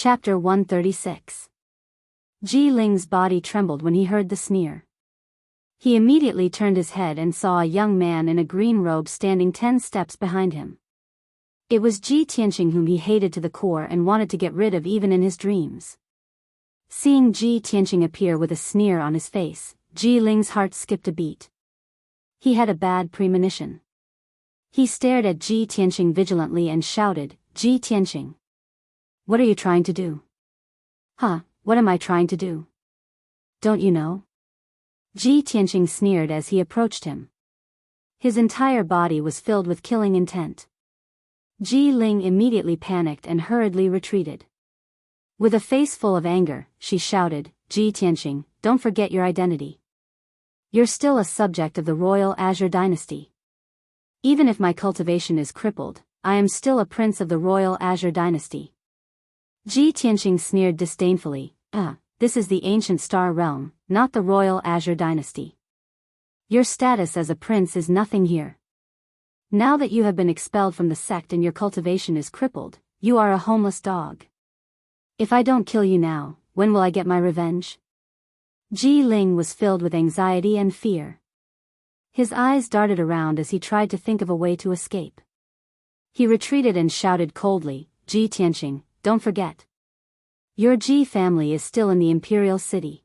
Chapter 136. Ji Ling's body trembled when he heard the sneer. He immediately turned his head and saw a young man in a green robe standing 10 steps behind him. It was Ji Tianqing, whom he hated to the core and wanted to get rid of even in his dreams. Seeing Ji Tianqing appear with a sneer on his face, Ji Ling's heart skipped a beat. He had a bad premonition. He stared at Ji Tianqing vigilantly and shouted, "Ji Tianqing! What are you trying to do?" "Huh, what am I trying to do? Don't you know?" Ji Tianqing sneered as he approached him. His entire body was filled with killing intent. Ji Ling immediately panicked and hurriedly retreated. With a face full of anger, she shouted, "Ji Tianqing, don't forget your identity. You're still a subject of the royal Azure dynasty. Even if my cultivation is crippled, I am still a prince of the royal Azure dynasty." Ji Tianqing sneered disdainfully, this is the ancient star realm, not the royal Azure dynasty. Your status as a prince is nothing here. Now that you have been expelled from the sect and your cultivation is crippled, you are a homeless dog. If I don't kill you now, when will I get my revenge?" Ji Ling was filled with anxiety and fear. His eyes darted around as he tried to think of a way to escape. He retreated and shouted coldly, "Ji Tianqing, don't forget. Your Ji family is still in the imperial city.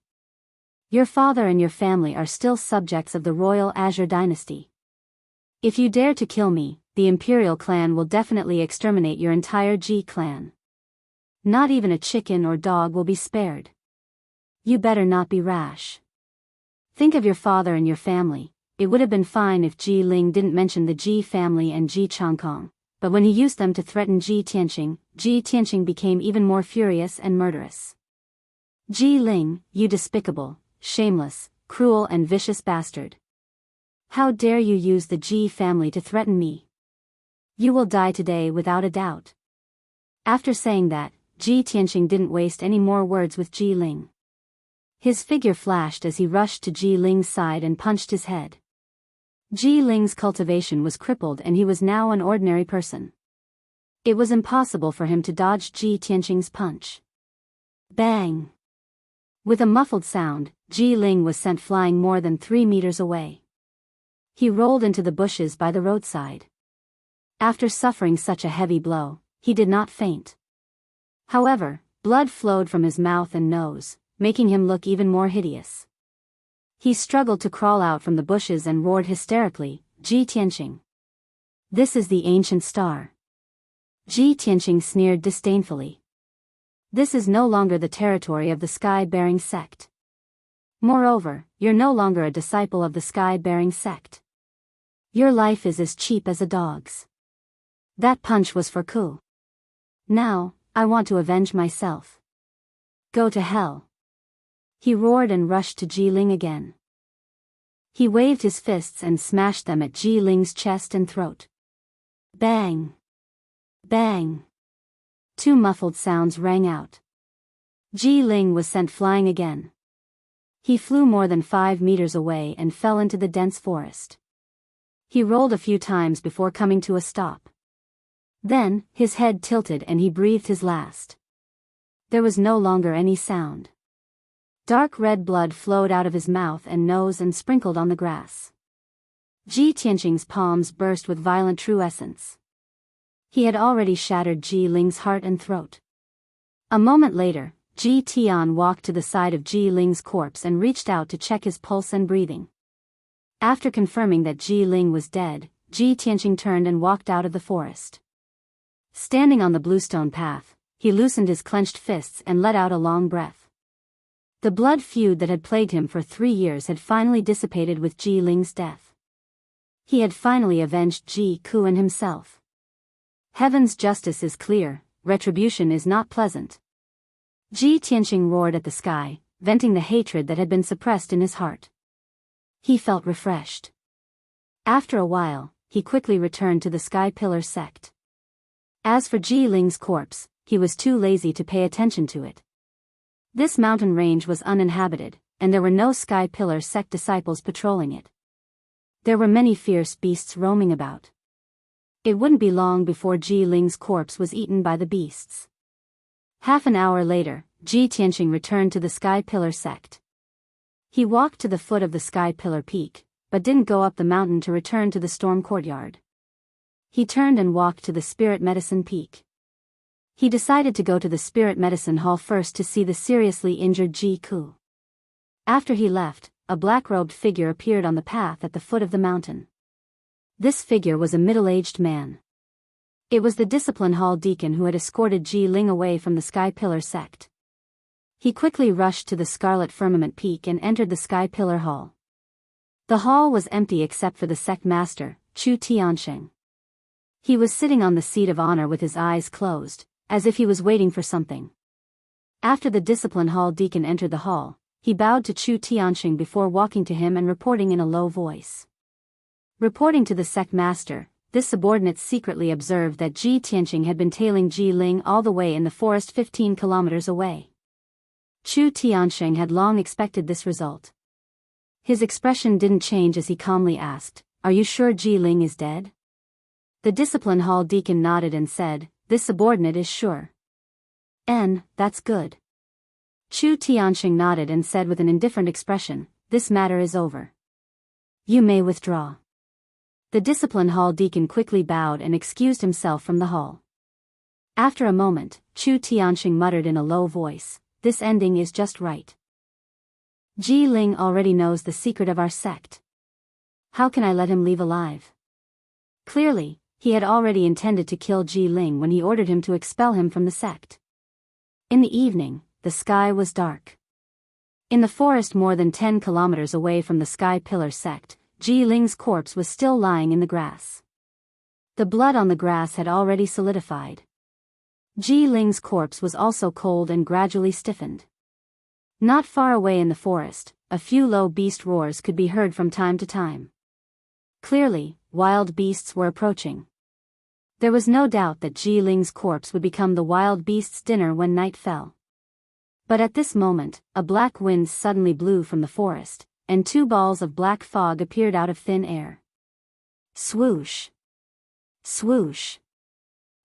Your father and your family are still subjects of the royal Azure dynasty. If you dare to kill me, the imperial clan will definitely exterminate your entire Ji clan. Not even a chicken or dog will be spared. You better not be rash. Think of your father and your family." It would have been fine if Ji Ling didn't mention the Ji family and Ji Changkong, but when he used them to threaten Ji Tianqing became even more furious and murderous. "Ji Ling, you despicable, shameless, cruel and vicious bastard. How dare you use the Ji family to threaten me? You will die today without a doubt." After saying that, Ji Tianqing didn't waste any more words with Ji Ling. His figure flashed as he rushed to Ji Ling's side and punched his head. Ji Ling's cultivation was crippled and he was now an ordinary person. It was impossible for him to dodge Ji Tianqing's punch. Bang! With a muffled sound, Ji Ling was sent flying more than 3 meters away. He rolled into the bushes by the roadside. After suffering such a heavy blow, he did not faint. However, blood flowed from his mouth and nose, making him look even more hideous. He struggled to crawl out from the bushes and roared hysterically, "Ji Tianqing! This is the ancient star." Ji Tianqing sneered disdainfully. "This is no longer the territory of the sky-bearing sect. Moreover, you're no longer a disciple of the sky-bearing sect. Your life is as cheap as a dog's. That punch was for coup. Now, I want to avenge myself. Go to hell." He roared and rushed to Ji Ling again. He waved his fists and smashed them at Ji Ling's chest and throat. Bang! Bang! 2 muffled sounds rang out. Ji Ling was sent flying again. He flew more than 5 meters away and fell into the dense forest. He rolled a few times before coming to a stop. Then, his head tilted and he breathed his last. There was no longer any sound. Dark red blood flowed out of his mouth and nose and sprinkled on the grass. Ji Tianqing's palms burst with violent truescence. He had already shattered Ji Ling's heart and throat. A moment later, Ji Tian walked to the side of Ji Ling's corpse and reached out to check his pulse and breathing. After confirming that Ji Ling was dead, Ji Tianqing turned and walked out of the forest. Standing on the bluestone path, he loosened his clenched fists and let out a long breath. The blood feud that had plagued him for 3 years had finally dissipated with Ji Ling's death. He had finally avenged Ji Kuan himself. Heaven's justice is clear, retribution is not pleasant. Ji Tianqing roared at the sky, venting the hatred that had been suppressed in his heart. He felt refreshed. After a while, he quickly returned to the Sky Pillar sect. As for Ji Ling's corpse, he was too lazy to pay attention to it. This mountain range was uninhabited, and there were no Sky Pillar sect disciples patrolling it. There were many fierce beasts roaming about. It wouldn't be long before Ji Ling's corpse was eaten by the beasts. Half an hour later, Ji Tianqing returned to the Sky Pillar sect. He walked to the foot of the Sky Pillar peak, but didn't go up the mountain to return to the storm courtyard. He turned and walked to the Spirit Medicine Peak. He decided to go to the Spirit Medicine Hall first to see the seriously injured Ji Ku. After he left, a black-robed figure appeared on the path at the foot of the mountain. This figure was a middle-aged man. It was the Discipline Hall deacon who had escorted Ji Ling away from the Sky Pillar sect. He quickly rushed to the Scarlet Firmament Peak and entered the Sky Pillar Hall. The hall was empty except for the sect master, Chu Tiansheng. He was sitting on the seat of honor with his eyes closed, as if he was waiting for something. After the Discipline Hall deacon entered the hall, he bowed to Chu Tiansheng before walking to him and reporting in a low voice. Reporting to the sect master, this subordinate secretly observed that Ji Tianqing had been tailing Ji Ling all the way in the forest 15 kilometers away. Chu Tiansheng had long expected this result. His expression didn't change as he calmly asked, "Are you sure Ji Ling is dead?" The Discipline Hall deacon nodded and said, "This subordinate is sure." That's good." Chu Tiansheng nodded and said with an indifferent expression, "This matter is over. You may withdraw." The Discipline Hall deacon quickly bowed and excused himself from the hall. After a moment, Chu Tiansheng muttered in a low voice, "This ending is just right. Ji Ling already knows the secret of our sect. How can I let him leave alive?" Clearly, he had already intended to kill Ji Ling when he ordered him to expel him from the sect. In the evening, the sky was dark. In the forest more than 10 kilometers away from the Sky Pillar sect, Ji Ling's corpse was still lying in the grass. The blood on the grass had already solidified. Ji Ling's corpse was also cold and gradually stiffened. Not far away in the forest, a few low beast roars could be heard from time to time. Clearly, wild beasts were approaching. There was no doubt that Ji Ling's corpse would become the wild beast's dinner when night fell. But at this moment, a black wind suddenly blew from the forest, and two balls of black fog appeared out of thin air. Swoosh! Swoosh!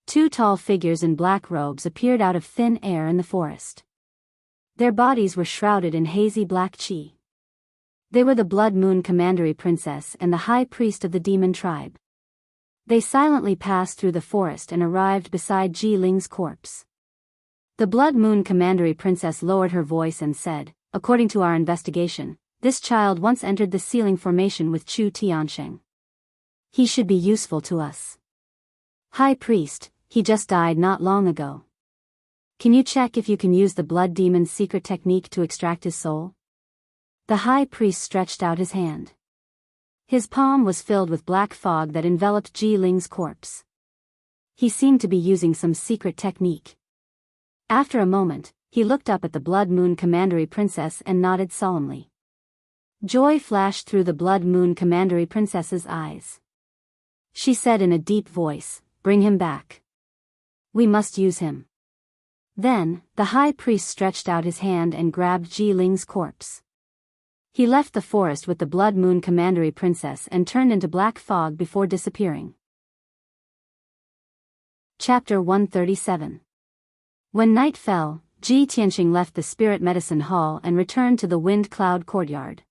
Two tall figures in black robes appeared out of thin air in the forest. Their bodies were shrouded in hazy black chi. They were the Blood Moon Commandery Princess and the High Priest of the Demon Tribe. They silently passed through the forest and arrived beside Ji Ling's corpse. The Blood Moon Commandery Princess lowered her voice and said, "According to our investigation, this child once entered the sealing formation with Chu Tiansheng. He should be useful to us. High Priest, he just died not long ago. Can you check if you can use the Blood Demon's secret technique to extract his soul?" The High Priest stretched out his hand. His palm was filled with black fog that enveloped Ji Ling's corpse. He seemed to be using some secret technique. After a moment, he looked up at the Blood Moon Commandery Princess and nodded solemnly. Joy flashed through the Blood Moon Commandery Princess's eyes. She said in a deep voice, "Bring him back. We must use him." Then, the High Priest stretched out his hand and grabbed Ji Ling's corpse. He left the forest with the Blood Moon Commandery Princess and turned into black fog before disappearing. Chapter 137. When night fell, Ji Tianqing left the Spirit Medicine Hall and returned to the Wind Cloud Courtyard.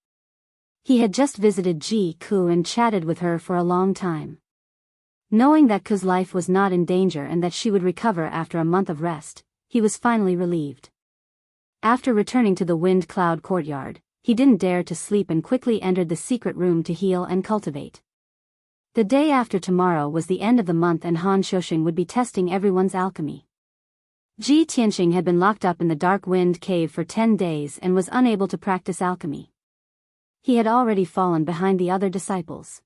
He had just visited Ji Ku and chatted with her for a long time. Knowing that Ku's life was not in danger and that she would recover after a month of rest, he was finally relieved. After returning to the Wind Cloud Courtyard, he didn't dare to sleep and quickly entered the secret room to heal and cultivate. The day after tomorrow was the end of the month and Han Xiuxing would be testing everyone's alchemy. Ji Tianqing had been locked up in the Dark Wind Cave for 10 days and was unable to practice alchemy. He had already fallen behind the other disciples.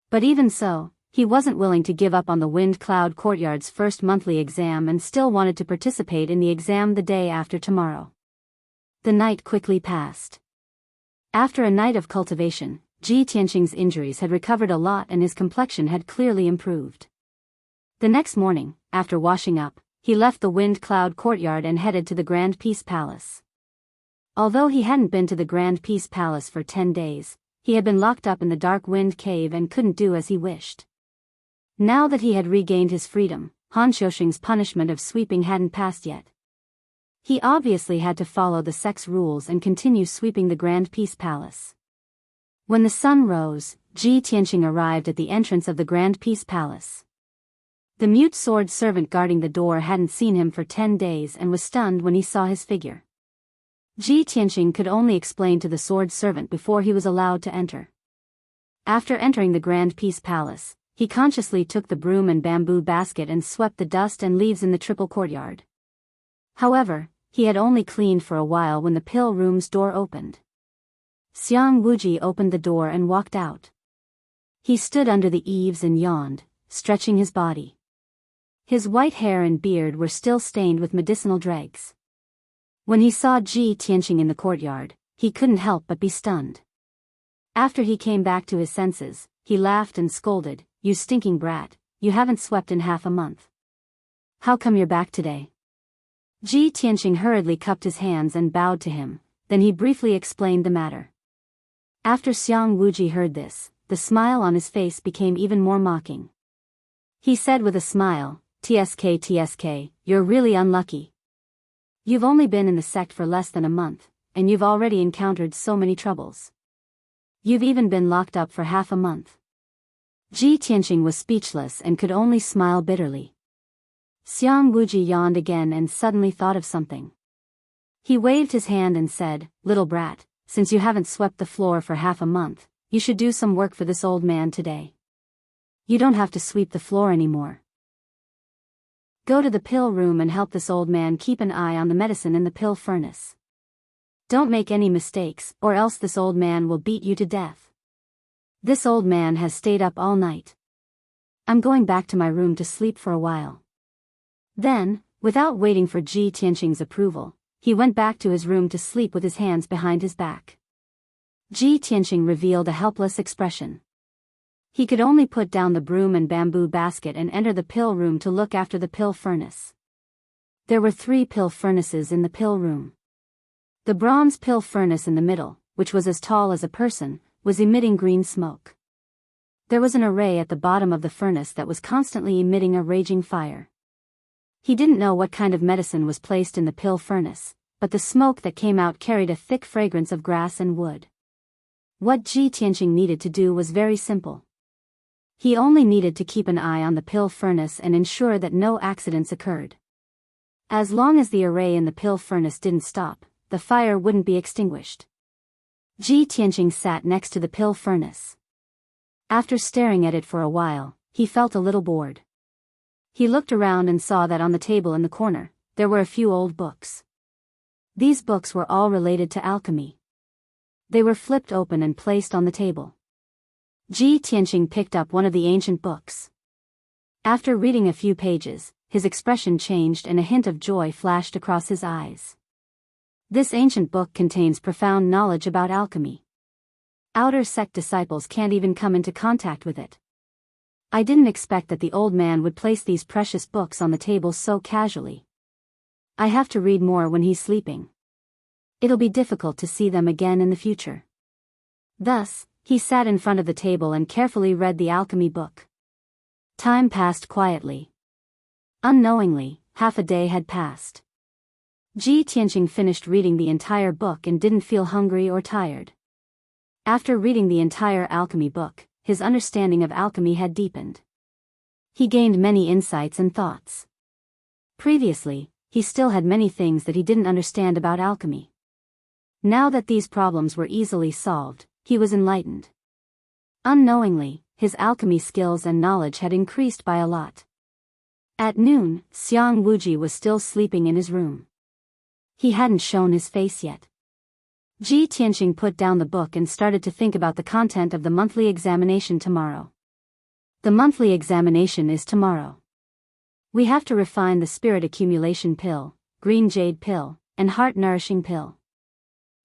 But even so, he wasn't willing to give up on the Wind Cloud Courtyard's first monthly exam and still wanted to participate in the exam the day after tomorrow. The night quickly passed. After a night of cultivation, Ji Tianqing's injuries had recovered a lot and his complexion had clearly improved. The next morning, after washing up, he left the Wind Cloud Courtyard and headed to the Grand Peace Palace. Although he hadn't been to the Grand Peace Palace for 10 days, he had been locked up in the Dark Wind Cave and couldn't do as he wished. Now that he had regained his freedom, Han Xiuxing's punishment of sweeping hadn't passed yet. He obviously had to follow the sect's rules and continue sweeping the Grand Peace Palace. When the sun rose, Ji Tianqing arrived at the entrance of the Grand Peace Palace. The mute sword servant guarding the door hadn't seen him for 10 days and was stunned when he saw his figure. Ji Tianqing could only explain to the sword servant before he was allowed to enter. After entering the Grand Peace Palace, he consciously took the broom and bamboo basket and swept the dust and leaves in the triple courtyard. However, he had only cleaned for a while when the pill room's door opened. Xiang Wuji opened the door and walked out. He stood under the eaves and yawned, stretching his body. His white hair and beard were still stained with medicinal dregs. When he saw Ji Tianqing in the courtyard, he couldn't help but be stunned. After he came back to his senses, he laughed and scolded, "You stinking brat, you haven't swept in half a month. How come you're back today?" Ji Tianqing hurriedly cupped his hands and bowed to him, then he briefly explained the matter. After Xiang Wuji heard this, the smile on his face became even more mocking. He said with a smile, "TSK, you're really unlucky. You've only been in the sect for less than a month, and you've already encountered so many troubles. You've even been locked up for half a month." Ji Tianqing was speechless and could only smile bitterly. Xiang Wuji yawned again and suddenly thought of something. He waved his hand and said, "Little brat, since you haven't swept the floor for half a month, you should do some work for this old man today. You don't have to sweep the floor anymore. Go to the pill room and help this old man keep an eye on the medicine in the pill furnace. Don't make any mistakes, or else this old man will beat you to death. This old man has stayed up all night. I'm going back to my room to sleep for a while." Then, without waiting for Ji Tianqing's approval, he went back to his room to sleep with his hands behind his back. Ji Tianqing revealed a helpless expression. He could only put down the broom and bamboo basket and enter the pill room to look after the pill furnace. There were 3 pill furnaces in the pill room. The bronze pill furnace in the middle, which was as tall as a person, was emitting green smoke. There was an array at the bottom of the furnace that was constantly emitting a raging fire. He didn't know what kind of medicine was placed in the pill furnace, but the smoke that came out carried a thick fragrance of grass and wood. What Ji Tianqing needed to do was very simple. He only needed to keep an eye on the pill furnace and ensure that no accidents occurred. As long as the array in the pill furnace didn't stop, the fire wouldn't be extinguished. Ji Tianqing sat next to the pill furnace. After staring at it for a while, he felt a little bored. He looked around and saw that on the table in the corner, there were a few old books. These books were all related to alchemy. They were flipped open and placed on the table. Ji Tianqing picked up one of the ancient books. After reading a few pages, his expression changed and a hint of joy flashed across his eyes. This ancient book contains profound knowledge about alchemy. Outer sect disciples can't even come into contact with it. I didn't expect that the old man would place these precious books on the table so casually. I have to read more when he's sleeping. It'll be difficult to see them again in the future. Thus, he sat in front of the table and carefully read the alchemy book. Time passed quietly. Unknowingly, half a day had passed. Ji Tianqing finished reading the entire book and didn't feel hungry or tired. After reading the entire alchemy book, his understanding of alchemy had deepened. He gained many insights and thoughts. Previously, he still had many things that he didn't understand about alchemy. Now that these problems were easily solved, he was enlightened. Unknowingly, his alchemy skills and knowledge had increased by a lot. At noon, Xiang Wuji was still sleeping in his room. He hadn't shown his face yet. Ji Tianqing put down the book and started to think about the content of the monthly examination tomorrow. The monthly examination is tomorrow. We have to refine the spirit accumulation pill, green jade pill, and heart nourishing pill.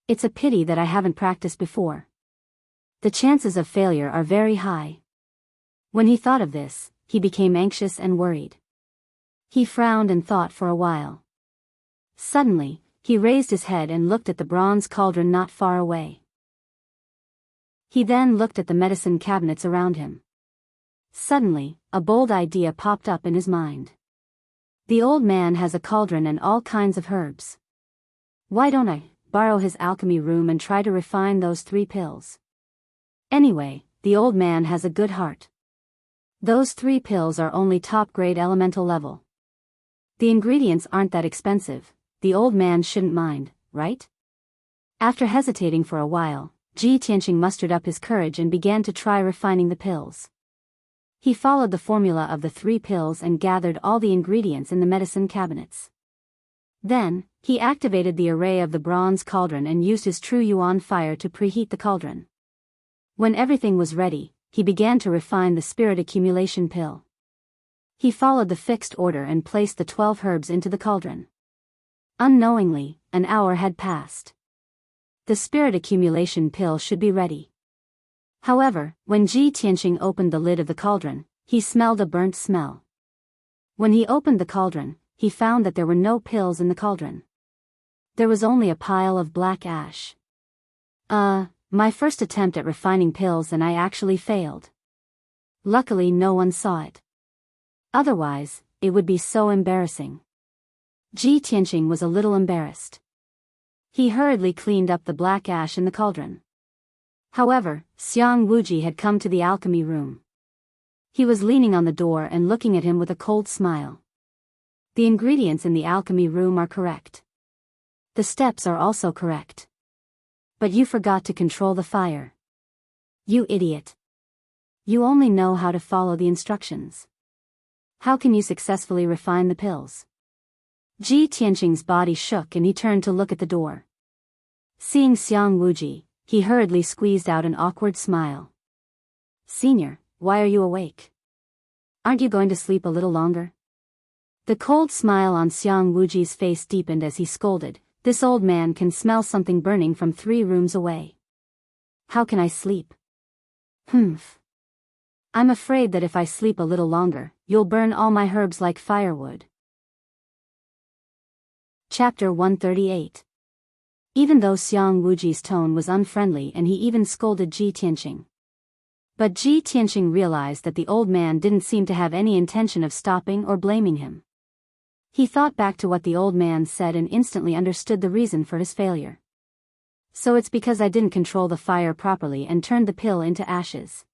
It's a pity that I haven't practiced before. The chances of failure are very high. When he thought of this, he became anxious and worried. He frowned and thought for a while. Suddenly, he raised his head and looked at the bronze cauldron not far away. He then looked at the medicine cabinets around him. Suddenly, a bold idea popped up in his mind. The old man has a cauldron and all kinds of herbs. Why don't I borrow his alchemy room and try to refine those 3 pills? Anyway, the old man has a good heart. Those 3 pills are only top-grade elemental level. The ingredients aren't that expensive, the old man shouldn't mind, right? After hesitating for a while, Ji Tianqing mustered up his courage and began to try refining the pills. He followed the formula of the 3 pills and gathered all the ingredients in the medicine cabinets. Then, he activated the array of the bronze cauldron and used his true yuan fire to preheat the cauldron. When everything was ready, he began to refine the spirit accumulation pill. He followed the fixed order and placed the 12 herbs into the cauldron. Unknowingly, an hour had passed. The spirit accumulation pill should be ready. However, when Ji Tianqing opened the lid of the cauldron, he smelled a burnt smell. When he opened the cauldron, he found that there were no pills in the cauldron. There was only a pile of black ash. My first attempt at refining pills and I actually failed. Luckily no one saw it. Otherwise, it would be so embarrassing. Ji Tianqing was a little embarrassed. He hurriedly cleaned up the black ash in the cauldron. However, Xiang Wuji had come to the alchemy room. He was leaning on the door and looking at him with a cold smile. The ingredients in the alchemy room are correct. The steps are also correct. But you forgot to control the fire. You idiot. You only know how to follow the instructions. How can you successfully refine the pills? Ji Tianqing's body shook and he turned to look at the door. Seeing Xiang Wuji, he hurriedly squeezed out an awkward smile. Senior, why are you awake? Aren't you going to sleep a little longer? The cold smile on Xiang Wuji's face deepened as he scolded, this old man can smell something burning from 3 rooms away. How can I sleep? Humph. I'm afraid that if I sleep a little longer, you'll burn all my herbs like firewood. Chapter 138. Even though Xiang Wuji's tone was unfriendly and he even scolded Ji Tianqing. But Ji Tianqing realized that the old man didn't seem to have any intention of stopping or blaming him. He thought back to what the old man said and instantly understood the reason for his failure. So it's because I didn't control the fire properly and turned the pill into ashes.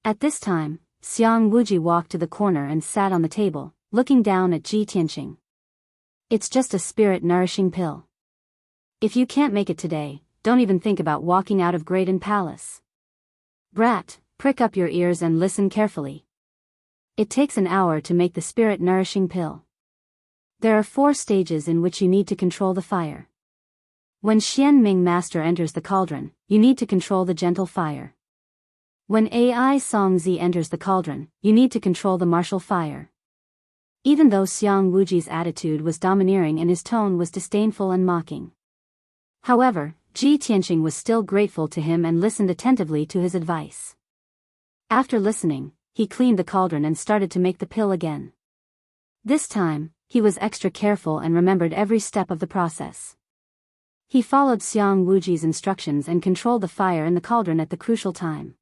At this time, Xiang Wuji walked to the corner and sat on the table, looking down at Ji Tianqing. It's just a spirit-nourishing pill. If you can't make it today, don't even think about walking out of Graydon Palace. Brat, prick up your ears and listen carefully. It takes an hour to make the spirit-nourishing pill. There are 4 stages in which you need to control the fire. When Xian Ming Master enters the cauldron, you need to control the gentle fire. When Ai Songzi enters the cauldron, you need to control the martial fire. Even though Xiang Wuji's attitude was domineering and his tone was disdainful and mocking. However, Ji Tianqing was still grateful to him and listened attentively to his advice. After listening, he cleaned the cauldron and started to make the pill again. This time, he was extra careful and remembered every step of the process. He followed Xiang Wuji's instructions and controlled the fire in the cauldron at the crucial time.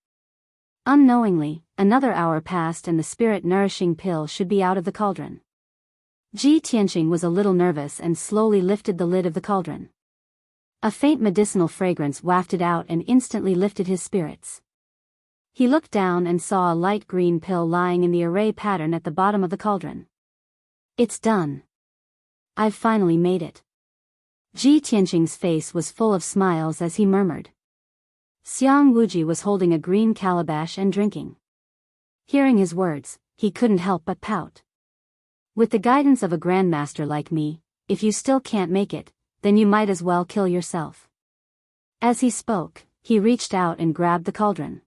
Unknowingly, another hour passed and the spirit-nourishing pill should be out of the cauldron. Ji Tianqing was a little nervous and slowly lifted the lid of the cauldron. A faint medicinal fragrance wafted out and instantly lifted his spirits. He looked down and saw a light green pill lying in the array pattern at the bottom of the cauldron. It's done. I've finally made it. Ji Tianqing's face was full of smiles as he murmured. Xiang Wuji was holding a green calabash and drinking. Hearing his words, he couldn't help but pout. With the guidance of a grandmaster like me, if you still can't make it, then you might as well kill yourself. As he spoke, he reached out and grabbed the cauldron.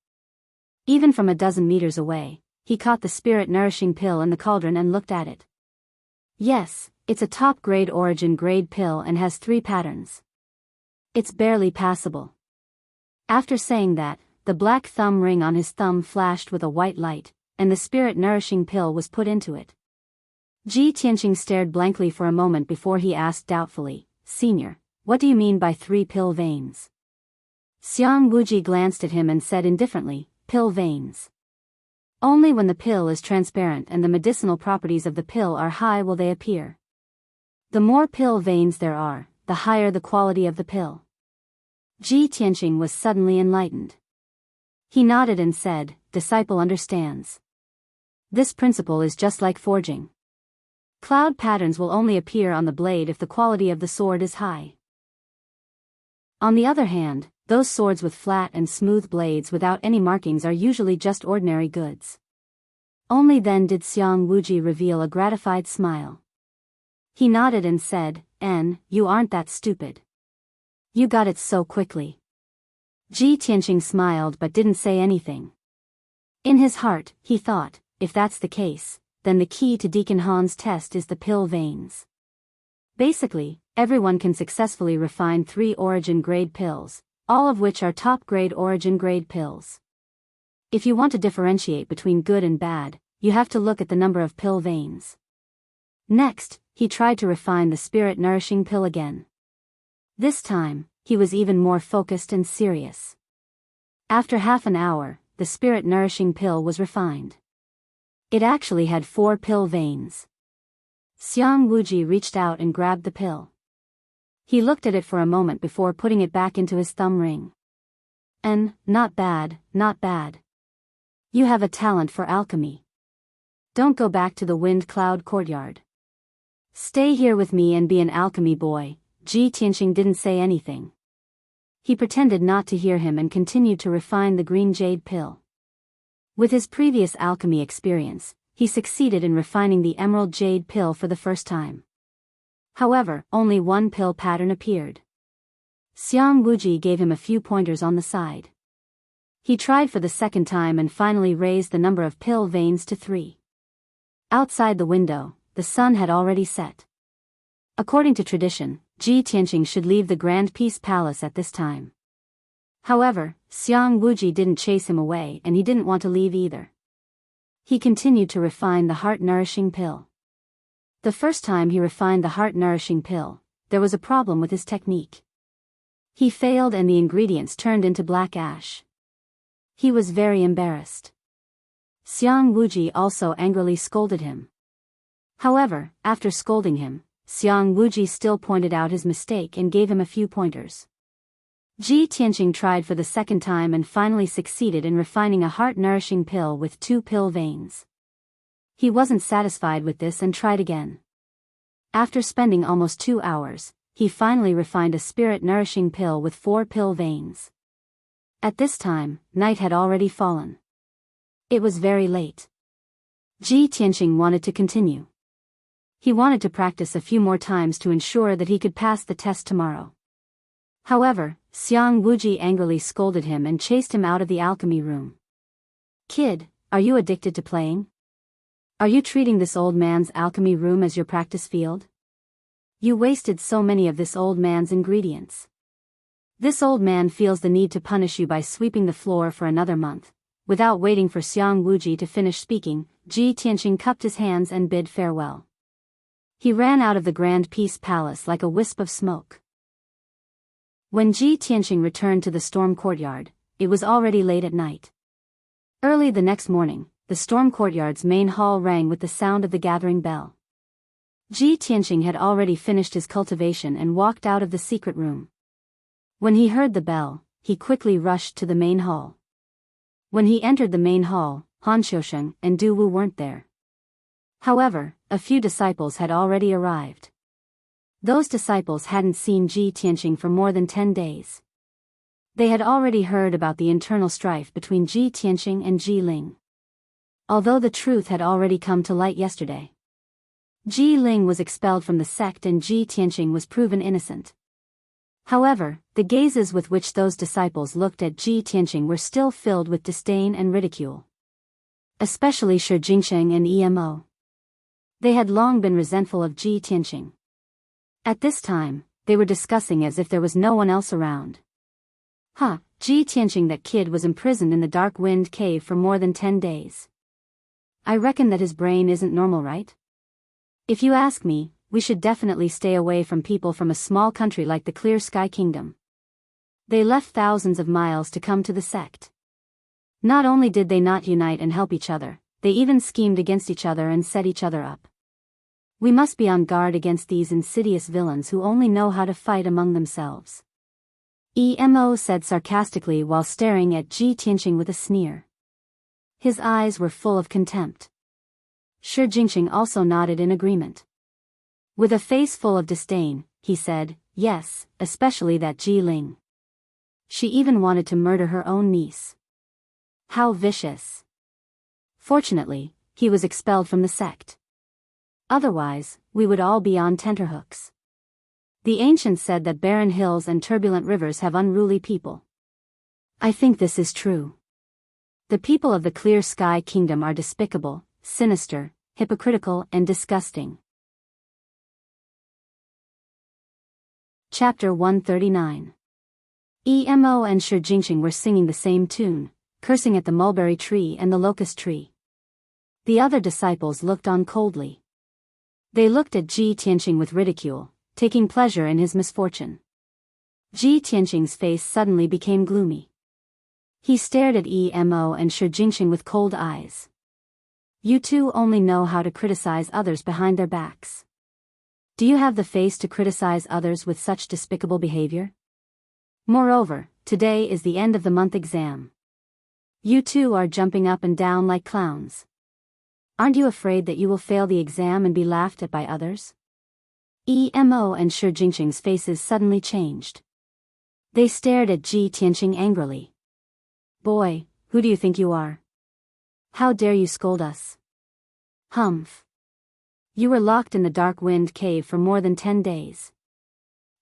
Even from a dozen meters away, he caught the spirit-nourishing pill in the cauldron and looked at it. Yes, it's a top-grade origin-grade pill and has 3 patterns. It's barely passable. After saying that, the black thumb ring on his thumb flashed with a white light, and the spirit-nourishing pill was put into it. Ji Tianqing stared blankly for a moment before he asked doubtfully, Senior, what do you mean by 3 pill veins? Xiang Wuji glanced at him and said indifferently, pill veins. Only when the pill is transparent and the medicinal properties of the pill are high will they appear. The more pill veins there are, the the higher the quality of the pill. Ji Tianqing was suddenly enlightened. He nodded and said, "Disciple understands. This principle is just like forging. Cloud patterns will only appear on the blade if the quality of the sword is high. On the other hand, those swords with flat and smooth blades without any markings are usually just ordinary goods." Only then did Xiang Wuji reveal a gratified smile. He nodded and said, "You aren't that stupid. You got it so quickly." Ji Tianqing smiled but didn't say anything. In his heart, he thought, if that's the case, then the key to Deacon Han's test is the pill veins. Basically, everyone can successfully refine 3 origin-grade pills, all of which are top-grade origin-grade pills. If you want to differentiate between good and bad, you have to look at the number of pill veins. Next, he tried to refine the spirit-nourishing pill again. This time, he was even more focused and serious. After half an hour, the spirit-nourishing pill was refined. It actually had 4 pill veins. Xiang Wuji reached out and grabbed the pill. He looked at it for a moment before putting it back into his thumb ring. Not bad, not bad. You have a talent for alchemy. Don't go back to the Wind Cloud Courtyard. Stay here with me and be an alchemy boy." Ji Tianqing didn't say anything. He pretended not to hear him and continued to refine the green jade pill. With his previous alchemy experience, he succeeded in refining the emerald jade pill for the first time. However, only 1 pill pattern appeared. Xiang Wuji gave him a few pointers on the side. He tried for the second time and finally raised the number of pill veins to 3. Outside the window, the sun had already set. According to tradition, Ji Tianqing should leave the Grand Peace Palace at this time. However, Xiang Wuji didn't chase him away and he didn't want to leave either. He continued to refine the heart-nourishing pill. The first time he refined the heart-nourishing pill, there was a problem with his technique. He failed and the ingredients turned into black ash. He was very embarrassed. Xiang Wuji also angrily scolded him. However, after scolding him, Xiang Wuji still pointed out his mistake and gave him a few pointers. Ji Tianqing tried for the second time and finally succeeded in refining a heart-nourishing pill with 2 pill veins. He wasn't satisfied with this and tried again. After spending almost 2 hours, he finally refined a spirit-nourishing pill with 4 pill veins. At this time, night had already fallen. It was very late. Ji Tianqing wanted to continue. He wanted to practice a few more times to ensure that he could pass the test tomorrow. However, Xiang Wuji angrily scolded him and chased him out of the alchemy room. "Kid, are you addicted to playing? Are you treating this old man's alchemy room as your practice field? You wasted so many of this old man's ingredients. This old man feels the need to punish you by sweeping the floor for another month." Without waiting for Xiang Wuji to finish speaking, Ji Tianqing cupped his hands and bid farewell. He ran out of the Grand Peace Palace like a wisp of smoke. When Ji Tianqing returned to the storm courtyard, it was already late at night. Early the next morning, the storm courtyard's main hall rang with the sound of the gathering bell. Ji Tianqing had already finished his cultivation and walked out of the secret room. When he heard the bell, he quickly rushed to the main hall. When he entered the main hall, Han Xiusheng and Du Wu weren't there. However, a few disciples had already arrived. Those disciples hadn't seen Ji Tianqing for more than 10 days. They had already heard about the internal strife between Ji Tianqing and Ji Ling. Although the truth had already come to light yesterday. Ji Ling was expelled from the sect and Ji Tianqing was proven innocent. However, the gazes with which those disciples looked at Ji Tianqing were still filled with disdain and ridicule. Especially Shi Jingsheng and Emo. They had long been resentful of Ji Tianqing. At this time, they were discussing as if there was no one else around. Ji Tianqing, that kid was imprisoned in the Dark Wind Cave for more than 10 days. I reckon that his brain isn't normal, right? If you ask me, we should definitely stay away from people from a small country like the Clear Sky Kingdom. They left thousands of miles to come to the sect. Not only did they not unite and help each other, they even schemed against each other and set each other up. We must be on guard against these insidious villains who only know how to fight among themselves. Emo said sarcastically while staring at Ji Tianqing with a sneer. His eyes were full of contempt. Shi Jingqing also nodded in agreement. With a face full of disdain, he said, yes, especially that Ji Ling. She even wanted to murder her own niece. How vicious. Fortunately, he was expelled from the sect. Otherwise, we would all be on tenterhooks. The ancients said that barren hills and turbulent rivers have unruly people. I think this is true. The people of the Clear Sky Kingdom are despicable, sinister, hypocritical, and disgusting. Chapter 139. Emo and Shi Jingqing were singing the same tune, cursing at the mulberry tree and the locust tree. The other disciples looked on coldly. They looked at Ji Tianqing with ridicule, taking pleasure in his misfortune. Ji Tianqing's face suddenly became gloomy. He stared at Emo and Shi Jingqing with cold eyes. You two only know how to criticize others behind their backs. Do you have the face to criticize others with such despicable behavior? Moreover, today is the end of the month exam. You two are jumping up and down like clowns. Aren't you afraid that you will fail the exam and be laughed at by others? Emo and Shi Jingqing's faces suddenly changed. They stared at Ji Tianqing angrily. Boy, who do you think you are? How dare you scold us? Humph. You were locked in the dark wind cave for more than 10 days.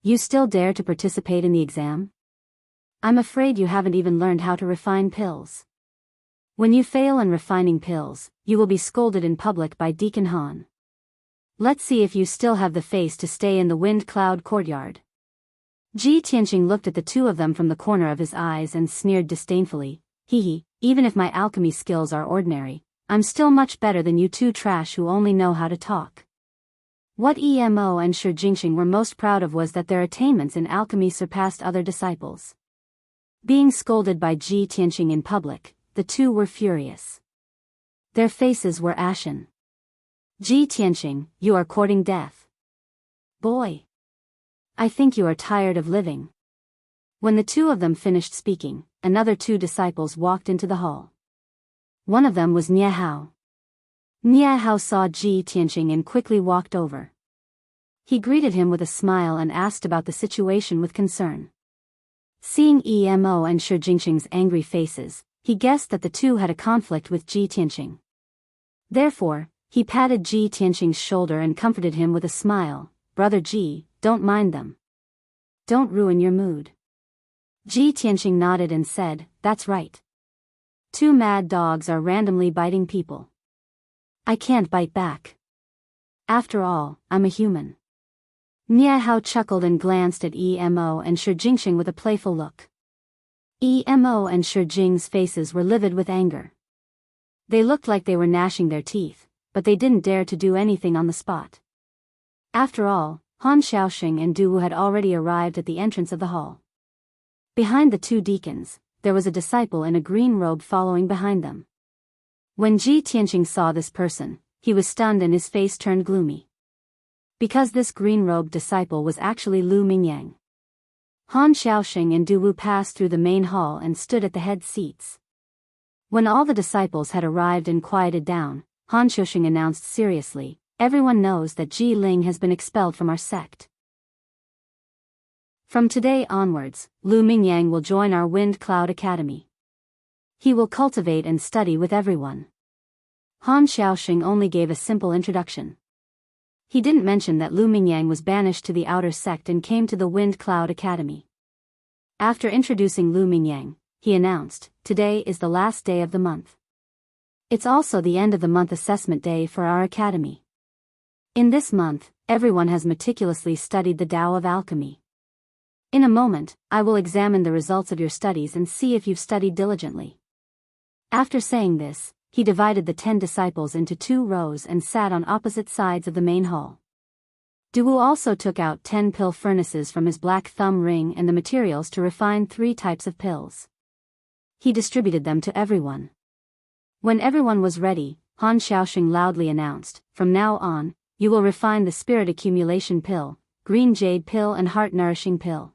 You still dare to participate in the exam? I'm afraid you haven't even learned how to refine pills. When you fail in refining pills, you will be scolded in public by Deacon Han. Let's see if you still have the face to stay in the wind cloud courtyard. Ji Tianqing looked at the two of them from the corner of his eyes and sneered disdainfully. Hee, even if my alchemy skills are ordinary, I'm still much better than you two trash who only know how to talk. What Emo and Shi Jingqing were most proud of was that their attainments in alchemy surpassed other disciples. Being scolded by Ji Tianqing in public, the two were furious. Their faces were ashen. Ji Tianqing, you are courting death. Boy. I think you are tired of living. When the two of them finished speaking, another two disciples walked into the hall. One of them was Nie Hao. Nie Hao saw Ji Tianqing and quickly walked over. He greeted him with a smile and asked about the situation with concern. Seeing Emo and Shi Jingqing's angry faces, he guessed that the two had a conflict with Ji Tianqing. Therefore, he patted Ji Tianqing's shoulder and comforted him with a smile. Brother Ji, don't mind them. Don't ruin your mood. Ji Tianqing nodded and said, that's right. Two mad dogs are randomly biting people. I can't bite back. After all, I'm a human. Nie Hao chuckled and glanced at Emo and Shi Jingqing with a playful look. Emo and Shi Jing's faces were livid with anger. They looked like they were gnashing their teeth, but they didn't dare to do anything on the spot. After all, Han Xiaoxing and Du Wu had already arrived at the entrance of the hall. Behind the two deacons, there was a disciple in a green robe following behind them. When Ji Tianqing saw this person, he was stunned and his face turned gloomy. Because this green-robed disciple was actually Lu Mingyang. Han Xiaoxing and Du Wu passed through the main hall and stood at the head seats. When all the disciples had arrived and quieted down, Han Xiaoxing announced seriously, everyone knows that Ji Ling has been expelled from our sect. From today onwards, Lu Mingyang will join our Wind Cloud Academy. He will cultivate and study with everyone. Han Xiaoxing only gave a simple introduction. He didn't mention that Lu Mingyang was banished to the outer sect and came to the Wind Cloud Academy. After introducing Lu Mingyang, he announced, today is the last day of the month. It's also the end of the month assessment day for our academy. In this month, everyone has meticulously studied the Tao of alchemy. In a moment, I will examine the results of your studies and see if you've studied diligently. After saying this, he divided the 10 disciples into 2 rows and sat on opposite sides of the main hall. Du Wu also took out 10 pill furnaces from his black thumb ring and the materials to refine 3 types of pills. He distributed them to everyone. When everyone was ready, Han Xiaoxing loudly announced, from now on, you will refine the Spirit Accumulation Pill, Green Jade Pill and Heart Nourishing Pill.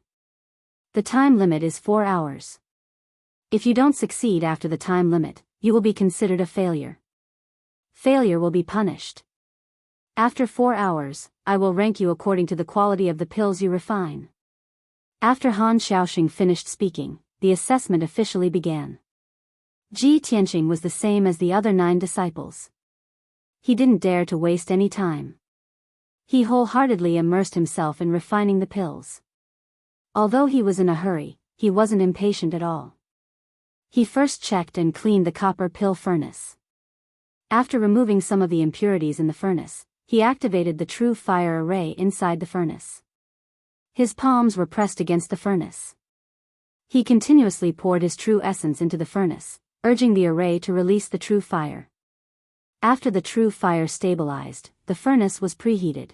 The time limit is 4 hours. If you don't succeed after the time limit, you will be considered a failure. Failure will be punished. After 4 hours, I will rank you according to the quality of the pills you refine. After Han Xiaoxing finished speaking, the assessment officially began. Ji Tianqing was the same as the other 9 disciples. He didn't dare to waste any time. He wholeheartedly immersed himself in refining the pills. Although he was in a hurry, he wasn't impatient at all. He first checked and cleaned the copper pill furnace. After removing some of the impurities in the furnace, he activated the true fire array inside the furnace. His palms were pressed against the furnace. He continuously poured his true essence into the furnace, urging the array to release the true fire. After the true fire stabilized, the furnace was preheated.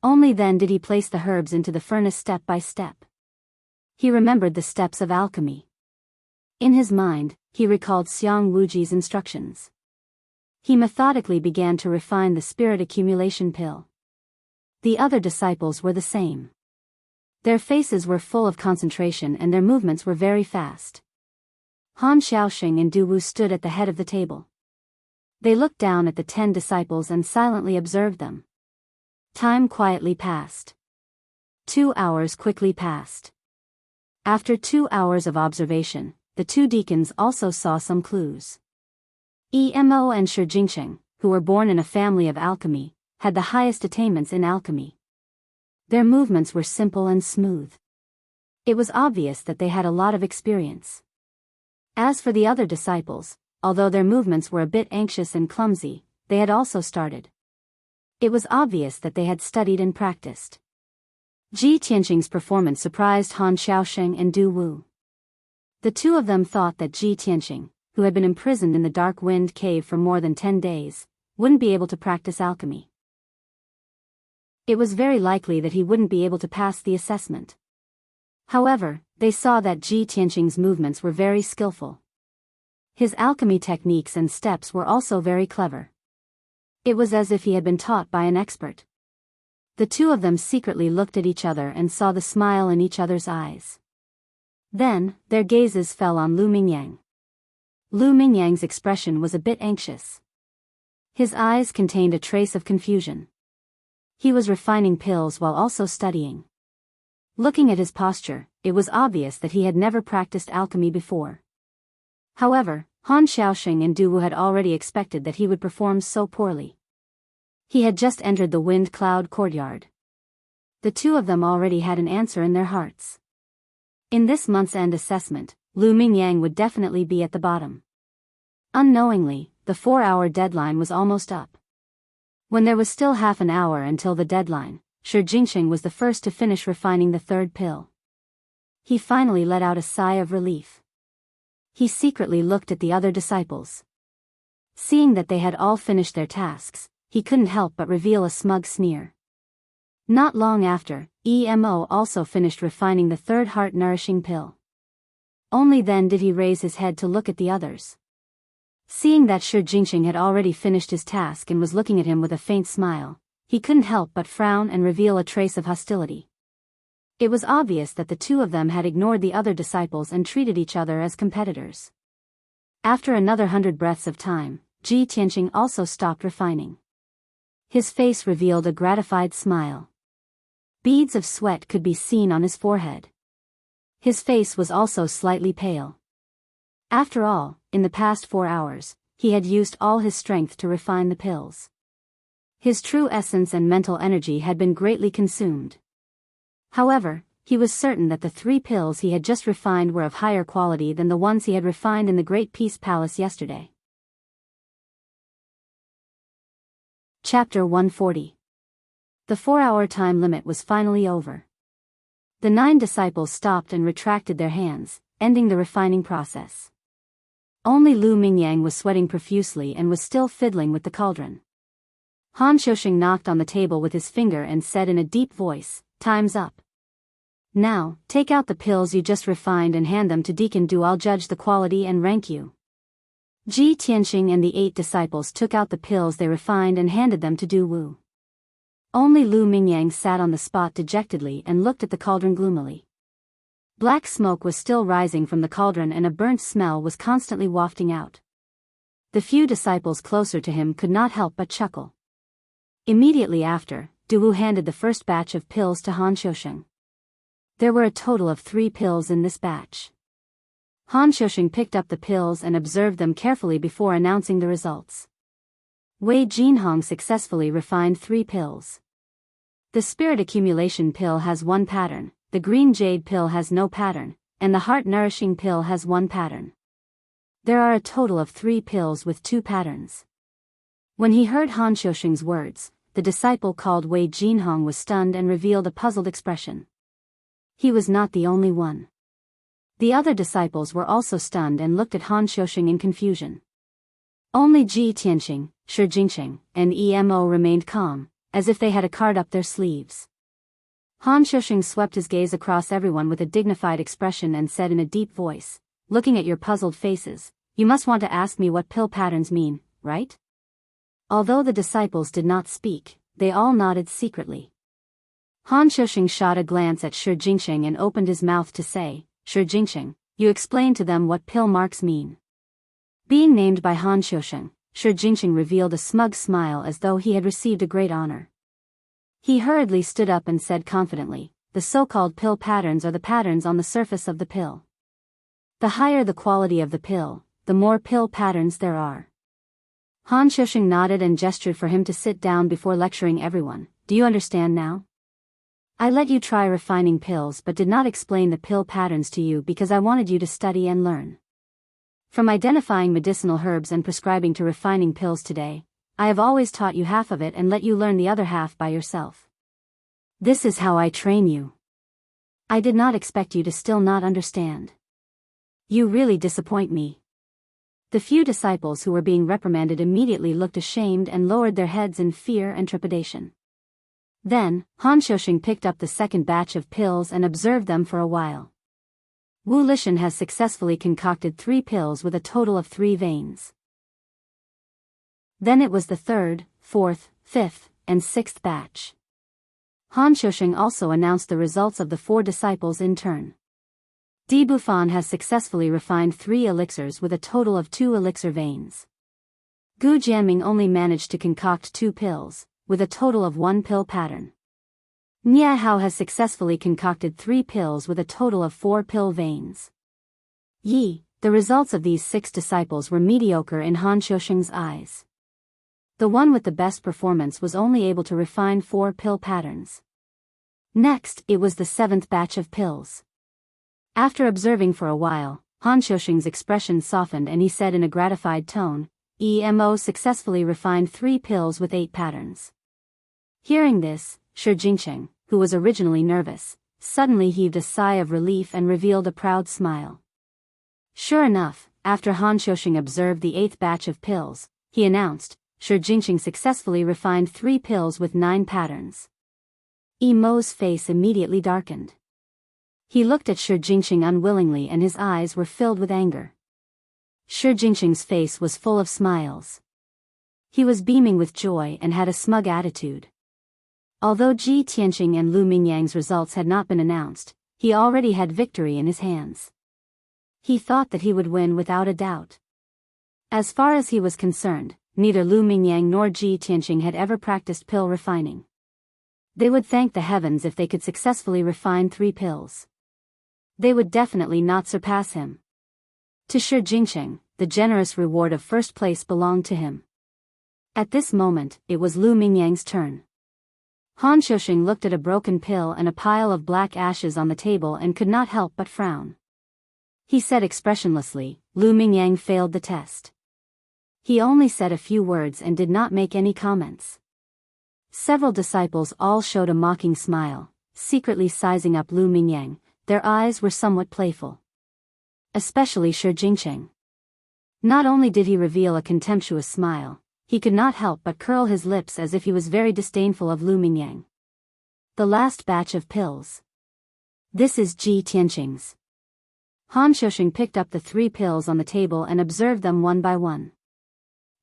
Only then did he place the herbs into the furnace step by step. He remembered the steps of alchemy. In his mind, he recalled Xiang Wuji's instructions. He methodically began to refine the Spirit Accumulation Pill. The other disciples were the same. Their faces were full of concentration and their movements were very fast. Han Xiaoxing and Du Wu stood at the head of the table. They looked down at the 10 disciples and silently observed them. Time quietly passed. 2 hours quickly passed. After 2 hours of observation, the 2 deacons also saw some clues. Emo and Shi Jingsheng, who were born in a family of alchemy, had the highest attainments in alchemy. Their movements were simple and smooth. It was obvious that they had a lot of experience. As for the other disciples, although their movements were a bit anxious and clumsy, they had also started. It was obvious that they had studied and practiced. Ji Tianqing's performance surprised Han Xiaoxing and Du Wu. The 2 of them thought that Ji Tianqing, who had been imprisoned in the dark wind cave for more than 10 days, wouldn't be able to practice alchemy. It was very likely that he wouldn't be able to pass the assessment. However, they saw that Ji Tianqing's movements were very skillful. His alchemy techniques and steps were also very clever. It was as if he had been taught by an expert. The 2 of them secretly looked at each other and saw the smile in each other's eyes. Then, their gazes fell on Lu Mingyang. Lu Mingyang's expression was a bit anxious. His eyes contained a trace of confusion. He was refining pills while also studying. Looking at his posture, it was obvious that he had never practiced alchemy before. However, Han Xiaoxing and Du Wu had already expected that he would perform so poorly. He had just entered the wind cloud courtyard. The 2 of them already had an answer in their hearts. In this month's end assessment, Lu Mingyang would definitely be at the bottom. Unknowingly, the 4-hour deadline was almost up. When there was still half an hour until the deadline, Shi Jingsheng was the first to finish refining the 3rd pill. He finally let out a sigh of relief. He secretly looked at the other disciples. Seeing that they had all finished their tasks, he couldn't help but reveal a smug sneer. Not long after, Emo also finished refining the 3rd heart-nourishing pill. Only then did he raise his head to look at the others. Seeing that Shi Jingsheng had already finished his task and was looking at him with a faint smile, he couldn't help but frown and reveal a trace of hostility. It was obvious that the 2 of them had ignored the other disciples and treated each other as competitors. After another 100 breaths of time, Ji Tianqing also stopped refining. His face revealed a gratified smile. Beads of sweat could be seen on his forehead. His face was also slightly pale. After all, in the past 4 hours, he had used all his strength to refine the pills. His true essence and mental energy had been greatly consumed. However, he was certain that the 3 pills he had just refined were of higher quality than the ones he had refined in the Great Peace Palace yesterday. Chapter 140. The 4-hour time limit was finally over. The 9 disciples stopped and retracted their hands, ending the refining process. Only Lu Mingyang was sweating profusely and was still fiddling with the cauldron. Han Xiaoxing knocked on the table with his finger and said in a deep voice, "Time's up. Now, take out the pills you just refined and hand them to Deacon Du. I'll judge the quality and rank you." Ji Tianqing and the 8 disciples took out the pills they refined and handed them to Du Wu. Only Lu Mingyang sat on the spot dejectedly and looked at the cauldron gloomily. Black smoke was still rising from the cauldron and a burnt smell was constantly wafting out. The few disciples closer to him could not help but chuckle. Immediately after, Duwu handed the first batch of pills to Han Xiusheng. There were a total of 3 pills in this batch. Han Xiusheng picked up the pills and observed them carefully before announcing the results. Wei Jinhong successfully refined 3 pills. The spirit accumulation pill has 1 pattern, the green jade pill has no pattern, and the heart nourishing pill has 1 pattern. There are a total of 3 pills with 2 patterns. When he heard Han Xiusheng's words, the disciple called Wei Jinhong was stunned and revealed a puzzled expression. He was not the only one. The other disciples were also stunned and looked at Han Xiusheng in confusion. Only Ji Tianqing, Shi Jingsheng, and Emo remained calm, as if they had a card up their sleeves. Han Xiusheng swept his gaze across everyone with a dignified expression and said in a deep voice, "Looking at your puzzled faces, you must want to ask me what pill patterns mean, right?" Although the disciples did not speak, they all nodded secretly. Han Xiusheng shot a glance at Shi Jingsheng and opened his mouth to say, "Shi Jingsheng, you explain to them what pill marks mean." Being named by Han Xiusheng, Shi Jingsheng revealed a smug smile as though he had received a great honor. He hurriedly stood up and said confidently, "The so-called pill patterns are the patterns on the surface of the pill. The higher the quality of the pill, the more pill patterns there are." Han Xiusheng nodded and gestured for him to sit down before lecturing everyone. "Do you understand now? I let you try refining pills but did not explain the pill patterns to you because I wanted you to study and learn. From identifying medicinal herbs and prescribing to refining pills today, I have always taught you half of it and let you learn the other half by yourself. This is how I train you. I did not expect you to still not understand. You really disappoint me." The few disciples who were being reprimanded immediately looked ashamed and lowered their heads in fear and trepidation. Then, Han Xiusheng picked up the second batch of pills and observed them for a while. Wu Lishan has successfully concocted 3 pills with a total of 3 veins. Then it was the 3rd, 4th, 5th, and 6th batch. Han Xiusheng also announced the results of the 4 disciples in turn. Di Bufan has successfully refined 3 elixirs with a total of 2 elixir veins. Gu Jianming only managed to concoct 2 pills, with a total of 1 pill pattern. Nia Hao has successfully concocted 3 pills with a total of 4 pill veins. The results of these 6 disciples were mediocre in Han Xiusheng's eyes. The one with the best performance was only able to refine 4 pill patterns. Next, it was the 7th batch of pills. After observing for a while, Han Xiusheng's expression softened and he said in a gratified tone, "Emo successfully refined 3 pills with 8 patterns." Hearing this, Shi Jingsheng, who was originally nervous, suddenly heaved a sigh of relief and revealed a proud smile. Sure enough, after Han Xiusheng observed the 8th batch of pills, he announced, "Shi Jingsheng successfully refined 3 pills with 9 patterns." Emo's face immediately darkened. He looked at Shi Jingsheng unwillingly and his eyes were filled with anger. Shi Jingsheng's face was full of smiles. He was beaming with joy and had a smug attitude. Although Ji Tianqing and Lu Mingyang's results had not been announced, he already had victory in his hands. He thought that he would win without a doubt. As far as he was concerned, neither Lu Mingyang nor Ji Tianqing had ever practiced pill refining. They would thank the heavens if they could successfully refine 3 pills. They would definitely not surpass him. To Shi Jingsheng, the generous reward of first place belonged to him. At this moment, it was Lu Mingyang's turn. Han Xiusheng looked at a broken pill and a pile of black ashes on the table and could not help but frown. He said expressionlessly, "Lu Mingyang failed the test." He only said a few words and did not make any comments. Several disciples all showed a mocking smile, secretly sizing up Lu Mingyang. Their eyes were somewhat playful. Especially Shi Jingsheng. Not only did he reveal a contemptuous smile, he could not help but curl his lips as if he was very disdainful of Lu Mingyang. The last batch of pills. This is Ji Tianqing's. Han Xiusheng picked up the 3 pills on the table and observed them one by one.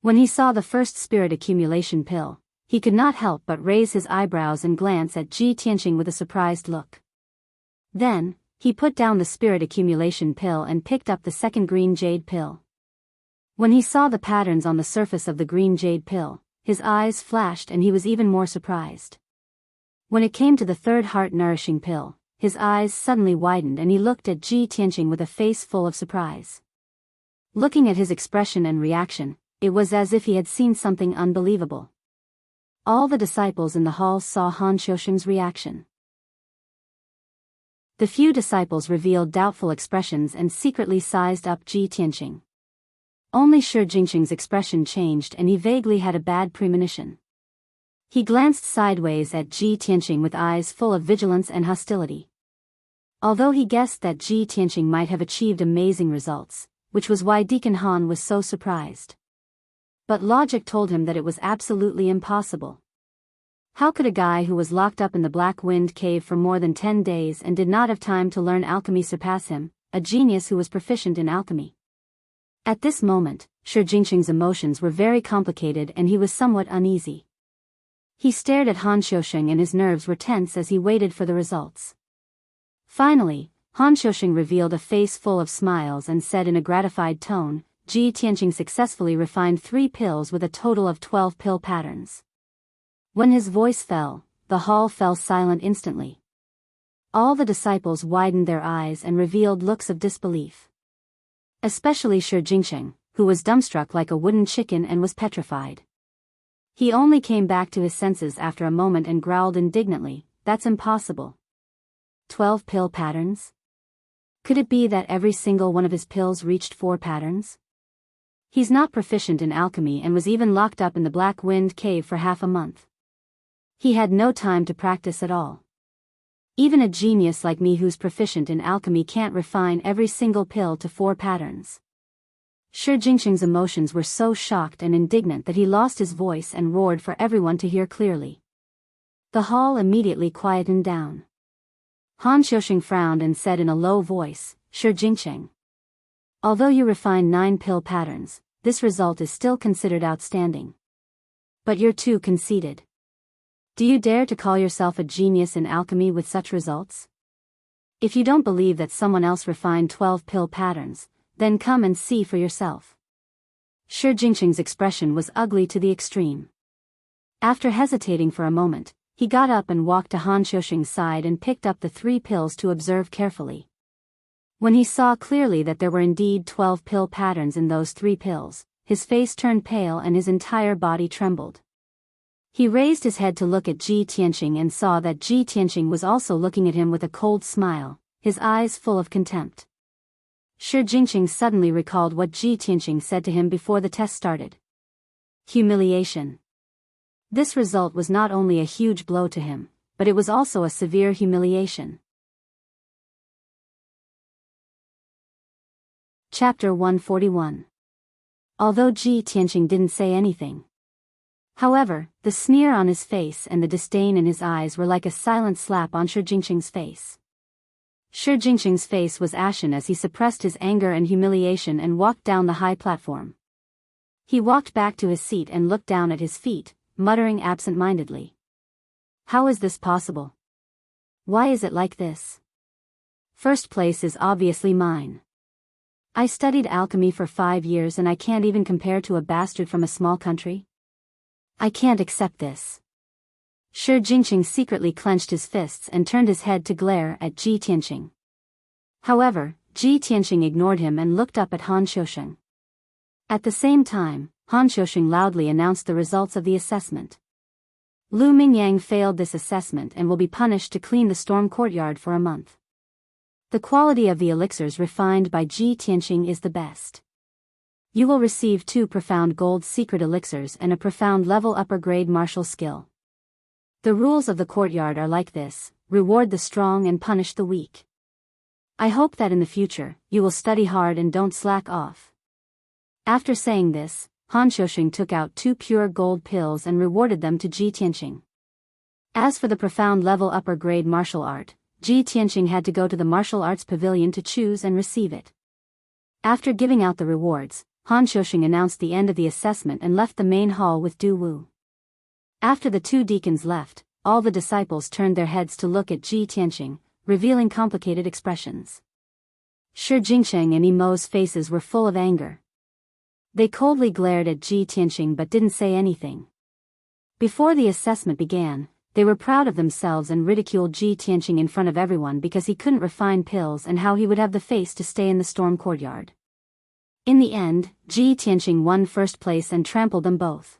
When he saw the first spirit accumulation pill, he could not help but raise his eyebrows and glance at Ji Tianqing with a surprised look. Then, he put down the spirit accumulation pill and picked up the second green jade pill. When he saw the patterns on the surface of the green jade pill, his eyes flashed and he was even more surprised. When it came to the third heart-nourishing pill, his eyes suddenly widened and he looked at Ji Tianqing with a face full of surprise. Looking at his expression and reaction, it was as if he had seen something unbelievable. All the disciples in the hall saw Han Xiusheng's reaction. The few disciples revealed doubtful expressions and secretly sized up Ji Tianqing. Only Shi Jingqing's expression changed and he vaguely had a bad premonition. He glanced sideways at Ji Tianqing with eyes full of vigilance and hostility. Although he guessed that Ji Tianqing might have achieved amazing results, which was why Deacon Han was so surprised. But logic told him that it was absolutely impossible. How could a guy who was locked up in the Black Wind Cave for more than 10 days and did not have time to learn alchemy surpass him, a genius who was proficient in alchemy? At this moment, Shi Jingqing's emotions were very complicated and he was somewhat uneasy. He stared at Han Xiusheng and his nerves were tense as he waited for the results. Finally, Han Xiusheng revealed a face full of smiles and said in a gratified tone, Ji Tianqing successfully refined 3 pills with a total of 12 pill patterns. When his voice fell, the hall fell silent instantly. All the disciples widened their eyes and revealed looks of disbelief. Especially Shi Jingqing, who was dumbstruck like a wooden chicken and was petrified. He only came back to his senses after a moment and growled indignantly, "That's impossible. 12 pill patterns? Could it be that every single one of his pills reached 4 patterns? He's not proficient in alchemy and was even locked up in the Black Wind Cave for half a month. He had no time to practice at all. Even a genius like me who's proficient in alchemy can't refine every single pill to 4 patterns." Shi Jingqing's emotions were so shocked and indignant that he lost his voice and roared for everyone to hear clearly. The hall immediately quietened down. Han Xiusheng frowned and said in a low voice, "Shi Jingqing. Although you refined 9 pill patterns, this result is still considered outstanding. But you're too conceited. Do you dare to call yourself a genius in alchemy with such results? If you don't believe that someone else refined 12 pill patterns, then come and see for yourself." Shi Jingqing's expression was ugly to the extreme. After hesitating for a moment, he got up and walked to Han Xiusheng's side and picked up the 3 pills to observe carefully. When he saw clearly that there were indeed 12 pill patterns in those 3 pills, his face turned pale and his entire body trembled. He raised his head to look at Ji Tianqing and saw that Ji Tianqing was also looking at him with a cold smile, his eyes full of contempt. Shi Jingqing suddenly recalled what Ji Tianqing said to him before the test started. Humiliation. This result was not only a huge blow to him, but it was also a severe humiliation. Chapter 141. Although Ji Tianqing didn't say anything. However, the sneer on his face and the disdain in his eyes were like a silent slap on Shi Jingqing's face. Shi Jingqing's face was ashen as he suppressed his anger and humiliation and walked down the high platform. He walked back to his seat and looked down at his feet, muttering absent-mindedly. How is this possible? Why is it like this? First place is obviously mine. I studied alchemy for 5 years and I can't even compare to a bastard from a small country. I can't accept this. Shi Jingqing secretly clenched his fists and turned his head to glare at Ji Tianqing. However, Ji Tianqing ignored him and looked up at Han Xiusheng. At the same time, Han Xiusheng loudly announced the results of the assessment. Lu Mingyang failed this assessment and will be punished to clean the storm courtyard for a month. The quality of the elixirs refined by Ji Tianqing is the best. You will receive 2 profound gold secret elixirs and a profound level upper grade martial skill. The rules of the courtyard are like this: reward the strong and punish the weak. I hope that in the future, you will study hard and don't slack off. After saying this, Han Xiusheng took out 2 pure gold pills and rewarded them to Ji Tianqing. As for the profound level upper grade martial art, Ji Tianqing had to go to the martial arts pavilion to choose and receive it. After giving out the rewards, Han Xiusheng announced the end of the assessment and left the main hall with Du Wu. After the two deacons left, all the disciples turned their heads to look at Ji Tianqing, revealing complicated expressions. Shi Jingsheng and Emo's faces were full of anger. They coldly glared at Ji Tianqing but didn't say anything. Before the assessment began, they were proud of themselves and ridiculed Ji Tianqing in front of everyone because he couldn't refine pills and how he would have the face to stay in the storm courtyard. In the end, Ji Tianqing won first place and trampled them both.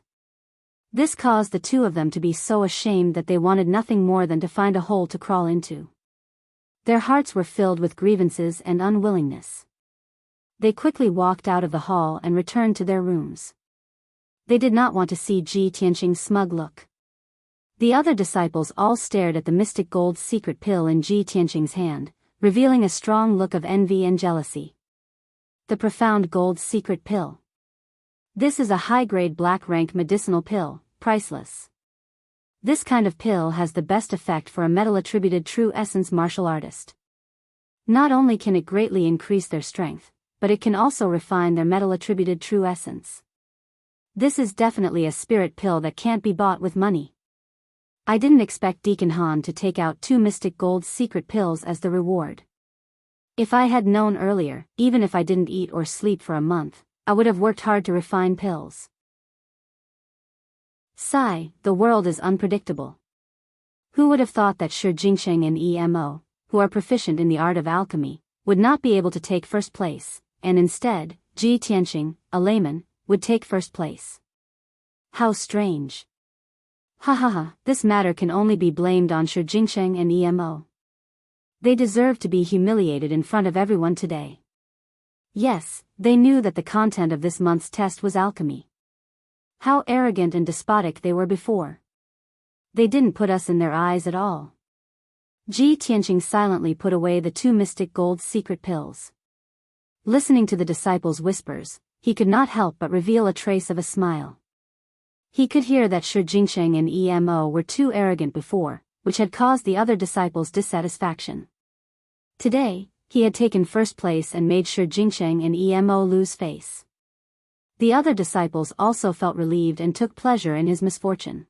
This caused the two of them to be so ashamed that they wanted nothing more than to find a hole to crawl into. Their hearts were filled with grievances and unwillingness. They quickly walked out of the hall and returned to their rooms. They did not want to see Ji Tianqing's smug look. The other disciples all stared at the mystic gold secret pill in Ji Tianqing's hand, revealing a strong look of envy and jealousy. The profound gold secret pill. This is a high-grade black-rank medicinal pill, priceless. This kind of pill has the best effect for a metal-attributed true essence martial artist. Not only can it greatly increase their strength, but it can also refine their metal-attributed true essence. This is definitely a spirit pill that can't be bought with money. I didn't expect Deacon Han to take out 2 mystic gold secret pills as the reward. If I had known earlier, even if I didn't eat or sleep for a month, I would have worked hard to refine pills. Sigh, the world is unpredictable. Who would have thought that Shi Jingsheng and Emo, who are proficient in the art of alchemy, would not be able to take first place, and instead, Ji Tianqing, a layman, would take first place. How strange. Ha ha ha, this matter can only be blamed on Shi Jingsheng and Emo. They deserve to be humiliated in front of everyone today. Yes, they knew that the content of this month's test was alchemy. How arrogant and despotic they were before. They didn't put us in their eyes at all. Ji Tianqing silently put away the 2 mystic gold secret pills. Listening to the disciples' whispers, he could not help but reveal a trace of a smile. He could hear that Shi Jingsheng and Emo were too arrogant before, which had caused the other disciples dissatisfaction. Today, he had taken first place and made Shi Jingsheng and Emo lose face. The other disciples also felt relieved and took pleasure in his misfortune.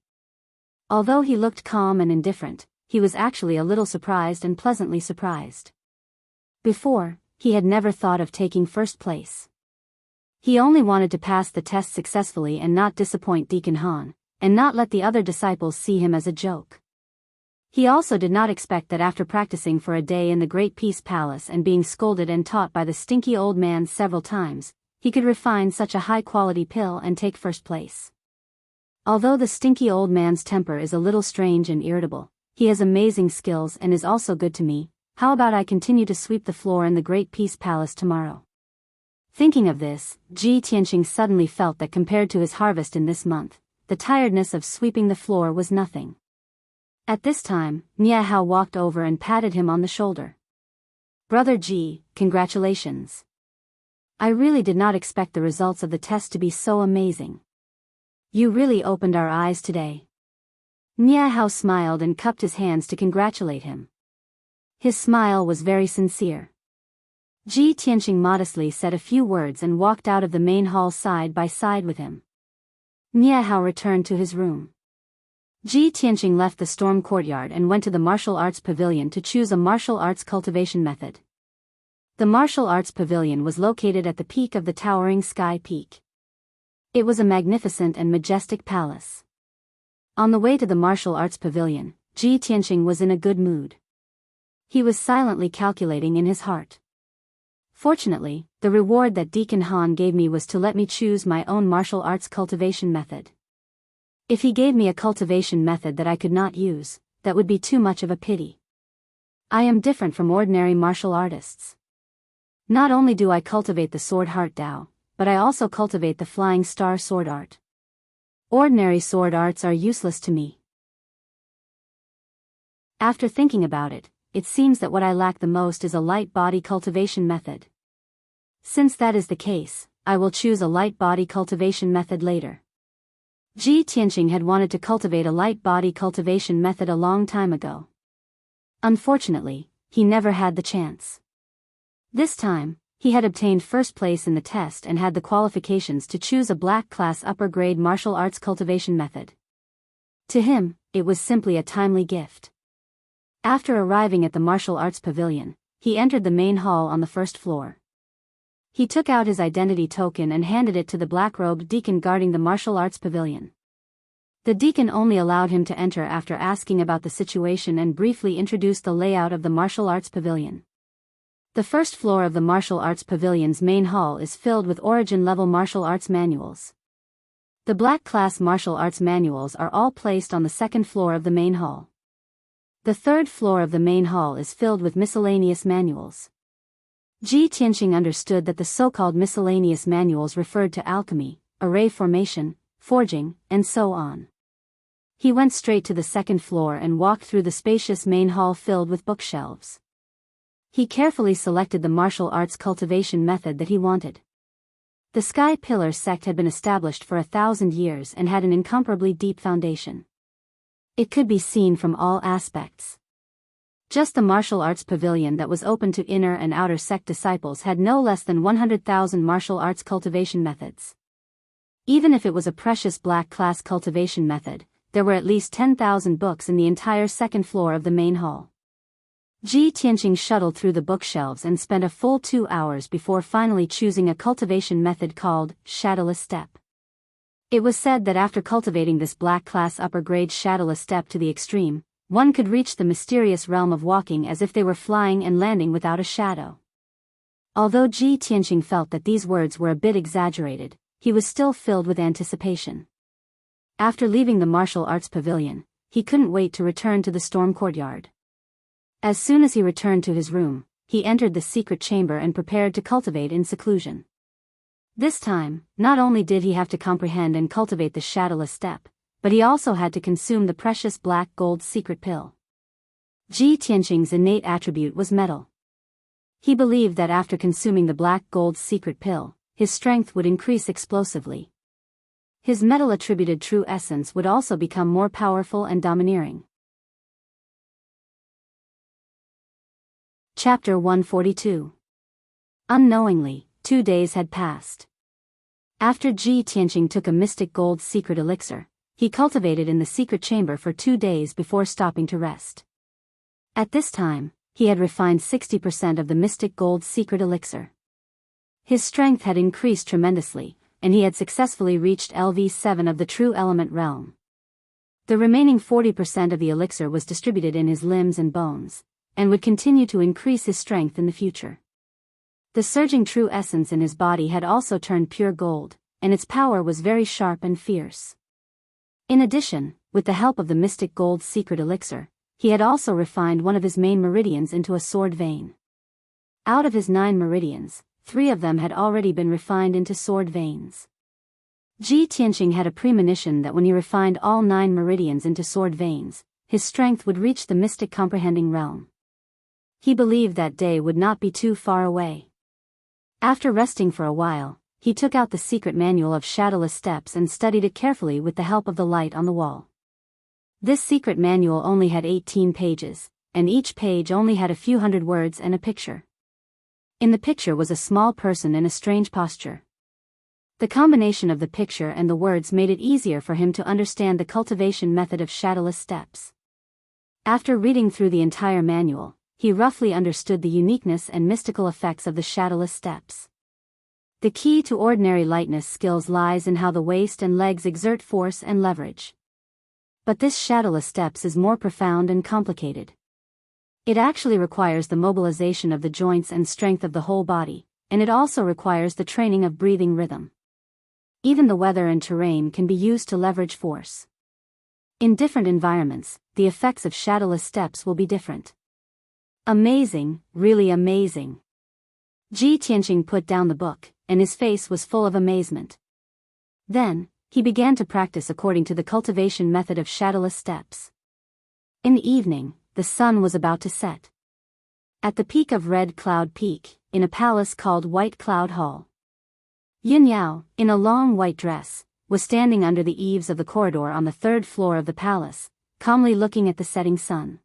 Although he looked calm and indifferent, he was actually a little surprised and pleasantly surprised. Before, he had never thought of taking first place. He only wanted to pass the test successfully and not disappoint Deacon Han, and not let the other disciples see him as a joke. He also did not expect that after practicing for a day in the Great Peace Palace and being scolded and taught by the stinky old man several times, he could refine such a high-quality pill and take first place. Although the stinky old man's temper is a little strange and irritable, he has amazing skills and is also good to me. How about I continue to sweep the floor in the Great Peace Palace tomorrow? Thinking of this, Ji Tianqing suddenly felt that compared to his harvest in this month, the tiredness of sweeping the floor was nothing. At this time, Nia Hao walked over and patted him on the shoulder. Brother Ji, congratulations. I really did not expect the results of the test to be so amazing. You really opened our eyes today. Nia Hao smiled and cupped his hands to congratulate him. His smile was very sincere. Ji Tianqing modestly said a few words and walked out of the main hall side by side with him. Nia Hao returned to his room. Ji Tianqing left the storm courtyard and went to the martial arts pavilion to choose a martial arts cultivation method. The martial arts pavilion was located at the peak of the towering sky peak. It was a magnificent and majestic palace. On the way to the martial arts pavilion, Ji Tianqing was in a good mood. He was silently calculating in his heart. Fortunately, the reward that Deacon Han gave me was to let me choose my own martial arts cultivation method. If he gave me a cultivation method that I could not use, that would be too much of a pity. I am different from ordinary martial artists. Not only do I cultivate the sword heart Dao, but I also cultivate the flying star sword art. Ordinary sword arts are useless to me. After thinking about it, it seems that what I lack the most is a light body cultivation method. Since that is the case, I will choose a light body cultivation method later. Ji Tianqing had wanted to cultivate a light body cultivation method a long time ago. Unfortunately, he never had the chance. This time, he had obtained first place in the test and had the qualifications to choose a black class upper grade martial arts cultivation method. To him, it was simply a timely gift. After arriving at the martial arts pavilion, he entered the main hall on the first floor. He took out his identity token and handed it to the black-robed deacon guarding the martial arts pavilion. The deacon only allowed him to enter after asking about the situation and briefly introduced the layout of the martial arts pavilion. The first floor of the martial arts pavilion's main hall is filled with origin-level martial arts manuals. The black-class martial arts manuals are all placed on the second floor of the main hall. The third floor of the main hall is filled with miscellaneous manuals. Ji Tianqing understood that the so-called miscellaneous manuals referred to alchemy, array formation, forging, and so on. He went straight to the second floor and walked through the spacious main hall filled with bookshelves. He carefully selected the martial arts cultivation method that he wanted. The Sky Pillar sect had been established for 1,000 years and had an incomparably deep foundation. It could be seen from all aspects. Just the martial arts pavilion that was open to inner and outer sect disciples had no less than 100,000 martial arts cultivation methods. Even if it was a precious black class cultivation method, there were at least 10,000 books in the entire second floor of the main hall. Ji Tianqing shuttled through the bookshelves and spent a full 2 hours before finally choosing a cultivation method called Shadowless Step. It was said that after cultivating this black class upper grade Shadowless Step to the extreme, one could reach the mysterious realm of walking as if they were flying and landing without a shadow. Although Ji Tianqing felt that these words were a bit exaggerated, he was still filled with anticipation. After leaving the martial arts pavilion, he couldn't wait to return to the storm courtyard. As soon as he returned to his room, he entered the secret chamber and prepared to cultivate in seclusion. This time, not only did he have to comprehend and cultivate the Shadowless Step, but he also had to consume the precious black gold secret pill. Ji Tianqing's innate attribute was metal. He believed that after consuming the black gold secret pill, his strength would increase explosively. His metal-attributed true essence would also become more powerful and domineering. Chapter 142. Unknowingly, 2 days had passed. After Ji Tianqing took a mystic gold secret elixir, he cultivated in the secret chamber for 2 days before stopping to rest. At this time, he had refined 60% of the mystic gold secret elixir. His strength had increased tremendously, and he had successfully reached LV7 of the true element realm. The remaining 40% of the elixir was distributed in his limbs and bones, and would continue to increase his strength in the future. The surging true essence in his body had also turned pure gold, and its power was very sharp and fierce. In addition, with the help of the mystic gold secret elixir, he had also refined one of his main meridians into a sword vein. Out of his 9 meridians, 3 of them had already been refined into sword veins. Ji Tianqing had a premonition that when he refined all 9 meridians into sword veins, his strength would reach the mystic comprehending realm. He believed that day would not be too far away. After resting for a while, he took out the secret manual of Shadowless Steps and studied it carefully with the help of the light on the wall. This secret manual only had 18 pages, and each page only had a few hundred words and a picture. In the picture was a small person in a strange posture. The combination of the picture and the words made it easier for him to understand the cultivation method of Shadowless Steps. After reading through the entire manual, he roughly understood the uniqueness and mystical effects of the Shadowless Steps. The key to ordinary lightness skills lies in how the waist and legs exert force and leverage. But this Shadowless Steps is more profound and complicated. It actually requires the mobilization of the joints and strength of the whole body, and it also requires the training of breathing rhythm. Even the weather and terrain can be used to leverage force. In different environments, the effects of Shadowless Steps will be different. Amazing, really amazing. Ji Tianqing put down the book, and his face was full of amazement. Then, he began to practice according to the cultivation method of Shadowless Steps. In the evening, the sun was about to set. At the peak of Red Cloud Peak, in a palace called White Cloud Hall, Yun Yao, in a long white dress, was standing under the eaves of the corridor on the 3rd floor of the palace, calmly looking at the setting sun.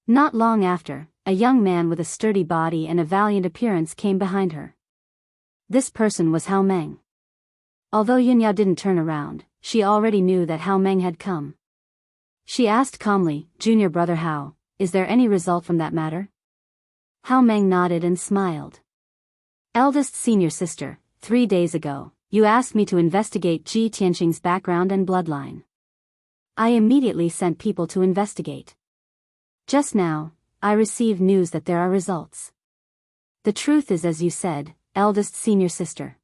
Not long after, a young man with a sturdy body and a valiant appearance came behind her. This person was Hao Meng. Although Yun Yao didn't turn around, she already knew that Hao Meng had come. She asked calmly, Junior brother Hao, is there any result from that matter? Hao Meng nodded and smiled. Eldest senior sister, 3 days ago, you asked me to investigate Ji Tianqing's background and bloodline. I immediately sent people to investigate. Just now, I received news that there are results. The truth is as you said, eldest senior sister.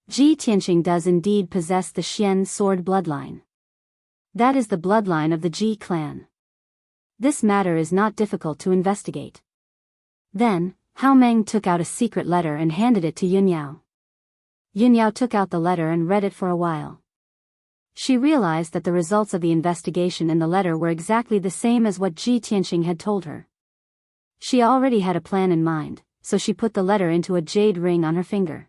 Ji Tianqing does indeed possess the Xian sword bloodline. That is the bloodline of the Ji clan. This matter is not difficult to investigate. Then, Hao Meng took out a secret letter and handed it to Yunyao. Yunyao took out the letter and read it for a while. She realized that the results of the investigation in the letter were exactly the same as what Ji Tianqing had told her. She already had a plan in mind, so she put the letter into a jade ring on her finger.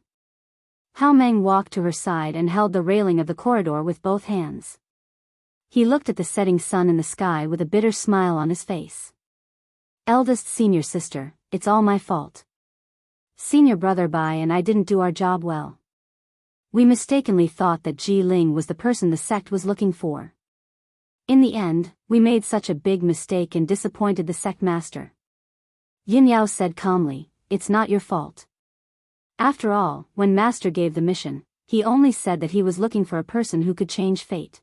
Hao Meng walked to her side and held the railing of the corridor with both hands. He looked at the setting sun in the sky with a bitter smile on his face. Eldest senior sister, it's all my fault. Senior brother Bai and I didn't do our job well. We mistakenly thought that Ji Ling was the person the sect was looking for. In the end, we made such a big mistake and disappointed the sect master. Yin Yao said calmly, it's not your fault. After all, when master gave the mission, he only said that he was looking for a person who could change fate.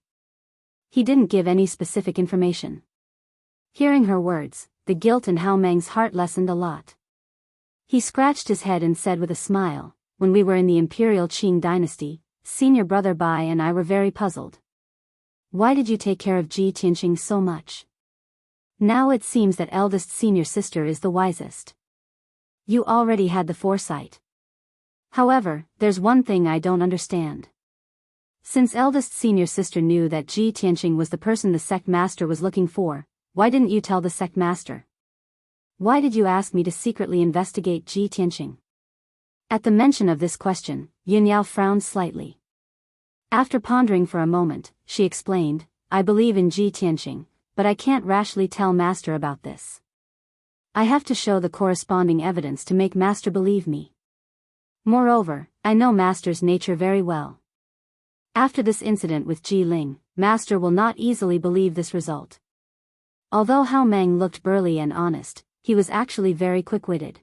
He didn't give any specific information. Hearing her words, the guilt in Hao Meng's heart lessened a lot. He scratched his head and said with a smile, when we were in the Imperial Qing dynasty, senior brother Bai and I were very puzzled. Why did you take care of Ji Tianqing so much? Now it seems that eldest senior sister is the wisest. You already had the foresight. However, there's one thing I don't understand. Since eldest senior sister knew that Ji Tianqing was the person the sect master was looking for, why didn't you tell the sect master? Why did you ask me to secretly investigate Ji Tianqing? At the mention of this question, Yin Yao frowned slightly. After pondering for a moment, she explained, I believe in Ji Tianqing, but I can't rashly tell master about this. I have to show the corresponding evidence to make master believe me. Moreover, I know master's nature very well. After this incident with Ji Ling, master will not easily believe this result. Although Hao Meng looked burly and honest, he was actually very quick-witted.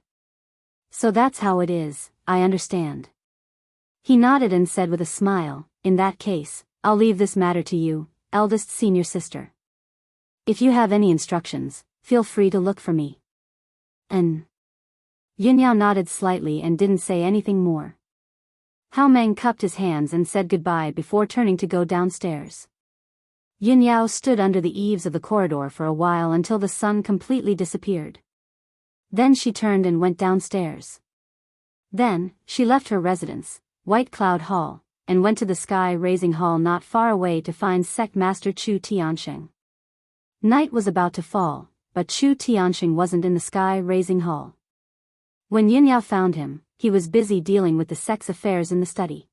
So that's how it is, I understand. He nodded and said with a smile, in that case, I'll leave this matter to you, eldest senior sister. If you have any instructions, feel free to look for me. Yin Yao nodded slightly and didn't say anything more. Hao Meng cupped his hands and said goodbye before turning to go downstairs. Yin Yao stood under the eaves of the corridor for a while until the sun completely disappeared. Then she turned and went downstairs. Then, she left her residence, White Cloud Hall, and went to the sky-raising hall not far away to find sect master Chu Tianxing. Night was about to fall, but Chu Tianxing wasn't in the sky-raising hall. When Yin Yao found him, he was busy dealing with the sect's affairs in the study.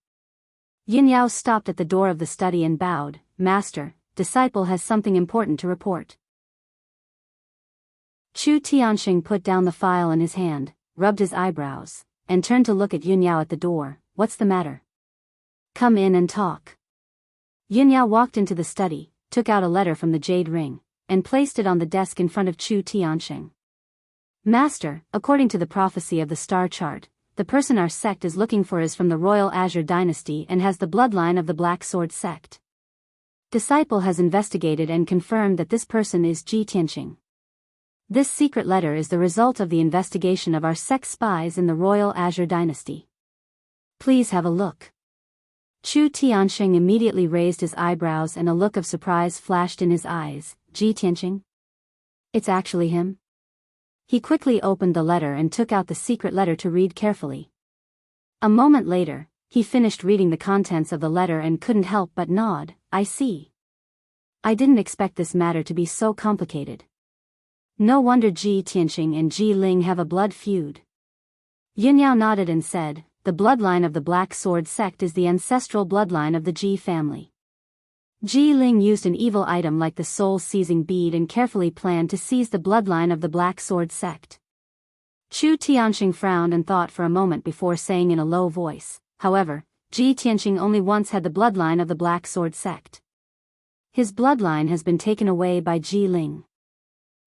Yin Yao stopped at the door of the study and bowed, Master, disciple has something important to report. Chu Tianxing put down the file in his hand, rubbed his eyebrows, and turned to look at Yin Yao at the door. What's the matter? Come in and talk. Yin Yao walked into the study, took out a letter from the jade ring, and placed it on the desk in front of Chu Tianxing. Master, according to the prophecy of the star chart, the person our sect is looking for is from the Royal Azure dynasty and has the bloodline of the Black Sword sect. Disciple has investigated and confirmed that this person is Ji Tianqing. This secret letter is the result of the investigation of our sect spies in the Royal Azure dynasty. Please have a look. Chu Tianxing immediately raised his eyebrows and a look of surprise flashed in his eyes. Ji Tianqing? It's actually him? He quickly opened the letter and took out the secret letter to read carefully. A moment later, he finished reading the contents of the letter and couldn't help but nod. I see. I didn't expect this matter to be so complicated. No wonder Ji Tianxing and Ji Ling have a blood feud. Yin Yao nodded and said, the bloodline of the Black Sword sect is the ancestral bloodline of the Ji family. Ji Ling used an evil item like the soul-seizing bead and carefully planned to seize the bloodline of the Black Sword sect. Chu Tianxing frowned and thought for a moment before saying in a low voice, however, Ji Tianxing only once had the bloodline of the Black Sword sect. His bloodline has been taken away by Ji Ling.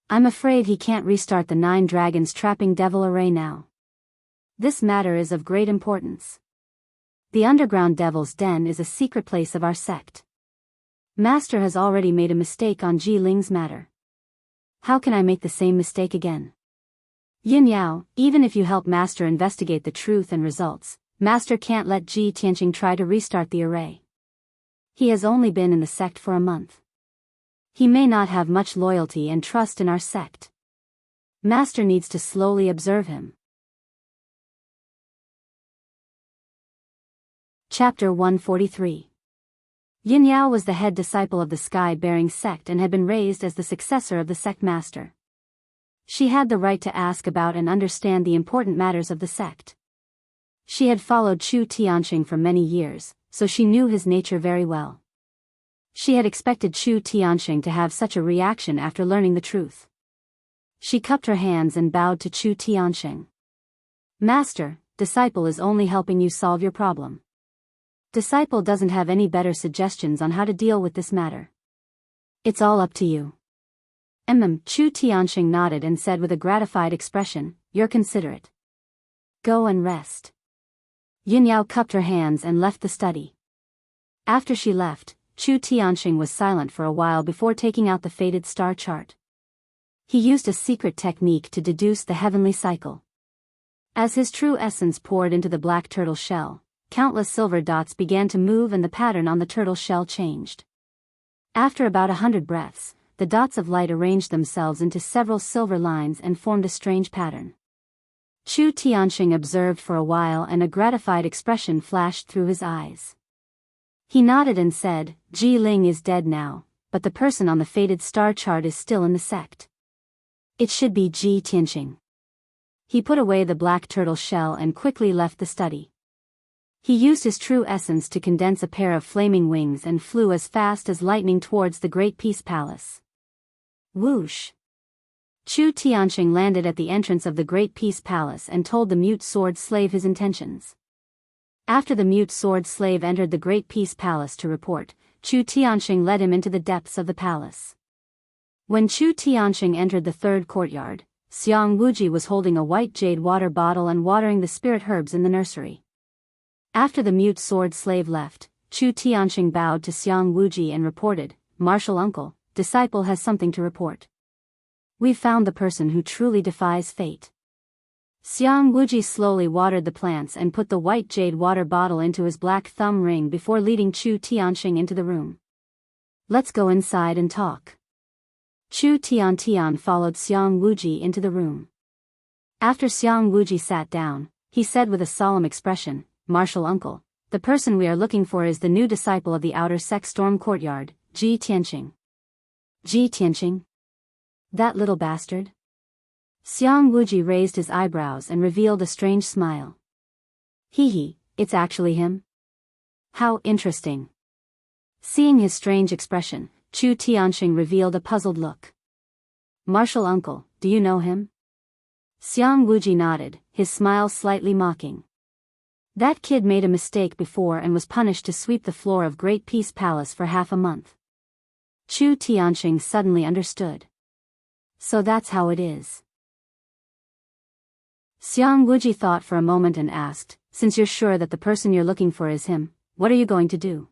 I'm afraid he can't restart the 9 dragons trapping devil array now. This matter is of great importance. The underground devil's den is a secret place of our sect. Master has already made a mistake on Ji Ling's matter. How can I make the same mistake again? Yin Yao, even if you help Master investigate the truth and results, Master can't let Ji Tianqing try to restart the array. He has only been in the sect for a month. He may not have much loyalty and trust in our sect. Master needs to slowly observe him. Chapter 143. Yin Yao was the head disciple of the sky-bearing sect and had been raised as the successor of the sect master. She had the right to ask about and understand the important matters of the sect. She had followed Chu Tianqing for many years, so she knew his nature very well. She had expected Chu Tianqing to have such a reaction after learning the truth. She cupped her hands and bowed to Chu Tianqing. Master, disciple is only helping you solve your problem. Disciple doesn't have any better suggestions on how to deal with this matter. It's all up to you. Chu Tianqing nodded and said with a gratified expression, you're considerate. Go and rest. Yin Yao cupped her hands and left the study. After she left, Chu Tianqing was silent for a while before taking out the fated star chart. He used a secret technique to deduce the heavenly cycle. As his true essence poured into the black turtle shell, countless silver dots began to move and the pattern on the turtle shell changed. After about 100 breaths, the dots of light arranged themselves into several silver lines and formed a strange pattern. Chu Tianqing observed for a while and a gratified expression flashed through his eyes. He nodded and said, Ji Ling is dead now, but the person on the fated star chart is still in the sect. It should be Ji Tianqing. He put away the black turtle shell and quickly left the study. He used his true essence to condense a pair of flaming wings and flew as fast as lightning towards the Great Peace Palace. Whoosh! Chu Tianqing landed at the entrance of the Great Peace Palace and told the mute sword slave his intentions. After the mute sword slave entered the Great Peace Palace to report, Chu Tianqing led him into the depths of the palace. When Chu Tianqing entered the third courtyard, Xiang Wuji was holding a white jade water bottle and watering the spirit herbs in the nursery. After the mute sword slave left, Chu Tianqing bowed to Xiang Wuji and reported, Martial uncle, disciple has something to report. We've found the person who truly defies fate. Xiang Wuji slowly watered the plants and put the white jade water bottle into his black thumb ring before leading Chu Tianqing into the room. Let's go inside and talk. Chu Tian followed Xiang Wuji into the room. After Xiang Wuji sat down, he said with a solemn expression, Martial uncle, the person we are looking for is the new disciple of the outer sect storm courtyard, Ji Tianqing. Ji Tianqing? That little bastard? Xiang Wuji raised his eyebrows and revealed a strange smile. Hee, it's actually him? How interesting. Seeing his strange expression, Chu Tianqing revealed a puzzled look. Martial uncle, do you know him? Xiang Wuji nodded, his smile slightly mocking. That kid made a mistake before and was punished to sweep the floor of Great Peace Palace for half a month. Chu Tianqing suddenly understood. So that's how it is. Xiang Wuji thought for a moment and asked, since you're sure that the person you're looking for is him, what are you going to do?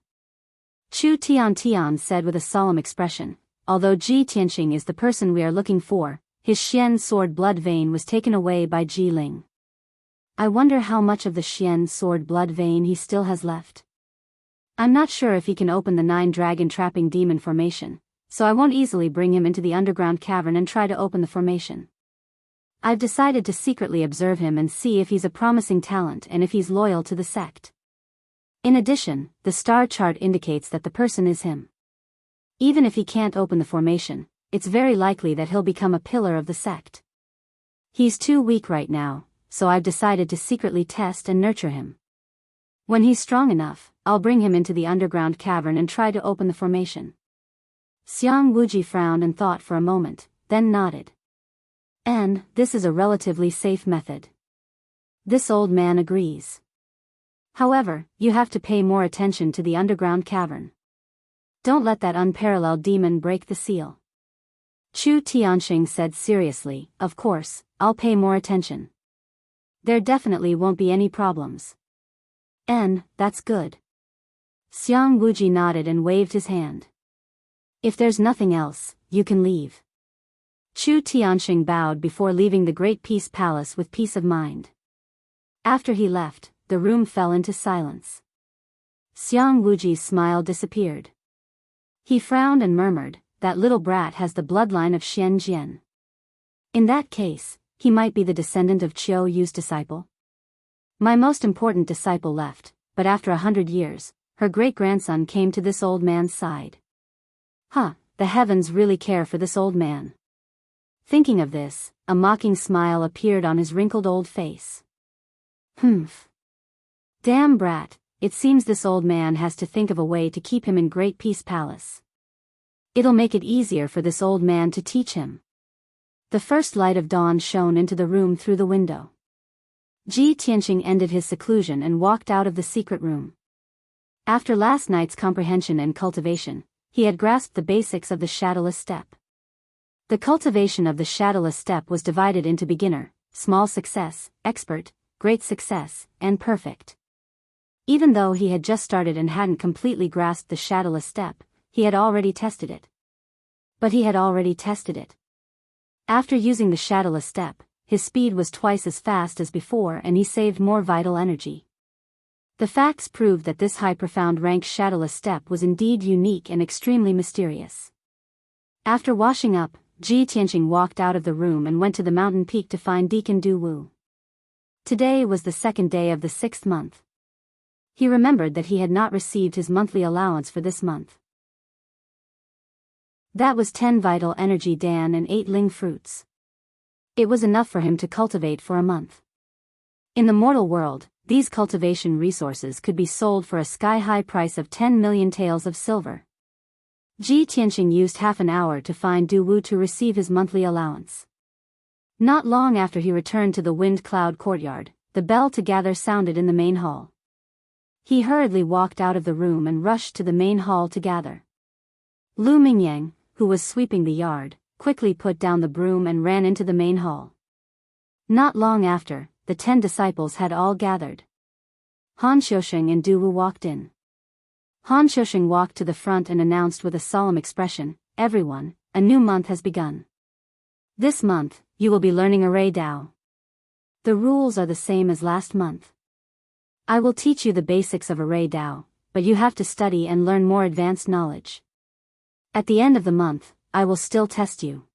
Chu Tian said with a solemn expression, although Ji Tianqing is the person we are looking for, his Xian sword blood vein was taken away by Ji Ling. I wonder how much of the Xian sword blood vein he still has left. I'm not sure if he can open the 9 dragon trapping demon formation, so I won't easily bring him into the underground cavern and try to open the formation. I've decided to secretly observe him and see if he's a promising talent and if he's loyal to the sect. In addition, the star chart indicates that the person is him. Even if he can't open the formation, it's very likely that he'll become a pillar of the sect. He's too weak right now, so I've decided to secretly test and nurture him. When he's strong enough, I'll bring him into the underground cavern and try to open the formation. Xiang Wuji frowned and thought for a moment, then nodded. And this is a relatively safe method. This old man agrees. However, you have to pay more attention to the underground cavern. Don't let that unparalleled demon break the seal. Chu Tianxing said seriously, of course, I'll pay more attention. There definitely won't be any problems. That's good. Xiang Wuji nodded and waved his hand. If there's nothing else, you can leave. Chu Tianxing bowed before leaving the Great Peace Palace with peace of mind. After he left, the room fell into silence. Xiang Wuji's smile disappeared. He frowned and murmured, that little brat has the bloodline of Xian Jian. In that case, he might be the descendant of Qiu Yu's disciple. My most important disciple left, but after 100 years, her great-grandson came to this old man's side. The heavens really care for this old man. Thinking of this, a mocking smile appeared on his wrinkled old face. Humph. Damn brat, it seems this old man has to think of a way to keep him in Great Peace Palace. It'll make it easier for this old man to teach him. The first light of dawn shone into the room through the window. Ji Tianxing ended his seclusion and walked out of the secret room. After last night's comprehension and cultivation, he had grasped the basics of the shadowless step. The cultivation of the shadowless step was divided into beginner, small success, expert, great success, and perfect. Even though he had just started and hadn't completely grasped the shadowless step, he had already tested it. But he had already tested it. After using the shadowless step, his speed was twice as fast as before and he saved more vital energy. The facts proved that this high profound rank shadowless step was indeed unique and extremely mysterious. After washing up, Ji Tianxing walked out of the room and went to the mountain peak to find Deacon Du Wu. Today was the 2nd day of the 6th month. He remembered that he had not received his monthly allowance for this month. That was 10 vital energy dan and 8 ling fruits. It was enough for him to cultivate for a month. In the mortal world, these cultivation resources could be sold for a sky-high price of 10 million taels of silver. Ji Tianxing used half an hour to find Du Wu to receive his monthly allowance. Not long after he returned to the Wind Cloud courtyard, the bell to gather sounded in the main hall. He hurriedly walked out of the room and rushed to the main hall to gather. Lu Mingyang, who was sweeping the yard, quickly put down the broom and ran into the main hall. Not long after, the 10 disciples had all gathered. Han Xiuxing and Du Wu walked in. Han Xiuxing walked to the front and announced with a solemn expression, "Everyone, a new month has begun. This month, you will be learning Array Dao. The rules are the same as last month. I will teach you the basics of Array Dao, but you have to study and learn more advanced knowledge. At the end of the month, I will still test you.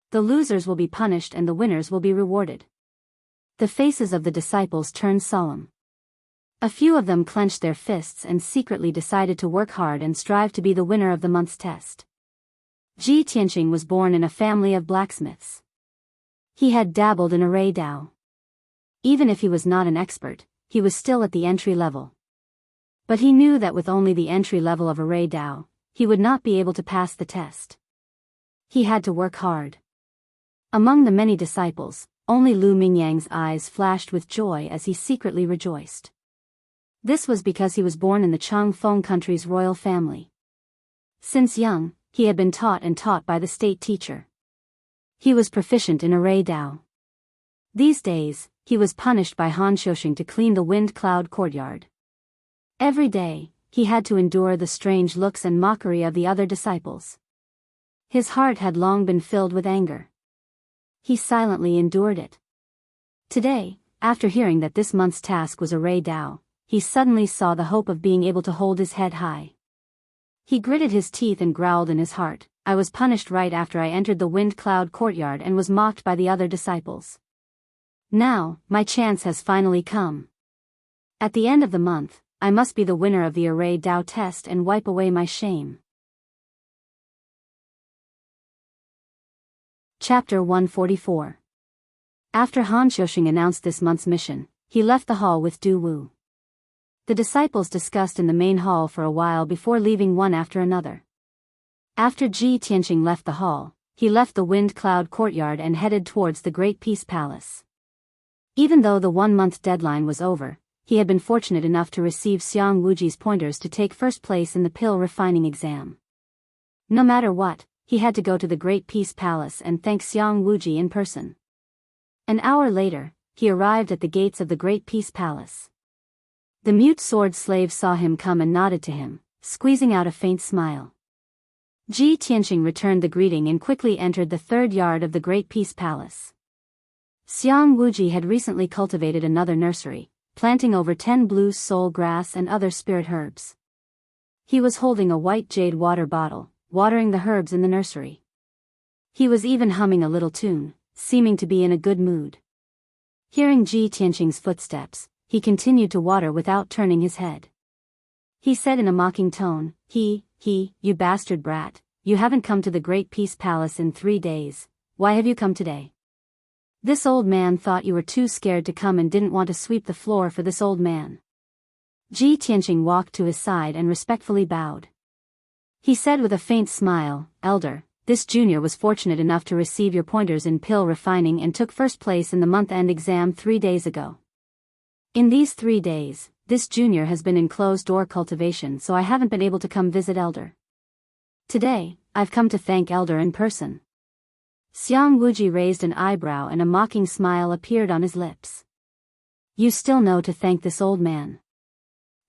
The losers will be punished and the winners will be rewarded." The faces of the disciples turned solemn. A few of them clenched their fists and secretly decided to work hard and strive to be the winner of the month's test. Ji Tianxing was born in a family of blacksmiths. He had dabbled in Array Dao. Even if he was not an expert, he was still at the entry level. But he knew that with only the entry level of Array Dao, he would not be able to pass the test. He had to work hard. Among the many disciples, only Lu Mingyang's eyes flashed with joy as he secretly rejoiced. This was because he was born in the Changfeng country's royal family. Since young, he had been taught and taught by the state teacher. He was proficient in Array Dao. These days, he was punished by Han Xiuxing to clean the Wind Cloud courtyard. Every day, he had to endure the strange looks and mockery of the other disciples. His heart had long been filled with anger. He silently endured it. Today, after hearing that this month's task was Array Dao, he suddenly saw the hope of being able to hold his head high. He gritted his teeth and growled in his heart, "I was punished right after I entered the Wind Cloud courtyard and was mocked by the other disciples. Now, my chance has finally come. At the end of the month, I must be the winner of the Array Dao test and wipe away my shame." Chapter 144. After Han Xiuxing announced this month's mission, he left the hall with Du Wu. The disciples discussed in the main hall for a while before leaving one after another. After Ji Tianxing left the hall, he left the Wind Cloud courtyard and headed towards the Great Peace Palace. Even though the 1-month deadline was over, he had been fortunate enough to receive Xiang Wuji's pointers to take first place in the pill refining exam. No matter what, he had to go to the Great Peace Palace and thank Xiang Wuji in person. An hour later, he arrived at the gates of the Great Peace Palace. The mute sword slave saw him come and nodded to him, squeezing out a faint smile. Ji Tianqing returned the greeting and quickly entered the third yard of the Great Peace Palace. Xiang Wuji had recently cultivated another nursery, planting over 10 blue soul grass and other spirit herbs. He was holding a white jade water bottle, watering the herbs in the nursery. He was even humming a little tune, seeming to be in a good mood. Hearing Ji Tianqing's footsteps, he continued to water without turning his head. He said in a mocking tone, You bastard brat, you haven't come to the Great Peace Palace in 3 days, why have you come today? This old man thought you were too scared to come and didn't want to sweep the floor for this old man. Ji Tianqing walked to his side and respectfully bowed. He said with a faint smile, Elder, this junior was fortunate enough to receive your pointers in pill refining and took first place in the month-end exam 3 days ago. In these 3 days, this junior has been in closed-door cultivation, so I haven't been able to come visit Elder. Today, I've come to thank Elder in person. Xiang Wuji raised an eyebrow and a mocking smile appeared on his lips. You still know to thank this old man.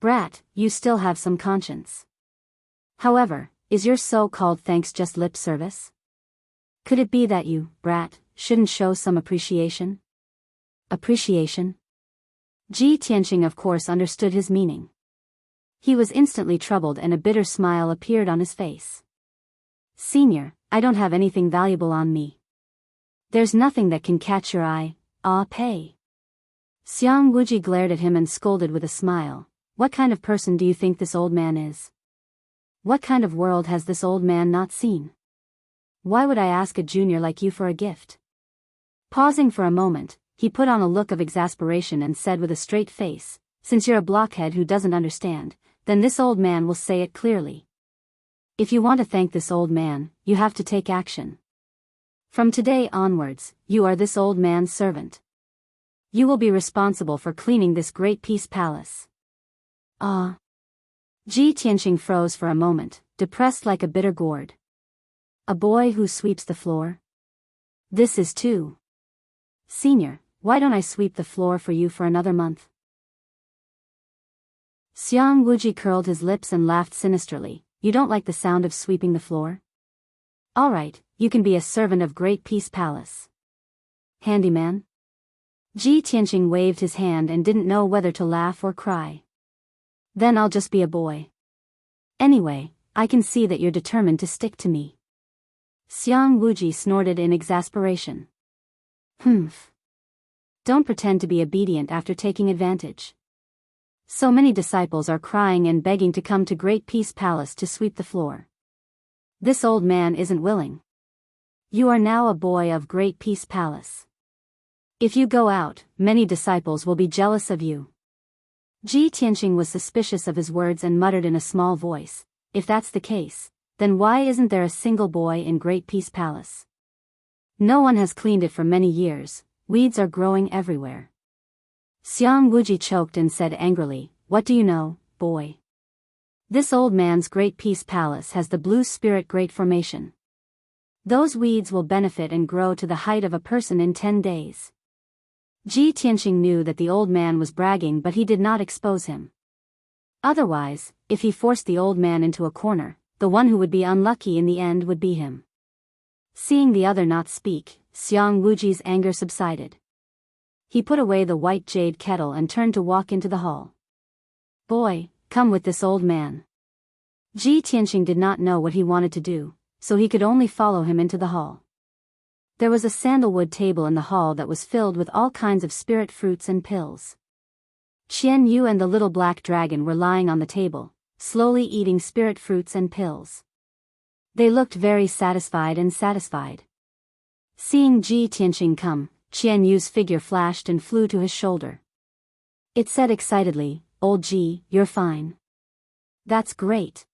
Brat, you still have some conscience. However, is your so-called thanks just lip service? Could it be that you, brat, shouldn't show some appreciation? Appreciation? Ji Tianqing of course understood his meaning. He was instantly troubled and a bitter smile appeared on his face. Senior, I don't have anything valuable on me. There's nothing that can catch your eye, pay. Xiang Wuji glared at him and scolded with a smile. What kind of person do you think this old man is? What kind of world has this old man not seen? Why would I ask a junior like you for a gift? Pausing for a moment, he put on a look of exasperation and said with a straight face, Since you're a blockhead who doesn't understand, then this old man will say it clearly. If you want to thank this old man, you have to take action. From today onwards, you are this old man's servant. You will be responsible for cleaning this Great Peace Palace. Ji Tianqing froze for a moment, depressed like a bitter gourd. A boy who sweeps the floor? This is too. Senior, why don't I sweep the floor for you for another month? Xiang Wuji curled his lips and laughed sinisterly. You don't like the sound of sweeping the floor? Alright, you can be a servant of Great Peace Palace. Handyman? Ji Tianqing waved his hand and didn't know whether to laugh or cry. Then I'll just be a boy. Anyway, I can see that you're determined to stick to me. Xiang Wuji snorted in exasperation. Humph. Don't pretend to be obedient after taking advantage. So many disciples are crying and begging to come to Great Peace Palace to sweep the floor. This old man isn't willing. You are now a boy of Great Peace Palace. If you go out, many disciples will be jealous of you. Ji Tianqing was suspicious of his words and muttered in a small voice, If that's the case, then why isn't there a single boy in Great Peace Palace? No one has cleaned it for many years, weeds are growing everywhere. Xiang Wuji choked and said angrily, What do you know, boy? This old man's Great Peace Palace has the blue spirit great formation. Those weeds will benefit and grow to the height of a person in 10 days. Ji Tianqing knew that the old man was bragging, but he did not expose him. Otherwise, if he forced the old man into a corner, the one who would be unlucky in the end would be him. Seeing the other not speak, Xiang Wuji's anger subsided. He put away the white jade kettle and turned to walk into the hall. Boy, come with this old man. Ji Tianqing did not know what he wanted to do, so he could only follow him into the hall. There was a sandalwood table in the hall that was filled with all kinds of spirit fruits and pills. Qian Yu and the little black dragon were lying on the table, slowly eating spirit fruits and pills. They looked very satisfied. Seeing Ji Tianqing come, Qian Yu's figure flashed and flew to his shoulder. It said excitedly, Old Ji, you're fine. That's great.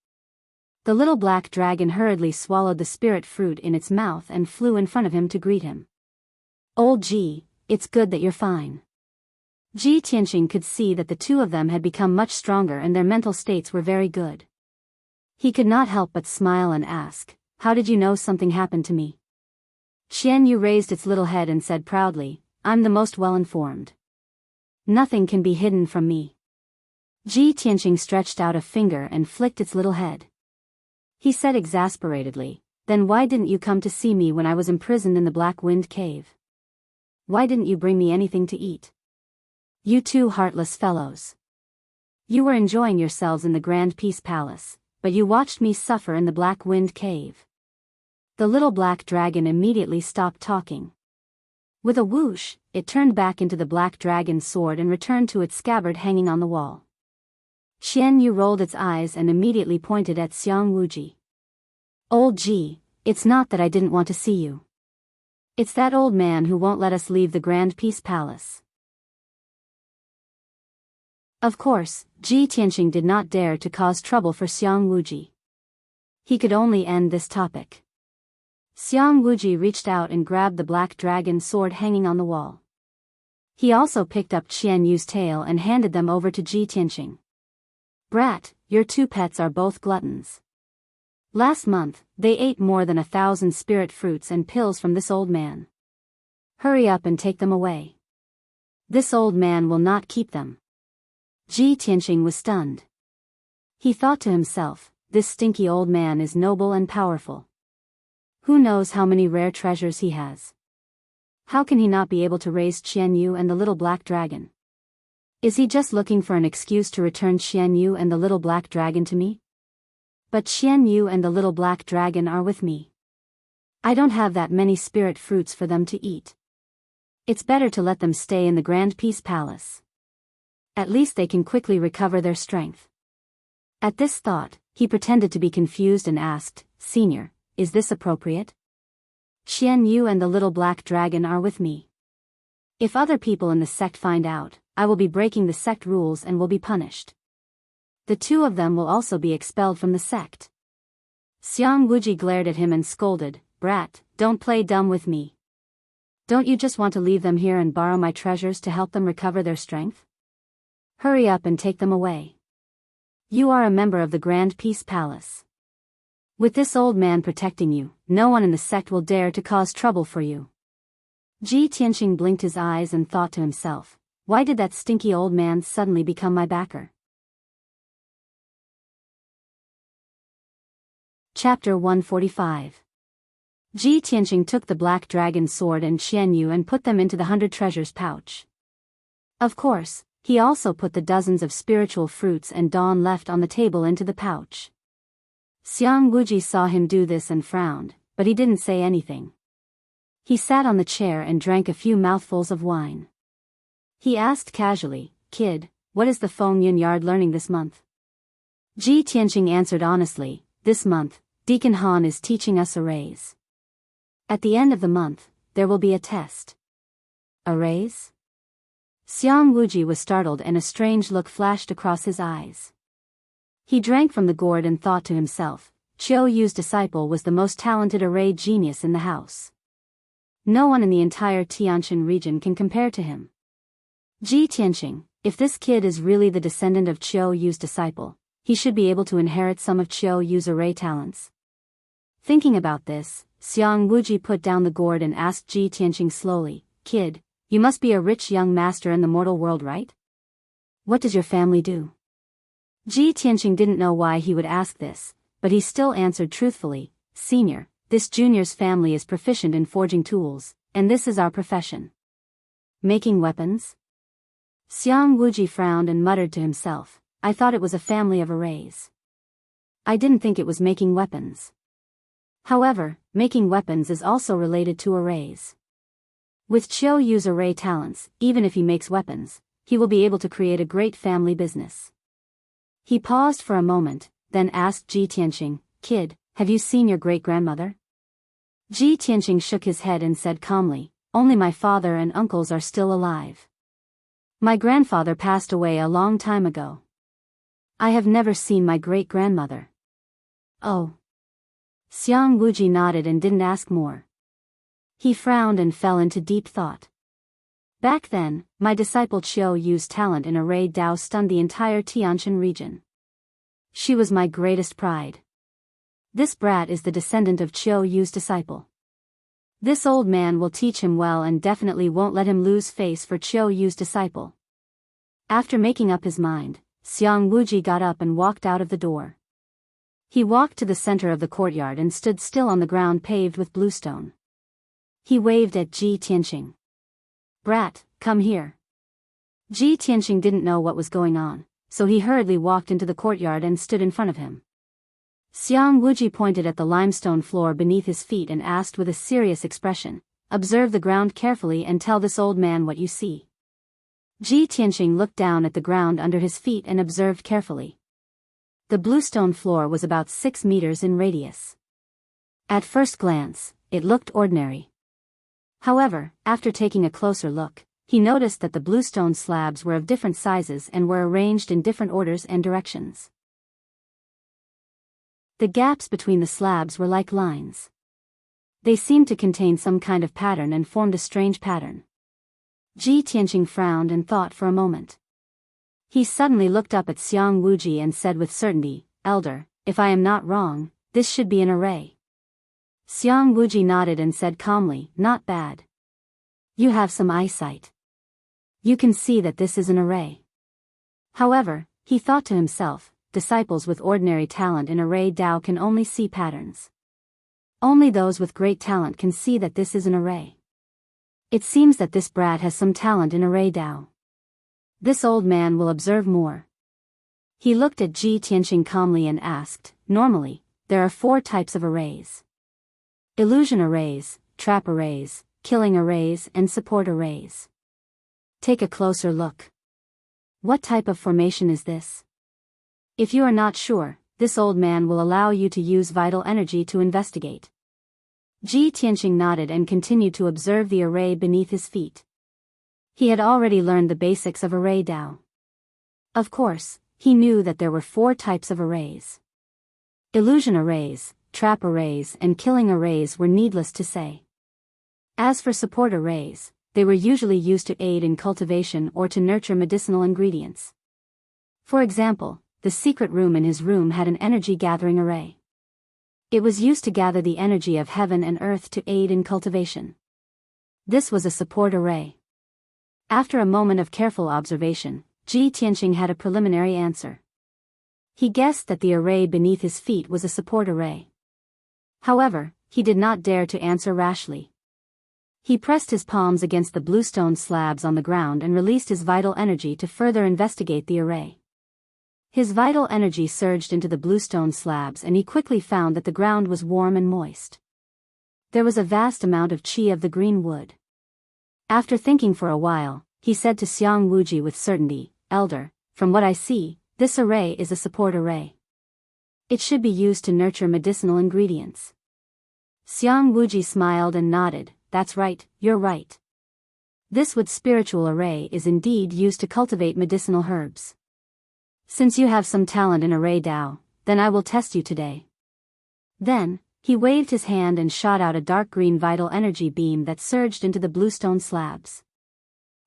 The little black dragon hurriedly swallowed the spirit fruit in its mouth and flew in front of him to greet him. Old Ji, it's good that you're fine. Ji Tianqing could see that the two of them had become much stronger and their mental states were very good. He could not help but smile and ask, "How did you know something happened to me?" Xian Yu raised its little head and said proudly, "I'm the most well-informed. Nothing can be hidden from me." Ji Tianqing stretched out a finger and flicked its little head. He said exasperatedly, "Then why didn't you come to see me when I was imprisoned in the Black Wind Cave? Why didn't you bring me anything to eat? You two heartless fellows. You were enjoying yourselves in the Grand Peace Palace, but you watched me suffer in the Black Wind Cave." The little black dragon immediately stopped talking. With a whoosh, it turned back into the black dragon's sword and returned to its scabbard hanging on the wall. Xian Yu rolled its eyes and immediately pointed at Xiang Wuji. "Old Ji, it's not that I didn't want to see you. It's that old man who won't let us leave the Grand Peace Palace." Of course, Ji Tianqing did not dare to cause trouble for Xiang Wuji. He could only end this topic. Xiang Wuji reached out and grabbed the black dragon's sword hanging on the wall. He also picked up Qian Yu's tail and handed them over to Ji Tianqing. "Brat, your two pets are both gluttons. Last month, they ate more than 1,000 spirit fruits and pills from this old man. Hurry up and take them away. This old man will not keep them." Ji Tianqing was stunned. He thought to himself, "This stinky old man is noble and powerful. Who knows how many rare treasures he has? How can he not be able to raise Qian Yu and the little black dragon? Is he just looking for an excuse to return Qian Yu and the little black dragon to me? But Qian Yu and the little black dragon are with me. I don't have that many spirit fruits for them to eat. It's better to let them stay in the Grand Peace Palace. At least they can quickly recover their strength." At this thought, he pretended to be confused and asked, "Senior, is this appropriate? Qian Yu and the little black dragon are with me. If other people in the sect find out, I will be breaking the sect rules and will be punished. The two of them will also be expelled from the sect." Xiang Wuji glared at him and scolded, "Brat, don't play dumb with me. Don't you just want to leave them here and borrow my treasures to help them recover their strength? Hurry up and take them away. You are a member of the Grand Peace Palace. With this old man protecting you, no one in the sect will dare to cause trouble for you." Ji Tianqing blinked his eyes and thought to himself, "Why did that stinky old man suddenly become my backer?" Chapter 145. Ji Tianqing took the black dragon's sword and Qian Yu and put them into the 100 treasures pouch. Of course, he also put the dozens of spiritual fruits and dawn left on the table into the pouch. Xiang Wuji saw him do this and frowned, but he didn't say anything. He sat on the chair and drank a few mouthfuls of wine. He asked casually, "Kid, what is the Feng Yun Yard learning this month?" Ji Tianqing answered honestly, "This month, Deacon Han is teaching us arrays. At the end of the month, there will be a test." "Arrays?" Xiang Wuji was startled and a strange look flashed across his eyes. He drank from the gourd and thought to himself, Chiu Yu's disciple was the most talented array genius in the house. No one in the entire Tianshan region can compare to him. Ji Tianqing, if this kid is really the descendant of Chiu Yu's disciple, he should be able to inherit some of Chiu Yu's array talents. Thinking about this, Xiang Wuji put down the gourd and asked Ji Tianqing slowly, "Kid, you must be a rich young master in the mortal world, right? What does your family do?" Ji Tianqing didn't know why he would ask this, but he still answered truthfully, "Senior, this junior's family is proficient in forging tools, and this is our profession." "Making weapons?" Xiang Wuji frowned and muttered to himself, "I thought it was a family of arrays. I didn't think it was making weapons." However, making weapons is also related to arrays. With Chiu Yu's array talents, even if he makes weapons, he will be able to create a great family business. He paused for a moment, then asked Ji Tianqing, "Kid, have you seen your great-grandmother?" Ji Tianqing shook his head and said calmly, "Only my father and uncles are still alive. My grandfather passed away a long time ago. I have never seen my great-grandmother." "Oh." Xiang Wuji nodded and didn't ask more. He frowned and fell into deep thought. Back then, my disciple Qiu Yu's talent in array Dao stunned the entire Tianshan region. She was my greatest pride. This brat is the descendant of Qiu Yu's disciple. This old man will teach him well and definitely won't let him lose face for Qiu Yu's disciple. After making up his mind, Xiang Wuji got up and walked out of the door. He walked to the center of the courtyard and stood still on the ground paved with bluestone. He waved at Ji Tianqing. "Brat, come here." Ji Tianqing didn't know what was going on, so he hurriedly walked into the courtyard and stood in front of him. Xiang Wuji pointed at the limestone floor beneath his feet and asked with a serious expression, "Observe the ground carefully and tell this old man what you see." Ji Tianqing looked down at the ground under his feet and observed carefully. The bluestone floor was about 6 meters in radius. At first glance, it looked ordinary. However, after taking a closer look, he noticed that the bluestone slabs were of different sizes and were arranged in different orders and directions. The gaps between the slabs were like lines. They seemed to contain some kind of pattern and formed a strange pattern. Ji Tianqing frowned and thought for a moment. He suddenly looked up at Xiang Wuji and said with certainty, "Elder, if I am not wrong, this should be an array." Xiang Wuji nodded and said calmly, "Not bad. You have some eyesight. You can see that this is an array." However, he thought to himself, disciples with ordinary talent in array Dao can only see patterns. Only those with great talent can see that this is an array. It seems that this brat has some talent in array Dao. This old man will observe more. He looked at Ji Tianqing calmly and asked, "Normally, there are 4 types of arrays. Illusion arrays, trap arrays, killing arrays and support arrays. Take a closer look. What type of formation is this? If you are not sure, this old man will allow you to use vital energy to investigate." Ji Tianqing nodded and continued to observe the array beneath his feet. He had already learned the basics of array Dao. Of course, he knew that there were 4 types of arrays. Illusion arrays, trap arrays and killing arrays were needless to say. As for support arrays, they were usually used to aid in cultivation or to nurture medicinal ingredients. For example, the secret room in his room had an energy-gathering array. It was used to gather the energy of heaven and earth to aid in cultivation. This was a support array. After a moment of careful observation, Ji Tianqing had a preliminary answer. He guessed that the array beneath his feet was a support array. However, he did not dare to answer rashly. He pressed his palms against the bluestone slabs on the ground and released his vital energy to further investigate the array. His vital energy surged into the bluestone slabs and he quickly found that the ground was warm and moist. There was a vast amount of qi of the green wood. After thinking for a while, he said to Xiang Wuji with certainty, "Elder, from what I see, this array is a support array. It should be used to nurture medicinal ingredients." Xiang Wuji smiled and nodded, "That's right, you're right. This wood spiritual array is indeed used to cultivate medicinal herbs. Since you have some talent in array Dao, then I will test you today." Then, he waved his hand and shot out a dark green vital energy beam that surged into the bluestone slabs.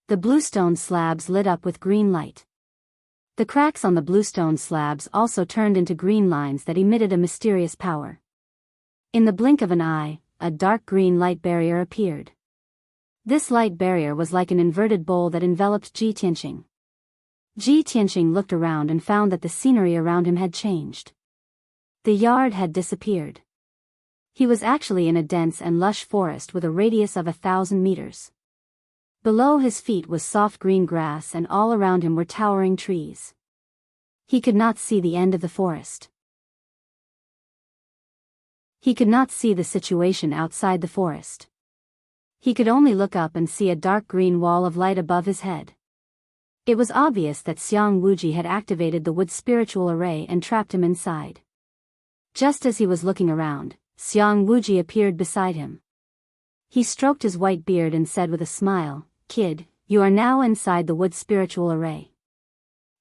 The bluestone slabs lit up with green light. The cracks on the bluestone slabs also turned into green lines that emitted a mysterious power. In the blink of an eye, a dark green light barrier appeared. This light barrier was like an inverted bowl that enveloped Ji Tianqing. Ji Tianqing looked around and found that the scenery around him had changed. The yard had disappeared. He was actually in a dense and lush forest with a radius of 1,000 meters. Below his feet was soft green grass and all around him were towering trees. He could not see the end of the forest. He could not see the situation outside the forest. He could only look up and see a dark green wall of light above his head. It was obvious that Xiang Wuji had activated the wood spiritual array and trapped him inside. Just as he was looking around, Xiang Wuji appeared beside him. He stroked his white beard and said with a smile, "Kid, you are now inside the wood spiritual array.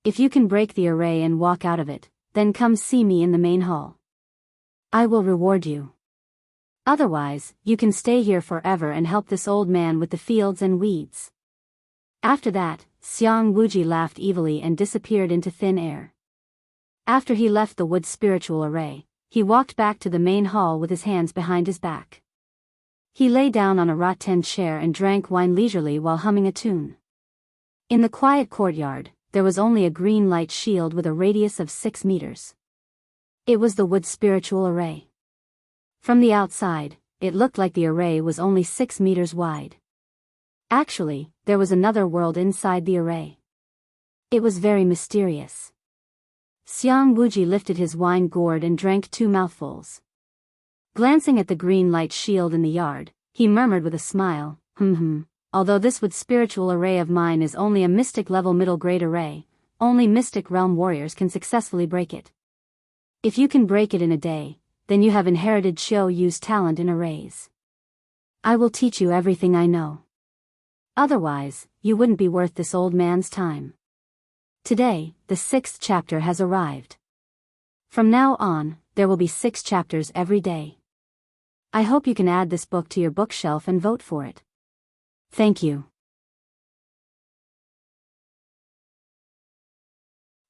If you can break the array and walk out of it, then come see me in the main hall. I will reward you. Otherwise, you can stay here forever and help this old man with the fields and weeds." After that, Xiang Wuji laughed evilly and disappeared into thin air. After he left the wood spiritual array, he walked back to the main hall with his hands behind his back. He lay down on a rattan chair and drank wine leisurely while humming a tune. In the quiet courtyard, there was only a green light shield with a radius of 6 meters. It was the wood spiritual array. From the outside, it looked like the array was only 6 meters wide. Actually, there was another world inside the array. It was very mysterious. Xiang Wuji lifted his wine gourd and drank 2 mouthfuls. Glancing at the green light shield in the yard, he murmured with a smile, although this wood spiritual array of mine is only a mystic level middle grade array, only mystic realm warriors can successfully break it. If you can break it in a day, then you have inherited Qiu Yu's talent in arrays. I will teach you everything I know. Otherwise, you wouldn't be worth this old man's time. Today, the 6th chapter has arrived. From now on, there will be 6 chapters every day. I hope you can add this book to your bookshelf and vote for it. Thank you.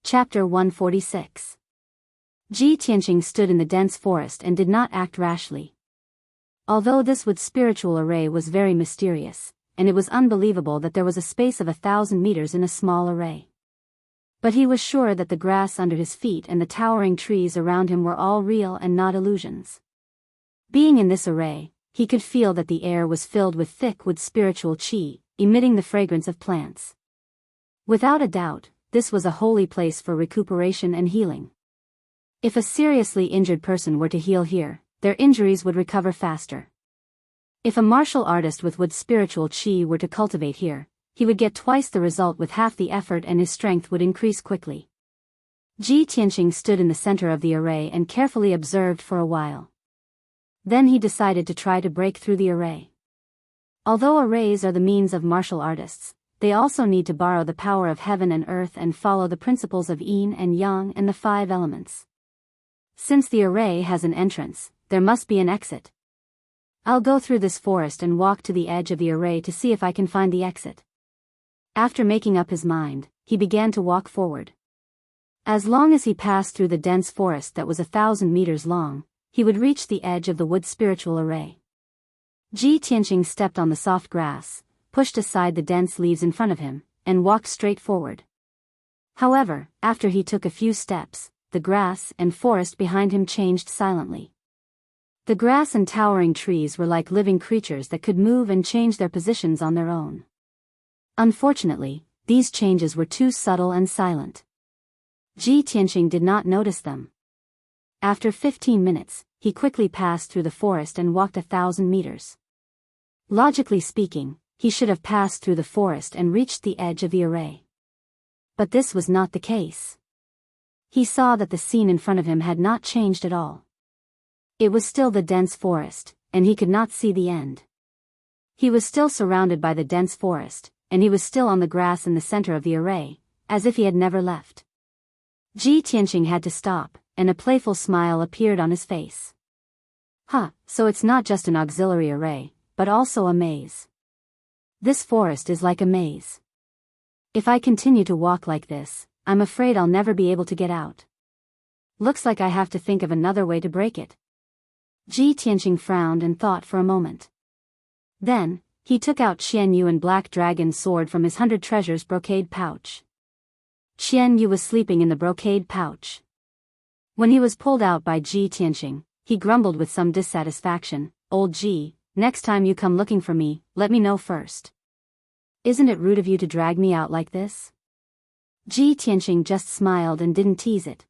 Chapter 146. Ji Tianqing stood in the dense forest and did not act rashly. Although this wood spiritual array was very mysterious, and it was unbelievable that there was a space of 1,000 meters in a small array. But he was sure that the grass under his feet and the towering trees around him were all real and not illusions. Being in this array, he could feel that the air was filled with thick wood spiritual qi, emitting the fragrance of plants. Without a doubt, this was a holy place for recuperation and healing. If a seriously injured person were to heal here, their injuries would recover faster. If a martial artist with wood spiritual qi were to cultivate here, he would get twice the result with half the effort and his strength would increase quickly. Ji Tianqing stood in the center of the array and carefully observed for a while. Then he decided to try to break through the array. Although arrays are the means of martial artists, they also need to borrow the power of heaven and earth and follow the principles of yin and yang and the 5 elements. Since the array has an entrance, there must be an exit. I'll go through this forest and walk to the edge of the array to see if I can find the exit. After making up his mind, he began to walk forward. As long as he passed through the dense forest that was 1,000 meters long, he would reach the edge of the wood spiritual array. Ji Tianqing stepped on the soft grass, pushed aside the dense leaves in front of him, and walked straight forward. However, after he took a few steps, the grass and forest behind him changed silently. The grass and towering trees were like living creatures that could move and change their positions on their own. Unfortunately, these changes were too subtle and silent. Ji Tianqing did not notice them. After 15 minutes, he quickly passed through the forest and walked 1,000 meters. Logically speaking, he should have passed through the forest and reached the edge of the array. But this was not the case. He saw that the scene in front of him had not changed at all. It was still the dense forest, and he could not see the end. He was still surrounded by the dense forest, and he was still on the grass in the center of the array, as if he had never left. Ji Tianqing had to stop, and a playful smile appeared on his face. So it's not just an auxiliary array, but also a maze. This forest is like a maze. If I continue to walk like this, I'm afraid I'll never be able to get out. Looks like I have to think of another way to break it. Ji Tianqing frowned and thought for a moment. Then, he took out Qian Yu and Black Dragon's sword from his 100 treasures brocade pouch. Qian Yu was sleeping in the brocade pouch. When he was pulled out by Ji Tianqing, he grumbled with some dissatisfaction, "Old Ji, next time you come looking for me, let me know first. Isn't it rude of you to drag me out like this?" Ji Tianqing just smiled and didn't tease it.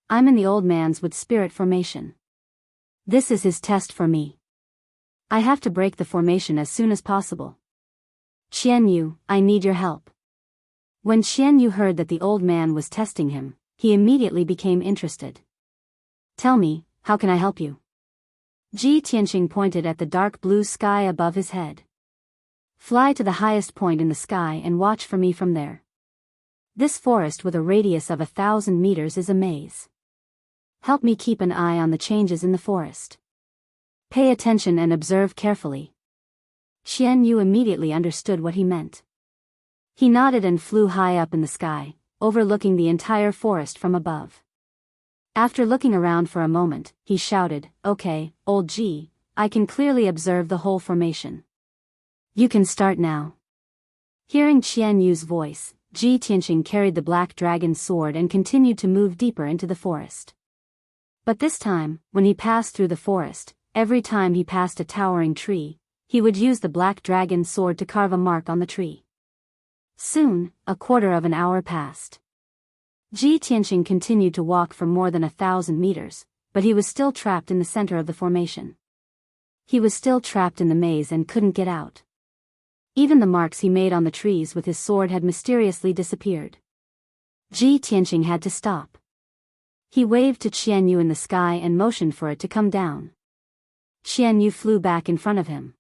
I'm in the old man's wood spirit formation. This is his test for me. I have to break the formation as soon as possible. Qian Yu, I need your help. When Qian Yu heard that the old man was testing him, he immediately became interested. Tell me, how can I help you? Ji Tianqing pointed at the dark blue sky above his head. Fly to the highest point in the sky and watch for me from there. This forest with a radius of 1,000 meters is a maze. Help me keep an eye on the changes in the forest. Pay attention and observe carefully. Qian Yu immediately understood what he meant. He nodded and flew high up in the sky, overlooking the entire forest from above. After looking around for a moment, he shouted, "Okay, old G, I can clearly observe the whole formation. You can start now." Hearing Qian Yu's voice, Ji Tianqing carried the black dragon's sword and continued to move deeper into the forest. But this time, when he passed through the forest, every time he passed a towering tree, he would use the black dragon's sword to carve a mark on the tree. Soon, a quarter of an hour passed. Ji Tianqing continued to walk for more than 1,000 meters, but he was still trapped in the center of the formation. He was still trapped in the maze and couldn't get out. Even the marks he made on the trees with his sword had mysteriously disappeared. Ji Tianqing had to stop. He waved to Qian Yu in the sky and motioned for it to come down. Qian Yu flew back in front of him.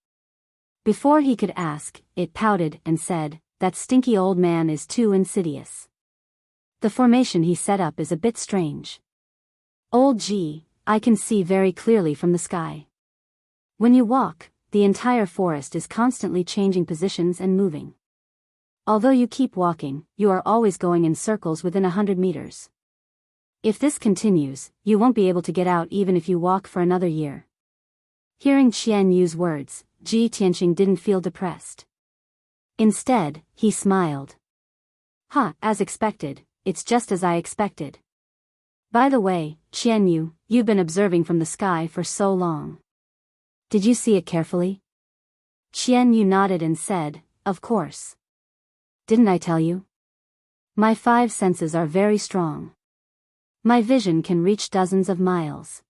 Before he could ask, it pouted and said, "That stinky old man is too insidious. The formation he set up is a bit strange. Old Ji, I can see very clearly from the sky. When you walk, the entire forest is constantly changing positions and moving. Although you keep walking, you are always going in circles within 100 meters. If this continues, you won't be able to get out even if you walk for another year." Hearing Qian Yu's words, Ji Tianqing didn't feel depressed. Instead, he smiled. "Ha, as expected, it's just as I expected. By the way, Qian Yu, you've been observing from the sky for so long. Did you see it carefully?" Qian Yu nodded and said, "Of course. Didn't I tell you? My 5 senses are very strong. My vision can reach dozens of miles."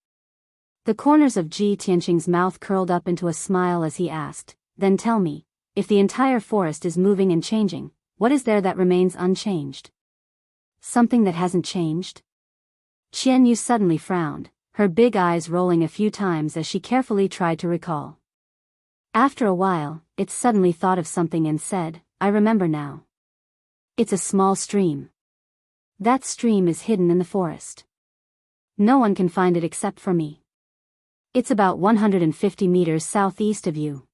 The corners of Ji Tianqing's mouth curled up into a smile as he asked, "Then tell me, if the entire forest is moving and changing, what is there that remains unchanged?" "Something that hasn't changed?" Qian Yu suddenly frowned, her big eyes rolling a few times as she carefully tried to recall. After a while, it suddenly thought of something and said, "I remember now. It's a small stream. That stream is hidden in the forest. No one can find it except for me. It's about 150 meters southeast of you.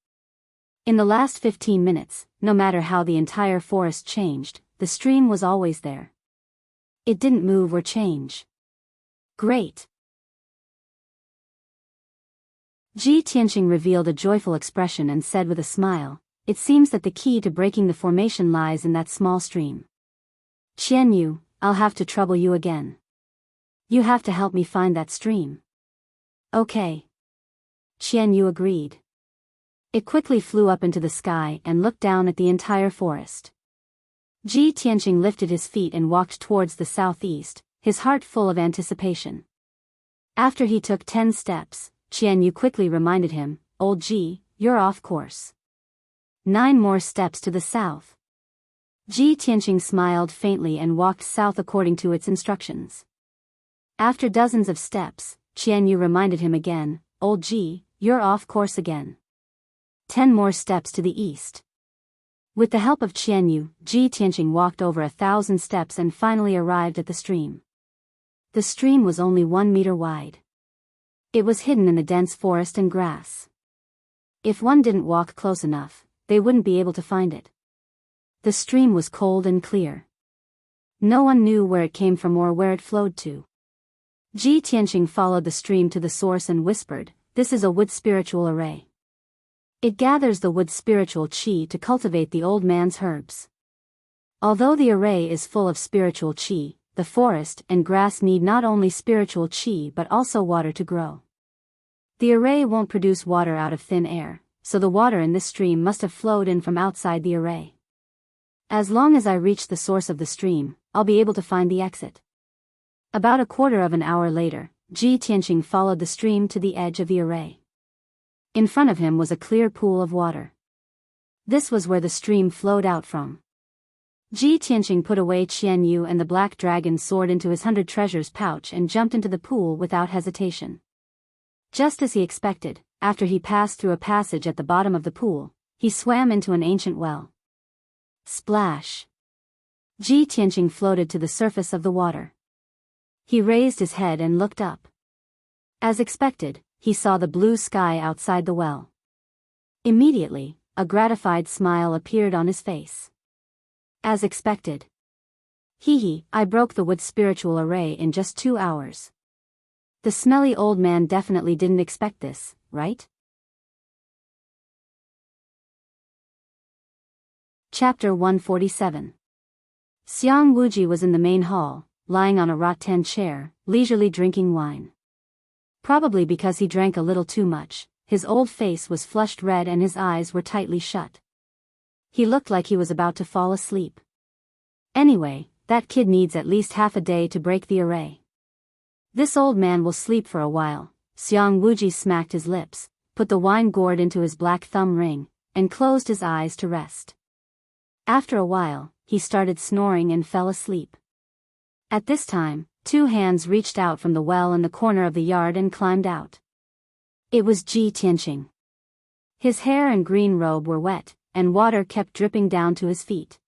In the last 15 minutes, no matter how the entire forest changed, the stream was always there. It didn't move or change." "Great." Ji Tianqing revealed a joyful expression and said with a smile, "It seems that the key to breaking the formation lies in that small stream. Qian Yu, I'll have to trouble you again. You have to help me find that stream." "Okay." Qian Yu agreed. It quickly flew up into the sky and looked down at the entire forest. Ji Tianqing lifted his feet and walked towards the southeast, his heart full of anticipation. After he took 10 steps, Qian Yu quickly reminded him, "Old Ji, you're off course. 9 more steps to the south." Ji Tianqing smiled faintly and walked south according to its instructions. After dozens of steps, Qian Yu reminded him again, "Old Ji, you're off course again. 10 more steps to the east." With the help of Qian Yu, Ji Tianqing walked over 1,000 steps and finally arrived at the stream. The stream was only 1 meter wide. It was hidden in the dense forest and grass. If one didn't walk close enough, they wouldn't be able to find it. The stream was cold and clear. No one knew where it came from or where it flowed to. Ji Tianqing followed the stream to the source and whispered, "This is a wood spiritual array. It gathers the wood spiritual qi to cultivate the old man's herbs. Although the array is full of spiritual qi, the forest and grass need not only spiritual qi but also water to grow. The array won't produce water out of thin air, so the water in this stream must have flowed in from outside the array. As long as I reach the source of the stream, I'll be able to find the exit." About a quarter of an hour later, Ji Tianqing followed the stream to the edge of the array. In front of him was a clear pool of water. This was where the stream flowed out from. Ji Tianqing put away Qian Yu and the black dragon's sword into his 100 treasures pouch and jumped into the pool without hesitation. Just as he expected, after he passed through a passage at the bottom of the pool, he swam into an ancient well. Splash! Ji Tianqing floated to the surface of the water. He raised his head and looked up. As expected, he saw the blue sky outside the well. Immediately, a gratified smile appeared on his face. As expected. I broke the wood spiritual array in just 2 hours. The smelly old man definitely didn't expect this, right? Chapter 147. Xiang Wuji was in the main hall, lying on a rattan chair, leisurely drinking wine. Probably because he drank a little too much, his old face was flushed red and his eyes were tightly shut. He looked like he was about to fall asleep. Anyway, that kid needs at least half a day to break the array. This old man will sleep for a while. Xiang Wuji smacked his lips, put the wine gourd into his black thumb ring, and closed his eyes to rest. After a while, he started snoring and fell asleep. At this time, 2 hands reached out from the well in the corner of the yard and climbed out. It was Ji Tianqing. His hair and green robe were wet, and water kept dripping down to his feet.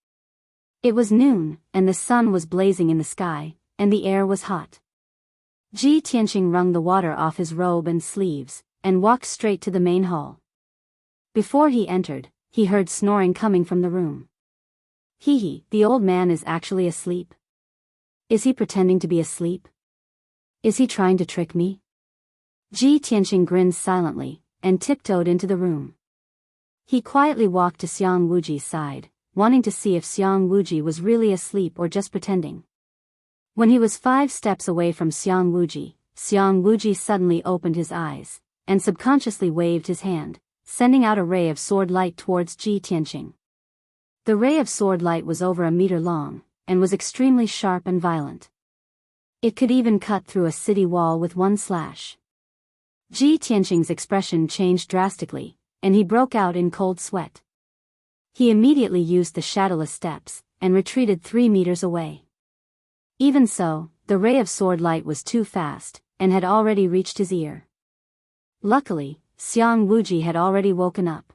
It was noon, and the sun was blazing in the sky, and the air was hot. Ji Tianqing wrung the water off his robe and sleeves, and walked straight to the main hall. Before he entered, he heard snoring coming from the room. The old man is actually asleep? Is he pretending to be asleep? Is he trying to trick me? Ji Tianqing grinned silently, and tiptoed into the room. He quietly walked to Xiang Wuji's side, wanting to see if Xiang Wuji was really asleep or just pretending. When he was 5 steps away from Xiang Wuji suddenly opened his eyes, and subconsciously waved his hand, sending out a ray of sword light towards Ji Tianqing. The ray of sword light was over a meter long, and was extremely sharp and violent. It could even cut through a city wall with one slash. Ji Tianqing's expression changed drastically, and he broke out in cold sweat. He immediately used the shadowless steps, and retreated 3 meters away. Even so, the ray of sword light was too fast, and had already reached his ear. Luckily, Xiang Wuji had already woken up.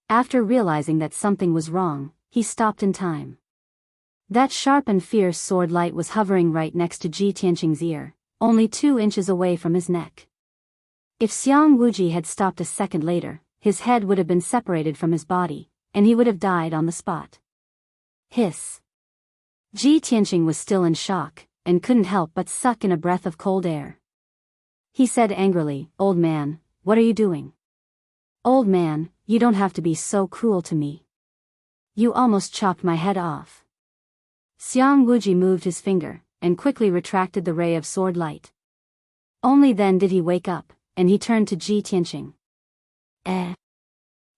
After realizing that something was wrong, he stopped in time. That sharp and fierce sword light was hovering right next to Ji Tianqing's ear, only 2 inches away from his neck. If Xiang Wuji had stopped a second later, his head would have been separated from his body, and he would have died on the spot. Hiss. Ji Tianqing was still in shock, and couldn't help but suck in a breath of cold air. He said angrily, "Old man, what are you doing? Old man, you don't have to be so cruel to me. You almost chopped my head off." Xiang Wuji moved his finger, and quickly retracted the ray of sword light. Only then did he wake up, and he turned to Ji Tianqing.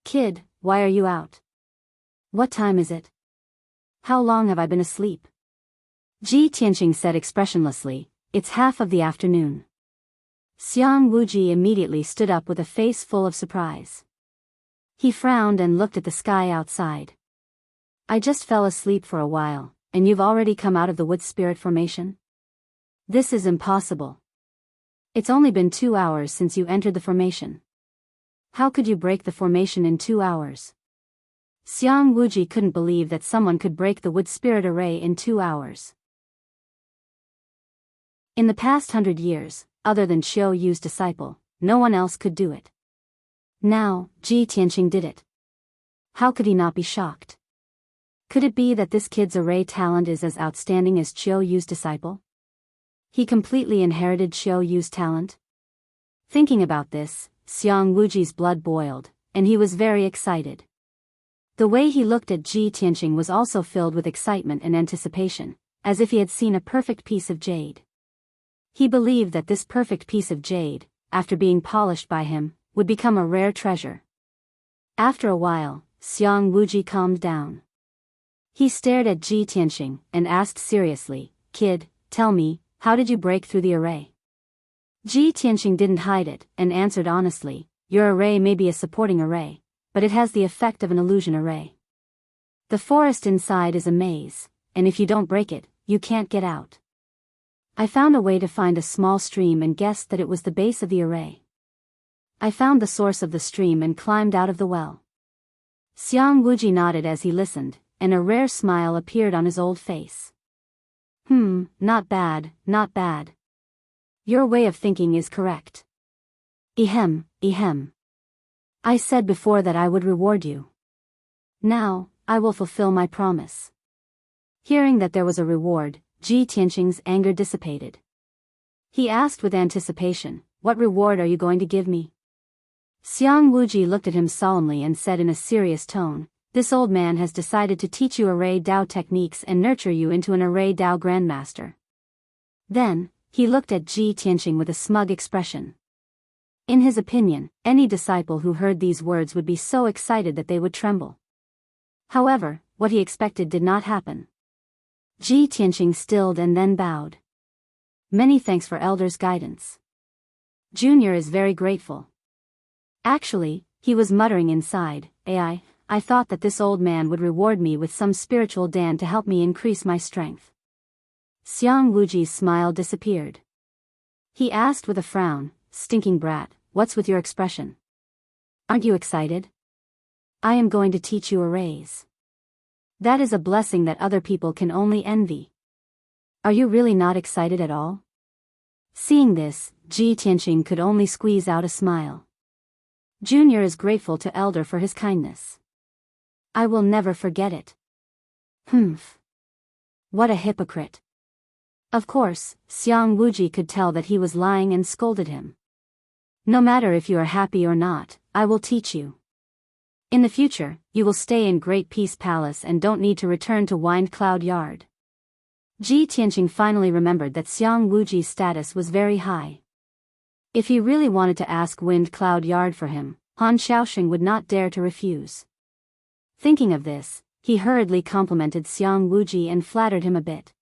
Kid, why are you out? What time is it? How long have I been asleep?" Ji Tianqing said expressionlessly, "It's half of the afternoon." Xiang Wuji immediately stood up with a face full of surprise. He frowned and looked at the sky outside. "I just fell asleep for a while, and you've already come out of the wood spirit formation? This is impossible. It's only been 2 hours since you entered the formation. How could you break the formation in 2 hours?" Xiang Wuji couldn't believe that someone could break the wood spirit array in 2 hours. In the past 100 years, other than Qiu Yu's disciple, no one else could do it. Now, Ji Tianqing did it. How could he not be shocked? Could it be that this kid's array talent is as outstanding as Qiu Yu's disciple? He completely inherited Qiu Yu's talent? Thinking about this, Xiang Wuji's blood boiled, and he was very excited. The way he looked at Ji Tianqing was also filled with excitement and anticipation, as if he had seen a perfect piece of jade. He believed that this perfect piece of jade, after being polished by him, would become a rare treasure. After a while, Xiang Wuji calmed down. He stared at Ji Tianqing, and asked seriously, "Kid, tell me, how did you break through the array?" Ji Tianqing didn't hide it, and answered honestly, "Your array may be a supporting array, but it has the effect of an illusion array. The forest inside is a maze, and if you don't break it, you can't get out. I found a way to find a small stream and guessed that it was the base of the array. I found the source of the stream and climbed out of the well." Xiang Wuji nodded as he listened, and a rare smile appeared on his old face. Not bad, not bad. Your way of thinking is correct. Ehem. I said before that I would reward you. Now, I will fulfill my promise. Hearing that there was a reward, Ji Tianqing's anger dissipated. He asked with anticipation, "What reward are you going to give me?" Xiang Wuji looked at him solemnly and said in a serious tone, "This old man has decided to teach you array Dao techniques and nurture you into an array Dao grandmaster." Then, he looked at Ji Tianqing with a smug expression. In his opinion, any disciple who heard these words would be so excited that they would tremble. However, what he expected did not happen. Ji Tianqing stilled and then bowed. "Many thanks for Elder's guidance. Junior is very grateful." Actually, he was muttering inside, I thought that this old man would reward me with some spiritual dan to help me increase my strength." Xiang Wuji's smile disappeared. He asked with a frown, "Stinking brat, what's with your expression? Aren't you excited? I am going to teach you arrays. That is a blessing that other people can only envy. Are you really not excited at all?" Seeing this, Ji Tianqing could only squeeze out a smile. Junior is grateful to Elder for his kindness. I will never forget it. Humph. What a hypocrite. Of course, Xiang Wuji could tell that he was lying and scolded him. "No matter if you are happy or not, I will teach you. In the future, you will stay in Great Peace Palace and don't need to return to Wind Cloud Yard." Ji Tianqing finally remembered that Xiang Wuji's status was very high. If he really wanted to ask Wind Cloud Yard for him, Han Xiaoxing would not dare to refuse. Thinking of this, he hurriedly complimented Xiang Wuji and flattered him a bit.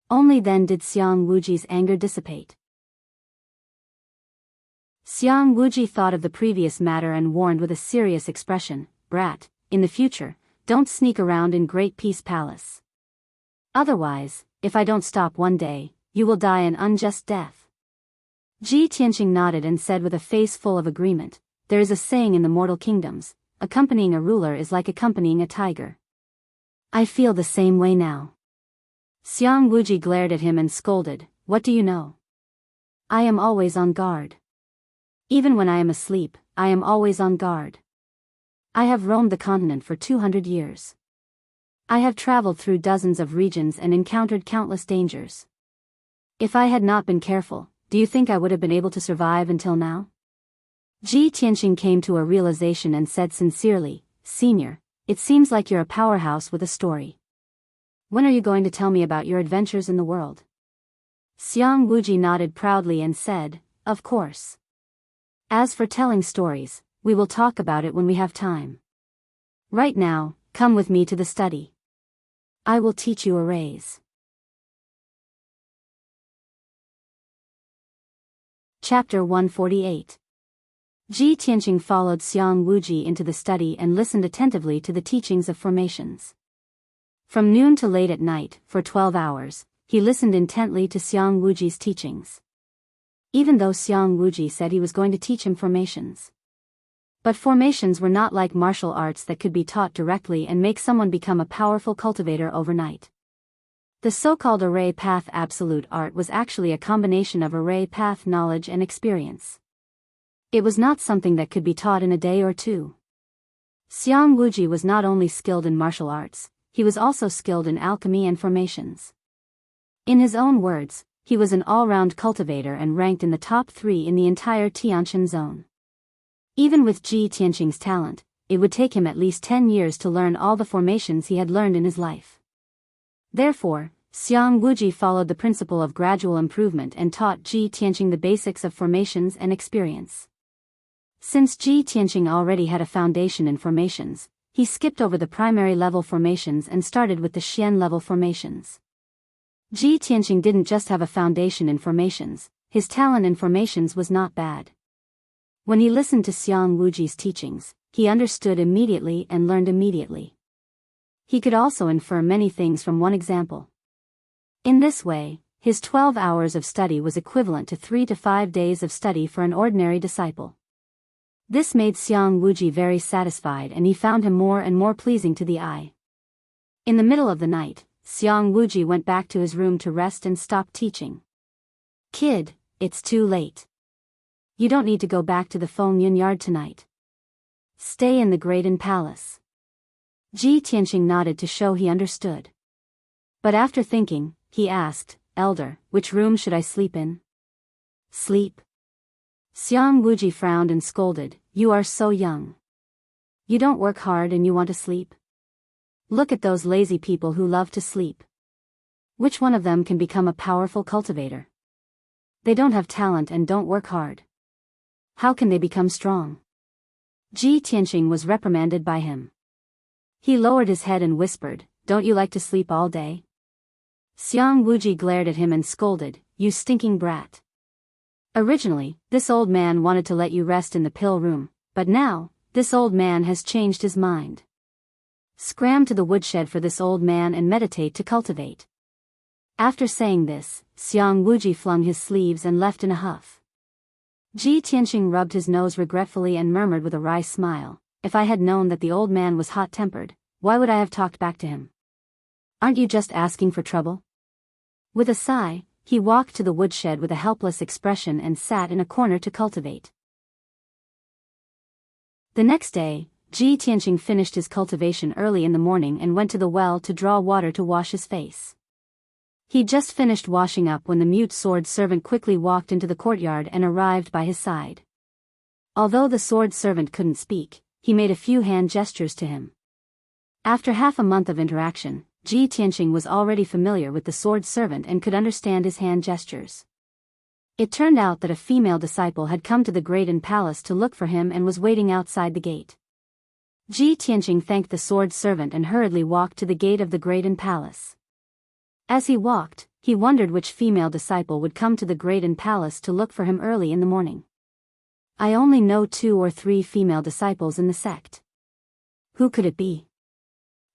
Only then did Xiang Wuji's anger dissipate. Xiang Wuji thought of the previous matter and warned with a serious expression, "Brat, in the future, don't sneak around in Great Peace Palace. Otherwise, if I don't stop one day, you will die an unjust death." Ji Tianqing nodded and said with a face full of agreement, "There is a saying in the mortal kingdoms, accompanying a ruler is like accompanying a tiger. I feel the same way now." Xiang Wuji glared at him and scolded, "What do you know? I am always on guard. Even when I am asleep, I am always on guard. I have roamed the continent for 200 years. I have traveled through dozens of regions and encountered countless dangers. If I had not been careful, do you think I would have been able to survive until now?" Ji Tianqing came to a realization and said sincerely, "Senior, it seems like you're a powerhouse with a story. When are you going to tell me about your adventures in the world?" Xiang Wuji nodded proudly and said, "Of course. As for telling stories, we will talk about it when we have time. Right now, come with me to the study. I will teach you arrays." Chapter 148. Ji Tianqing followed Xiang Wuji into the study and listened attentively to the teachings of formations. From noon to late at night, for 12 hours, he listened intently to Xiang Wuji's teachings. Even though Xiang Wuji said he was going to teach him formations. But formations were not like martial arts that could be taught directly and make someone become a powerful cultivator overnight. The so-called array path absolute art was actually a combination of array path knowledge and experience. It was not something that could be taught in a day or two. Xiang Wuji was not only skilled in martial arts, he was also skilled in alchemy and formations. In his own words, he was an all-round cultivator and ranked in the top 3 in the entire Tianshan zone. Even with Ji Tianqing's talent, it would take him at least 10 years to learn all the formations he had learned in his life. Therefore, Xiang Wuji followed the principle of gradual improvement and taught Ji Tianqing the basics of formations and experience. Since Ji Tianqing already had a foundation in formations, he skipped over the primary level formations and started with the Xian level formations. Ji Tianqing didn't just have a foundation in formations, his talent in formations was not bad. When he listened to Xiang Wuji's teachings, he understood immediately and learned immediately. He could also infer many things from one example. In this way, his 12 hours of study was equivalent to 3 to 5 days of study for an ordinary disciple. This made Xiang Wuji very satisfied and he found him more and more pleasing to the eye. In the middle of the night, Xiang Wuji went back to his room to rest and stopped teaching. "Kid, it's too late. You don't need to go back to the Feng Yun Yard tonight. Stay in the Great Inn Palace. Ji Tianqing nodded to show he understood. But after thinking, he asked, Elder, which room should I sleep in? Sleep? Xiang Wuji frowned and scolded, you are so young. You don't work hard and you want to sleep? Look at those lazy people who love to sleep. Which one of them can become a powerful cultivator? They don't have talent and don't work hard. How can they become strong? Ji Tianqing was reprimanded by him. He lowered his head and whispered, don't you like to sleep all day? Xiang Wuji glared at him and scolded, you stinking brat. Originally, this old man wanted to let you rest in the pill room, but now, this old man has changed his mind. Scram to the woodshed for this old man and meditate to cultivate. After saying this, Xiang Wuji flung his sleeves and left in a huff. Ji Tianqing rubbed his nose regretfully and murmured with a wry smile, if I had known that the old man was hot-tempered, why would I have talked back to him? Aren't you just asking for trouble? With a sigh, he walked to the woodshed with a helpless expression and sat in a corner to cultivate. The next day, Ji Tianqing finished his cultivation early in the morning and went to the well to draw water to wash his face. He just finished washing up when the mute sword servant quickly walked into the courtyard and arrived by his side. Although the sword servant couldn't speak, he made a few hand gestures to him. After half a month of interaction, Ji Tianqing was already familiar with the sword servant and could understand his hand gestures. It turned out that a female disciple had come to the Great Inn Palace to look for him and was waiting outside the gate. Ji Tianqing thanked the sword servant and hurriedly walked to the gate of the Great Inn Palace. As he walked, he wondered which female disciple would come to the Great Inn Palace to look for him early in the morning. I only know 2 or 3 female disciples in the sect. Who could it be?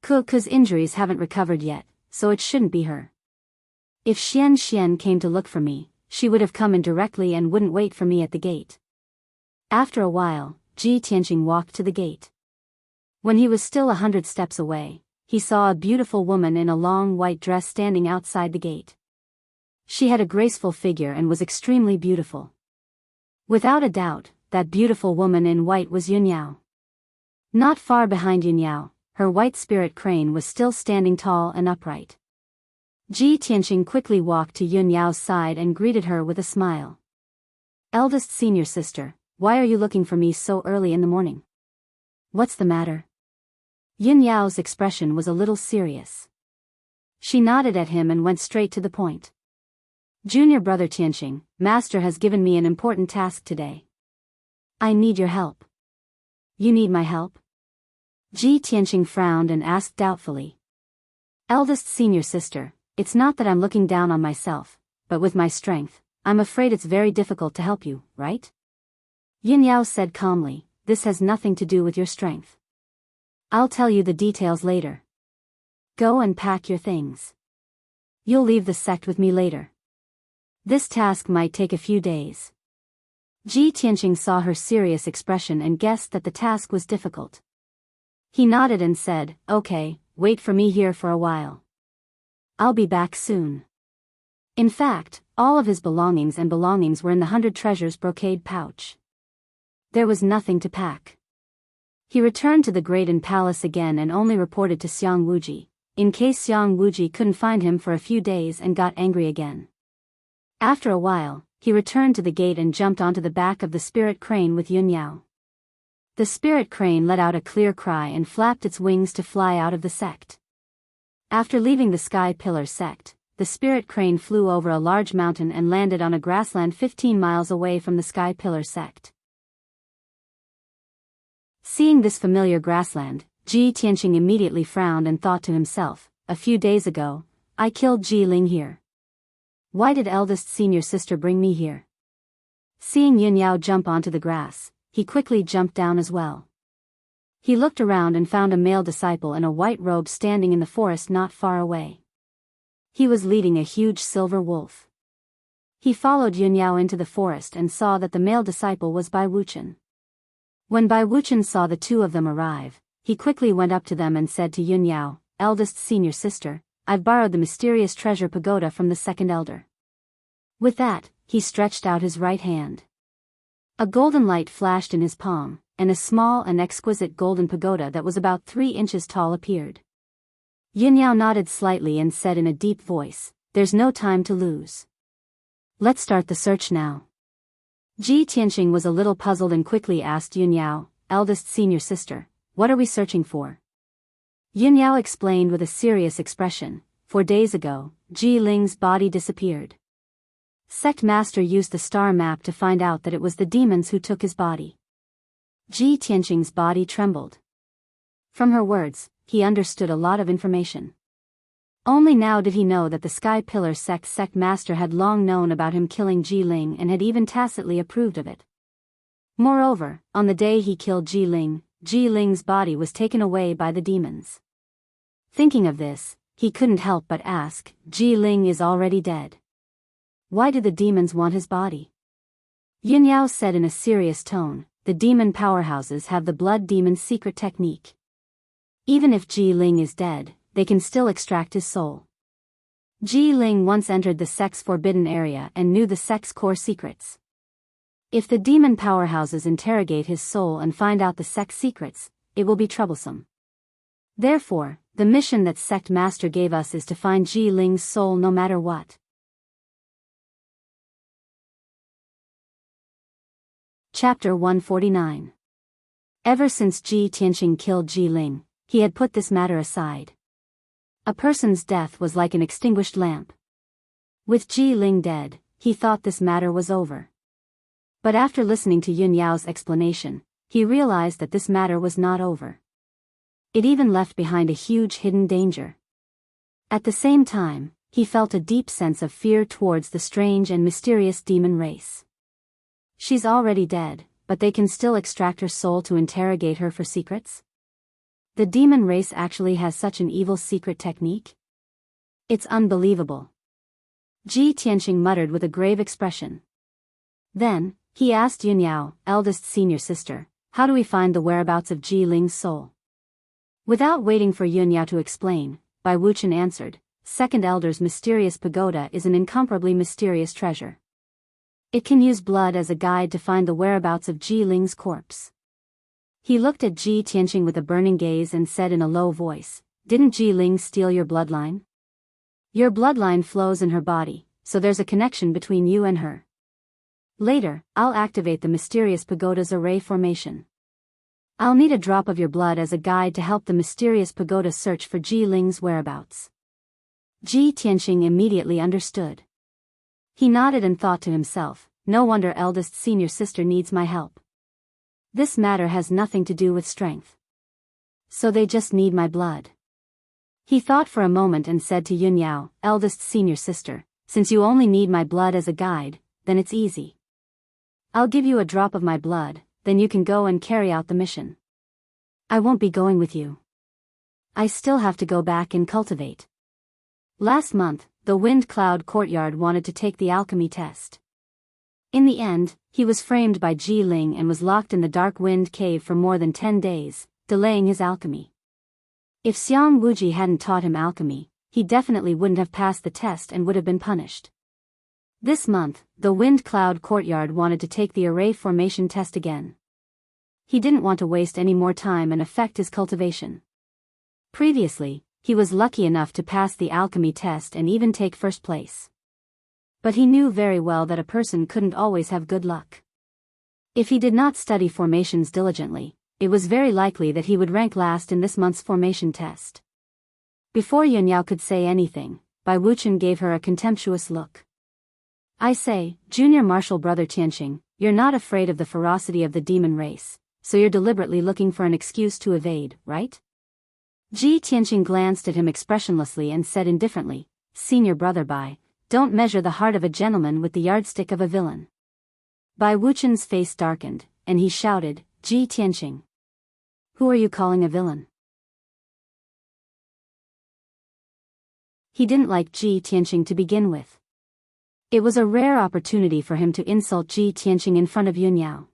Ku's injuries haven't recovered yet, so it shouldn't be her. If Xian came to look for me, she would have come in directly and wouldn't wait for me at the gate. After a while, Ji Tianqing walked to the gate. When he was still 100 steps away, he saw a beautiful woman in a long white dress standing outside the gate. She had a graceful figure and was extremely beautiful. Without a doubt, that beautiful woman in white was Yunyao. Not far behind Yunyao, her white spirit crane was still standing tall and upright. Ji Tianqing quickly walked to Yunyao's side and greeted her with a smile. Eldest senior sister, why are you looking for me so early in the morning? What's the matter? Yunyao's expression was a little serious. She nodded at him and went straight to the point. Junior brother Tianqing, master has given me an important task today. I need your help. You need my help? Ji Tianqing frowned and asked doubtfully. Eldest senior sister, it's not that I'm looking down on myself, but with my strength, I'm afraid it's very difficult to help you, right? Yunyao said calmly, this has nothing to do with your strength. I'll tell you the details later. Go and pack your things. You'll leave the sect with me later. This task might take a few days. Ji Tianqing saw her serious expression and guessed that the task was difficult. He nodded and said, okay, wait for me here for a while. I'll be back soon. In fact, all of his belongings were in the 100 treasures brocade pouch. There was nothing to pack. He returned to the Great Inn Palace again and only reported to Xiang Wuji, in case Xiang Wuji couldn't find him for a few days and got angry again. After a while, he returned to the gate and jumped onto the back of the spirit crane with Yunyao. The spirit crane let out a clear cry and flapped its wings to fly out of the sect. After leaving the Sky Pillar sect, the spirit crane flew over a large mountain and landed on a grassland 15 miles away from the Sky Pillar sect. Seeing this familiar grassland, Ji Tianqing immediately frowned and thought to himself, a few days ago, I killed Ji Ling here. Why did eldest senior sister bring me here? Seeing Yunyao jump onto the grass, he quickly jumped down as well. He looked around and found a male disciple in a white robe standing in the forest not far away. He was leading a huge silver wolf. He followed Yunyao into the forest and saw that the male disciple was Bai Wuchen. When Bai Wuchen saw the two of them arrive, he quickly went up to them and said to Yunyao, eldest senior sister, I've borrowed the mysterious treasure pagoda from the second elder. With that, he stretched out his right hand. A golden light flashed in his palm, and a small and exquisite golden pagoda that was about 3 inches tall appeared. Yunyao nodded slightly and said in a deep voice, "There's no time to lose. Let's start the search now." Ji Tianqing was a little puzzled and quickly asked Yunyao, eldest senior sister, "What are we searching for?" Yunyao explained with a serious expression, 4 days ago, Ji Ling's body disappeared. Sect master used the star map to find out that it was the demons who took his body. Ji Tianqing's body trembled. From her words, he understood a lot of information. Only now did he know that the Sky Pillar sect master had long known about him killing Ji Ling and had even tacitly approved of it. Moreover, on the day he killed Ji Ling's body was taken away by the demons. Thinking of this, he couldn't help but ask, "Ji Ling is already dead. Why do the demons want his body?" Yunyao said in a serious tone, "The demon powerhouses have the blood demon's secret technique. Even if Ji Ling is dead, they can still extract his soul. Ji Ling once entered the sect's forbidden area and knew the sect's core secrets. If the demon powerhouses interrogate his soul and find out the sect's secrets, it will be troublesome. Therefore, the mission that sect master gave us is to find Ji Ling's soul no matter what." Chapter 149. Ever since Ji Tianqing killed Ji Ling, he had put this matter aside. A person's death was like an extinguished lamp. With Ji Ling dead, he thought this matter was over. But after listening to Yunyao's explanation, he realized that this matter was not over. It even left behind a huge hidden danger. At the same time, he felt a deep sense of fear towards the strange and mysterious demon race. She's already dead, but they can still extract her soul to interrogate her for secrets? The demon race actually has such an evil secret technique? It's unbelievable. Ji Tianqing muttered with a grave expression. Then, he asked Yunyao, eldest senior sister, "How do we find the whereabouts of Ji Ling's soul?" Without waiting for Yunyao to explain, Bai Wuchen answered, "Second Elder's mysterious pagoda is an incomparably mysterious treasure. It can use blood as a guide to find the whereabouts of Ji Ling's corpse." He looked at Ji Tianqing with a burning gaze and said in a low voice, "Didn't Ji Ling steal your bloodline? Your bloodline flows in her body, so there's a connection between you and her. Later, I'll activate the mysterious pagoda's array formation. I'll need a drop of your blood as a guide to help the mysterious pagoda search for Ji Ling's whereabouts." Ji Tianqing immediately understood. He nodded and thought to himself, "No wonder eldest senior sister needs my help. This matter has nothing to do with strength. So they just need my blood." He thought for a moment and said to Yunyao, eldest senior sister, "Since you only need my blood as a guide, then it's easy. I'll give you a drop of my blood, then you can go and carry out the mission. I won't be going with you. I still have to go back and cultivate." Last month, the Wind Cloud Courtyard wanted to take the alchemy test. In the end, he was framed by Ji Ling and was locked in the Dark Wind Cave for more than 10 days, delaying his alchemy. If Xiang Wuji hadn't taught him alchemy, he definitely wouldn't have passed the test and would have been punished. This month, the Wind Cloud Courtyard wanted to take the array formation test again. He didn't want to waste any more time and affect his cultivation. Previously, he was lucky enough to pass the alchemy test and even take first place. But he knew very well that a person couldn't always have good luck. If he did not study formations diligently, it was very likely that he would rank last in this month's formation test. Before Yunyao could say anything, Bai Wuchen gave her a contemptuous look. "I say, junior martial brother Tianqing, you're not afraid of the ferocity of the demon race, so you're deliberately looking for an excuse to evade, right?" Ji Tianqing glanced at him expressionlessly and said indifferently, "Senior brother Bai, don't measure the heart of a gentleman with the yardstick of a villain." Bai Wuchen's face darkened, and he shouted, "Ji Tianqing, who are you calling a villain?" He didn't like Ji Tianqing to begin with. It was a rare opportunity for him to insult Ji Tianqing in front of Yunyao.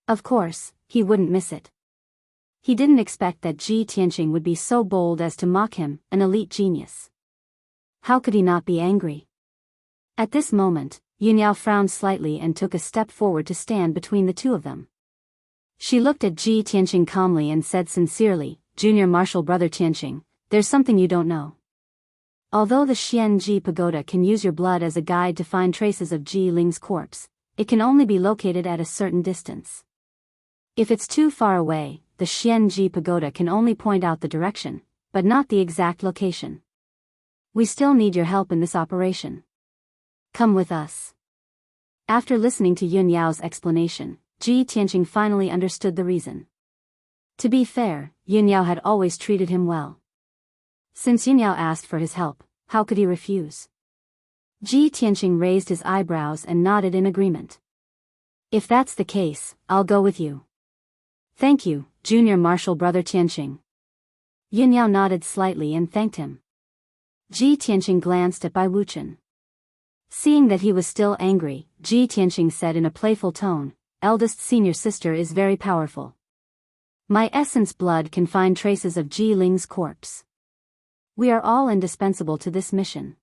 Of course, he wouldn't miss it. He didn't expect that Ji Tianqing would be so bold as to mock him, an elite genius. How could he not be angry? At this moment, Yunyao frowned slightly and took a step forward to stand between the two of them. She looked at Ji Tianqing calmly and said sincerely, Junior Martial Brother Tianqing, there's something you don't know. Although the Xianji Pagoda can use your blood as a guide to find traces of Ji Ling's corpse, it can only be located at a certain distance. If it's too far away, the Xianji Pagoda can only point out the direction, but not the exact location. We still need your help in this operation. Come with us. After listening to Yun Yao's explanation, Ji Tianqing finally understood the reason. To be fair, Yun Yao had always treated him well. Since Yun Yao asked for his help, how could he refuse? Ji Tianqing raised his eyebrows and nodded in agreement. If that's the case, I'll go with you. Thank you, Junior Martial Brother Tianqing. Yun Yao nodded slightly and thanked him. Ji Tianqing glanced at Bai Wuchen. Seeing that he was still angry, Ji Tianqing said in a playful tone, eldest senior sister is very powerful. My essence blood can find traces of Ji Ling's corpse. We are all indispensable to this mission.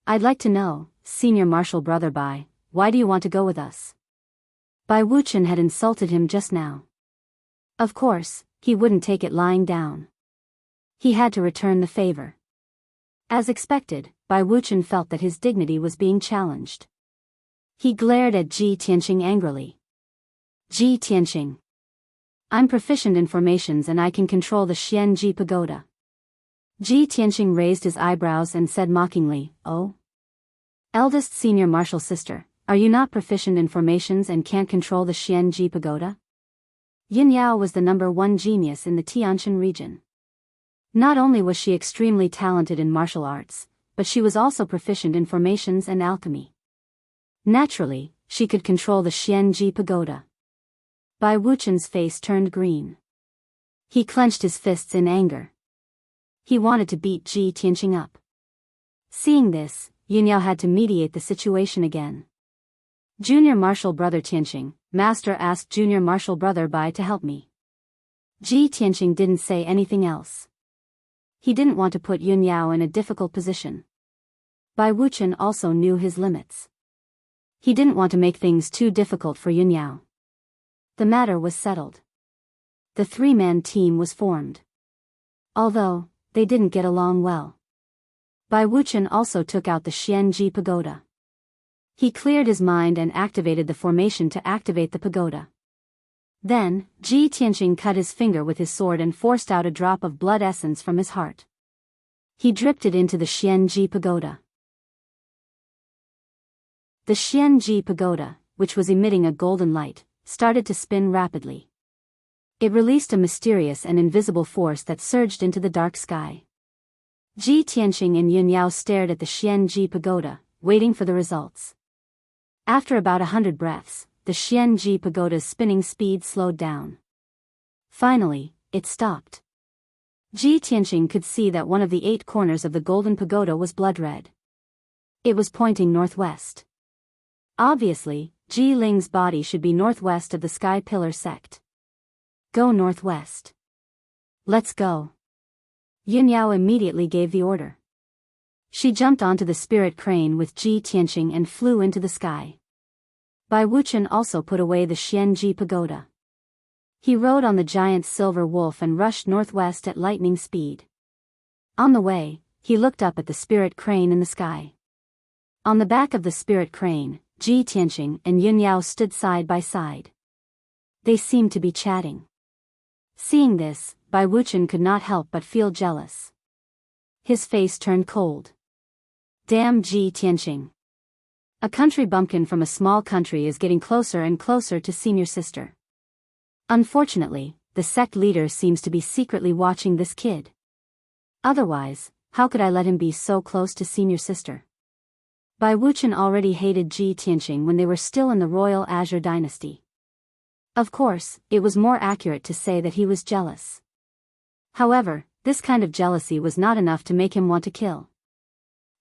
I'd like to know, Senior Martial Brother Bai, why do you want to go with us? Bai Wuchen had insulted him just now. Of course, he wouldn't take it lying down. He had to return the favor. As expected, Bai Wuchen felt that his dignity was being challenged. He glared at Ji Tianqing angrily. Ji Tianqing. I'm proficient in formations and I can control the Xianji Pagoda. Ji Tianqing raised his eyebrows and said mockingly, oh? Eldest senior martial sister, are you not proficient in formations and can't control the Xianji Pagoda? Yin Yao was the #1 genius in the Tianshan region. Not only was she extremely talented in martial arts, but she was also proficient in formations and alchemy. Naturally, she could control the Xianji Pagoda. Bai Wuchen's face turned green. He clenched his fists in anger. He wanted to beat Ji Tianqing up. Seeing this, Yin Yao had to mediate the situation again. Junior Martial Brother Tianqing, Master asked Junior Martial Brother Bai to help me. Ji Tianqing didn't say anything else. He didn't want to put Yun Yao in a difficult position. Bai Wuchen also knew his limits. He didn't want to make things too difficult for Yun Yao. The matter was settled. The three-man team was formed. Although, they didn't get along well. Bai Wuchen also took out the Xianji Pagoda. He cleared his mind and activated the formation to activate the pagoda. Then, Ji Tianqing cut his finger with his sword and forced out a drop of blood essence from his heart. He dripped it into the Xianji Pagoda. The Xianji Pagoda, which was emitting a golden light, started to spin rapidly. It released a mysterious and invisible force that surged into the dark sky. Ji Tianqing and Yun Yao stared at the Xianji Pagoda, waiting for the results. After about 100 breaths, the Xianji Pagoda's spinning speed slowed down. Finally, it stopped. Ji Tianqing could see that one of the 8 corners of the golden pagoda was blood red. It was pointing northwest. Obviously, Ji Ling's body should be northwest of the Sky Pillar sect. Go northwest. Let's go. Yun Yao immediately gave the order. She jumped onto the spirit crane with Ji Tianqing and flew into the sky. Bai Wuchen also put away the Xianji Pagoda. He rode on the giant silver wolf and rushed northwest at lightning speed. On the way, he looked up at the spirit crane in the sky. On the back of the spirit crane, Ji Tianqing and Yun Yao stood side by side. They seemed to be chatting. Seeing this, Bai Wuchen could not help but feel jealous. His face turned cold. Damn Ji Tianqing. A country bumpkin from a small country is getting closer and closer to senior sister. Unfortunately, the sect leader seems to be secretly watching this kid. Otherwise, how could I let him be so close to senior sister? Bai Wuchen already hated Ji Tianqing when they were still in the Royal Azure Dynasty. Of course, it was more accurate to say that he was jealous. However, this kind of jealousy was not enough to make him want to kill.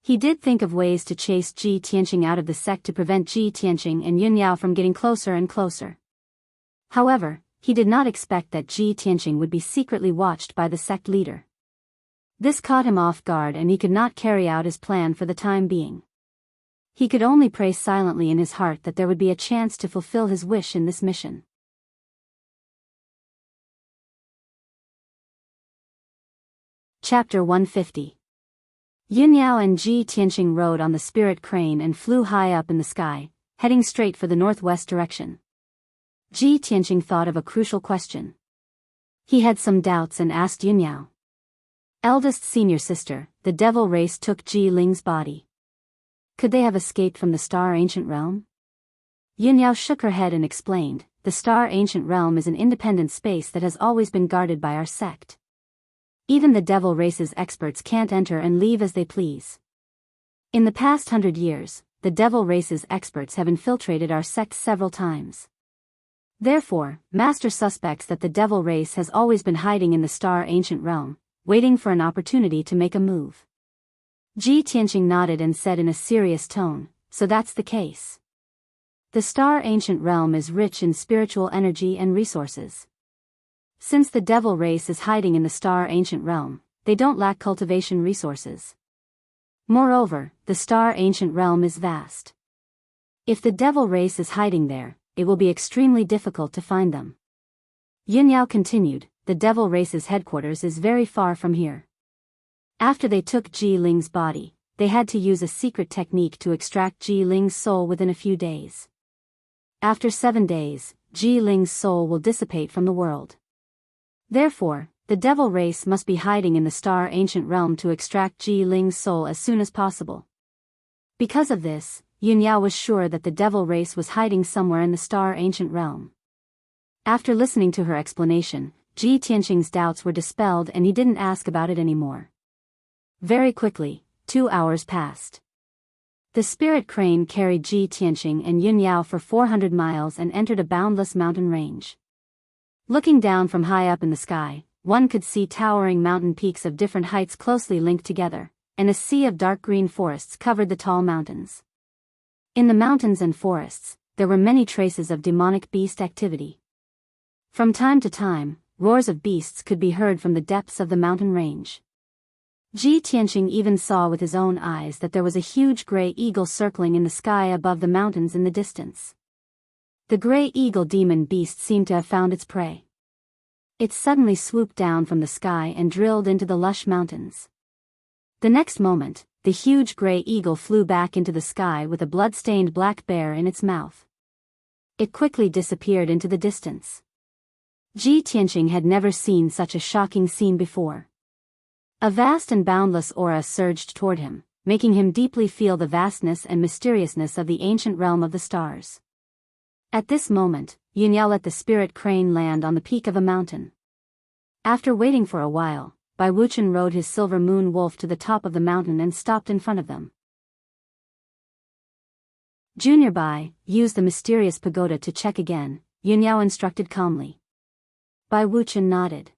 He did think of ways to chase Ji Tianqing out of the sect to prevent Ji Tianqing and Yun Yao from getting closer and closer. However, he did not expect that Ji Tianqing would be secretly watched by the sect leader. This caught him off guard and he could not carry out his plan for the time being. He could only pray silently in his heart that there would be a chance to fulfill his wish in this mission. Chapter 150. Yunyao and Ji Tianqing rode on the spirit crane and flew high up in the sky, heading straight for the northwest direction. Ji Tianqing thought of a crucial question. He had some doubts and asked Yunyao. Eldest senior sister, the devil race took Ji Ling's body. Could they have escaped from the Star Ancient Realm? Yunyao shook her head and explained, the Star Ancient Realm is an independent space that has always been guarded by our sect. Even the devil race's experts can't enter and leave as they please. In the past 100 years, the devil race's experts have infiltrated our sect several times. Therefore, Master suspects that the devil race has always been hiding in the Star Ancient Realm, waiting for an opportunity to make a move. Ji Tianqing nodded and said in a serious tone, so that's the case. The Star Ancient Realm is rich in spiritual energy and resources. Since the devil race is hiding in the Star Ancient Realm, they don't lack cultivation resources. Moreover, the Star Ancient Realm is vast. If the devil race is hiding there, it will be extremely difficult to find them. Yunyao continued, the devil race's headquarters is very far from here. After they took Ji Ling's body, they had to use a secret technique to extract Ji Ling's soul within a few days. After 7 days, Ji Ling's soul will dissipate from the world. Therefore, the devil race must be hiding in the Star Ancient Realm to extract Ji Ling's soul as soon as possible. Because of this, Yunyao was sure that the devil race was hiding somewhere in the Star Ancient Realm. After listening to her explanation, Ji Tianqing's doubts were dispelled and he didn't ask about it anymore. Very quickly, 2 hours passed. The spirit crane carried Ji Tianqing and Yunyao for 400 miles and entered a boundless mountain range. Looking down from high up in the sky, one could see towering mountain peaks of different heights closely linked together, and a sea of dark green forests covered the tall mountains. In the mountains and forests, there were many traces of demonic beast activity. From time to time, roars of beasts could be heard from the depths of the mountain range. Ji Tianqing even saw with his own eyes that there was a huge gray eagle circling in the sky above the mountains in the distance. The gray eagle demon beast seemed to have found its prey. It suddenly swooped down from the sky and drilled into the lush mountains. The next moment, the huge gray eagle flew back into the sky with a blood-stained black bear in its mouth. It quickly disappeared into the distance. Ji Tianqing had never seen such a shocking scene before. A vast and boundless aura surged toward him, making him deeply feel the vastness and mysteriousness of the ancient realm of the stars. At this moment, Yunyao let the spirit crane land on the peak of a mountain. After waiting for a while, Wuxia rode his silver moon wolf to the top of the mountain and stopped in front of them. Junior Bai, use the mysterious pagoda to check again, Yunyao instructed calmly. Wuxia nodded.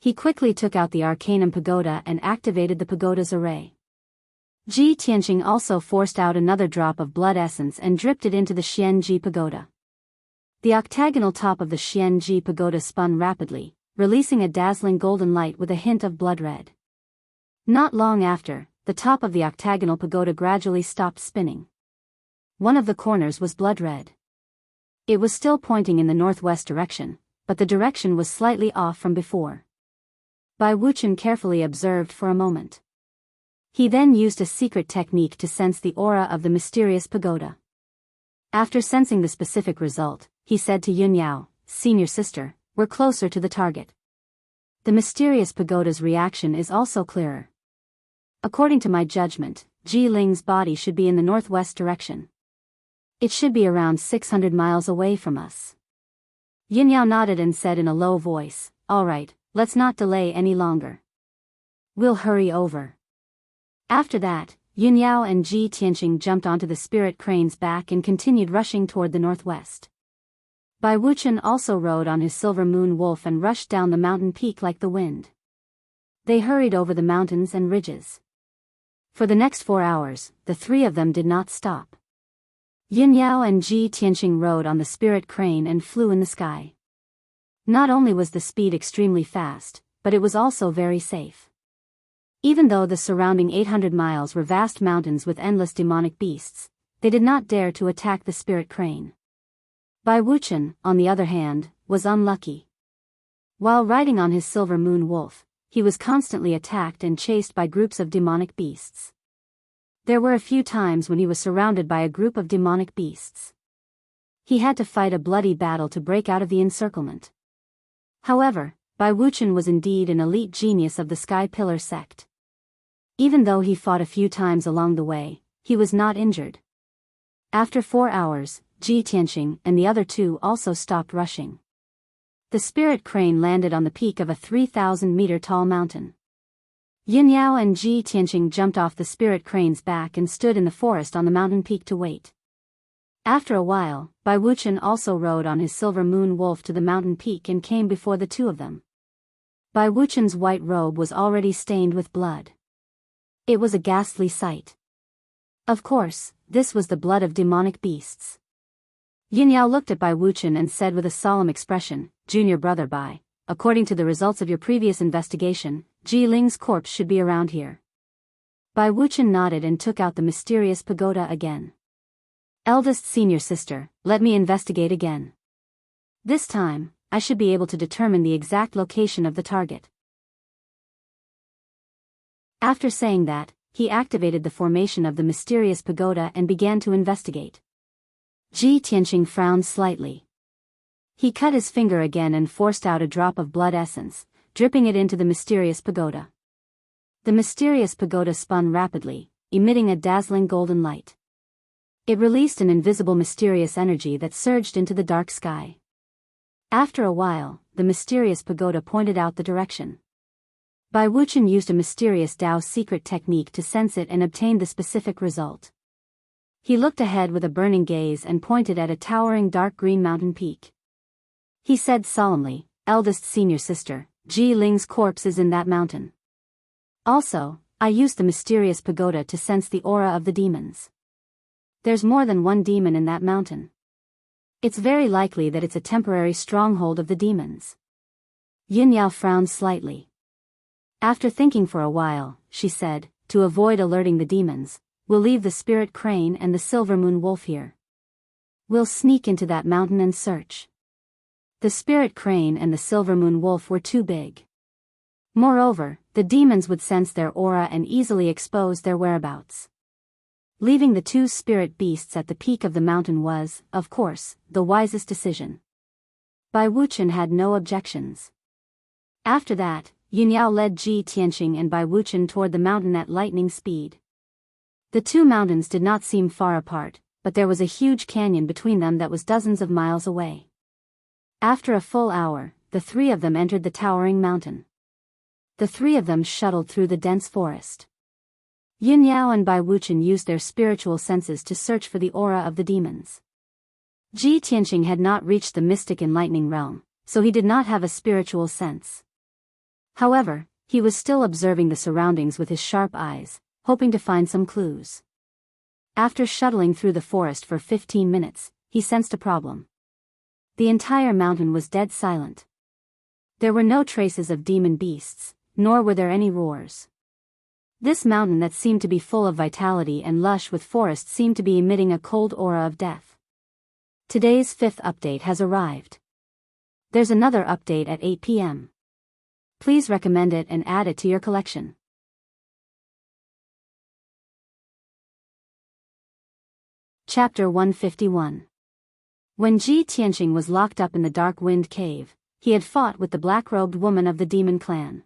He quickly took out the Arcanum Pagoda and activated the pagoda's array. Ji Tianqing also forced out another drop of blood essence and dripped it into the Xianji Pagoda. The octagonal top of the Xianji Pagoda spun rapidly, releasing a dazzling golden light with a hint of blood red. Not long after, the top of the octagonal pagoda gradually stopped spinning. One of the corners was blood red. It was still pointing in the northwest direction, but the direction was slightly off from before. Wuxia carefully observed for a moment. He then used a secret technique to sense the aura of the mysterious pagoda. After sensing the specific result, he said to Yunyao, "Senior sister, we're closer to the target." The mysterious pagoda's reaction is also clearer. According to my judgment, Ji Ling's body should be in the northwest direction. It should be around 600 miles away from us. Yunyao nodded and said in a low voice, "All right, let's not delay any longer. We'll hurry over." After that, Yunyao and Ji Tianqing jumped onto the spirit crane's back and continued rushing toward the northwest. Wuxia also rode on his silver moon wolf and rushed down the mountain peak like the wind. They hurried over the mountains and ridges. For the next 4 hours, the three of them did not stop. Yunyao and Ji Tianqing rode on the spirit crane and flew in the sky. Not only was the speed extremely fast, but it was also very safe. Even though the surrounding 800 miles were vast mountains with endless demonic beasts, they did not dare to attack the spirit crane. Wuxia, on the other hand, was unlucky. While riding on his silver moon wolf, he was constantly attacked and chased by groups of demonic beasts. There were a few times when he was surrounded by a group of demonic beasts. He had to fight a bloody battle to break out of the encirclement. However, Bai Wuchen was indeed an elite genius of the Sky Pillar sect. Even though he fought a few times along the way, he was not injured. After 4 hours, Ji Tianqing and the other two also stopped rushing. The spirit crane landed on the peak of a 3,000-meter tall mountain. Yin Yao and Ji Tianqing jumped off the spirit crane's back and stood in the forest on the mountain peak to wait. After a while, Bai Wuchen also rode on his silver moon wolf to the mountain peak and came before the two of them. Bai Wuchen's white robe was already stained with blood. It was a ghastly sight. Of course, this was the blood of demonic beasts. Yin Yao looked at Bai Wuchen and said with a solemn expression, "Junior brother Bai, according to the results of your previous investigation, Ji Ling's corpse should be around here." Bai Wuchen nodded and took out the mysterious pagoda again. "Eldest senior sister, let me investigate again. This time, I should be able to determine the exact location of the target." After saying that, he activated the formation of the mysterious pagoda and began to investigate. Ji Tianqing frowned slightly. He cut his finger again and forced out a drop of blood essence, dripping it into the mysterious pagoda. The mysterious pagoda spun rapidly, emitting a dazzling golden light. It released an invisible mysterious energy that surged into the dark sky. After a while, the mysterious pagoda pointed out the direction. Bai Wuchen used a mysterious Dao secret technique to sense it and obtained the specific result. He looked ahead with a burning gaze and pointed at a towering dark green mountain peak. He said solemnly, "Eldest senior sister, Ji Ling's corpse is in that mountain. Also, I used the mysterious pagoda to sense the aura of the demons. There's more than one demon in that mountain. It's very likely that it's a temporary stronghold of the demons." Yin Yao frowned slightly. After thinking for a while, she said, "To avoid alerting the demons, we'll leave the spirit crane and the silver moon wolf here. We'll sneak into that mountain and search." The spirit crane and the silver moon wolf were too big. Moreover, the demons would sense their aura and easily expose their whereabouts. Leaving the two spirit beasts at the peak of the mountain was, of course, the wisest decision. Bai Wuchen had no objections. After that, Yin Yao led Ji Tianqing and Bai Wuchen toward the mountain at lightning speed. The two mountains did not seem far apart, but there was a huge canyon between them that was dozens of miles away. After a full hour, the three of them entered the towering mountain. The three of them shuttled through the dense forest. Yin Yao and Bai Wuchen used their spiritual senses to search for the aura of the demons. Ji Tianqing had not reached the mystic enlightening realm, so he did not have a spiritual sense. However, he was still observing the surroundings with his sharp eyes, hoping to find some clues. After shuttling through the forest for 15 minutes, he sensed a problem. The entire mountain was dead silent. There were no traces of demon beasts, nor were there any roars. This mountain that seemed to be full of vitality and lush with forest seemed to be emitting a cold aura of death. Today's 5th update has arrived. There's another update at 8 p.m. Please recommend it and add it to your collection. Chapter 151. When Ji Tianqing was locked up in the dark wind cave, he had fought with the black-robed woman of the demon clan.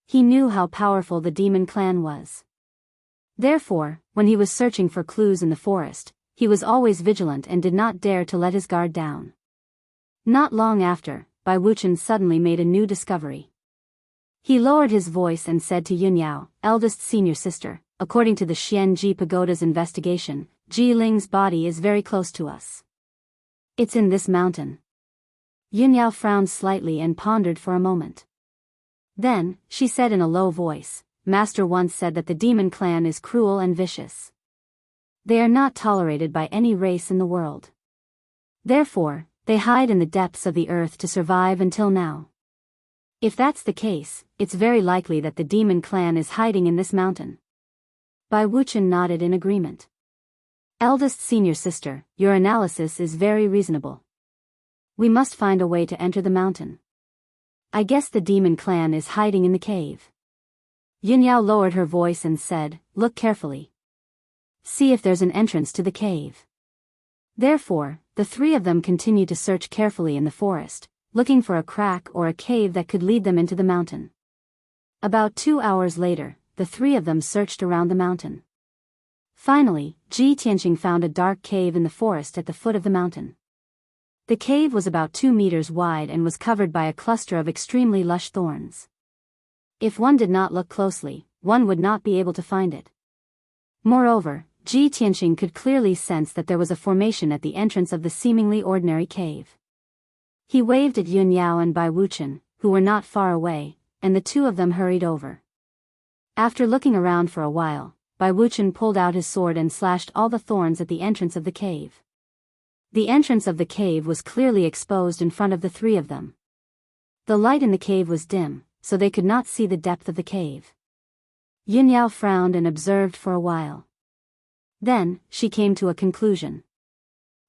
He knew how powerful the demon clan was. Therefore, when he was searching for clues in the forest, he was always vigilant and did not dare to let his guard down. Not long after, Bai Wuchen suddenly made a new discovery. He lowered his voice and said to Yin Yao, "Eldest senior sister, according to the Xianji Pagoda's investigation, Ji Ling's body is very close to us. It's in this mountain." Yin Yao frowned slightly and pondered for a moment. Then, she said in a low voice, "Master once said that the demon clan is cruel and vicious. They are not tolerated by any race in the world. Therefore, they hide in the depths of the earth to survive until now. If that's the case, it's very likely that the demon clan is hiding in this mountain." Bai Wuchen nodded in agreement. "Eldest senior sister, your analysis is very reasonable. We must find a way to enter the mountain. I guess the demon clan is hiding in the cave. Yunyao lowered her voice and said, look carefully. See if there's an entrance to the cave. Therefore, the three of them continued to search carefully in the forest, looking for a crack or a cave that could lead them into the mountain. About 2 hours later, the three of them searched around the mountain. Finally, Ji Tianqing found a dark cave in the forest at the foot of the mountain. The cave was about 2 meters wide and was covered by a cluster of extremely lush thorns. If one did not look closely, one would not be able to find it. Moreover, Ji Tianqing could clearly sense that there was a formation at the entrance of the seemingly ordinary cave. He waved at Yunyao and Bai Wuchen, who were not far away, and the two of them hurried over. After looking around for a while, Bai Wuchen pulled out his sword and slashed all the thorns at the entrance of the cave. The entrance of the cave was clearly exposed in front of the three of them. The light in the cave was dim, so they could not see the depth of the cave. Yunyao frowned and observed for a while. Then, she came to a conclusion.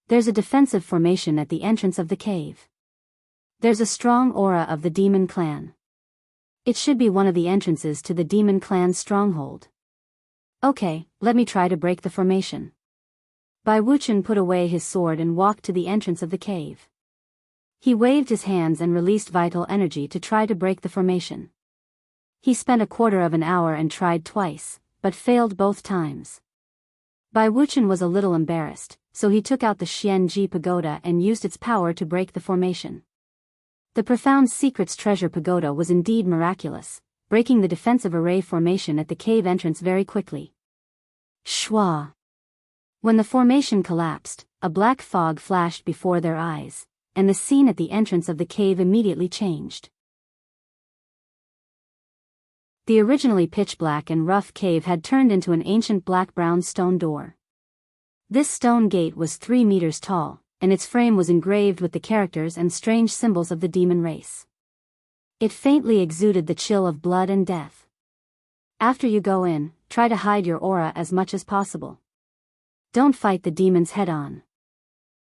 There's a defensive formation at the entrance of the cave. There's a strong aura of the demon clan. It should be one of the entrances to the demon clan's stronghold. Okay, let me try to break the formation. Bai Wuchen put away his sword and walked to the entrance of the cave. He waved his hands and released vital energy to try to break the formation. He spent a quarter of an hour and tried twice, but failed both times. Bai Wuchen was a little embarrassed, so he took out the Xianji Pagoda and used its power to break the formation. The Profound Secrets Treasure Pagoda was indeed miraculous, breaking the defensive array formation at the cave entrance very quickly. Shwa! When the formation collapsed, a black fog flashed before their eyes, and the scene at the entrance of the cave immediately changed. The originally pitch-black and rough cave had turned into an ancient black-brown stone door. This stone gate was 3 meters tall, and its frame was engraved with the characters and strange symbols of the demon race. It faintly exuded the chill of blood and death. After you go in, try to hide your aura as much as possible. Don't fight the demons head-on.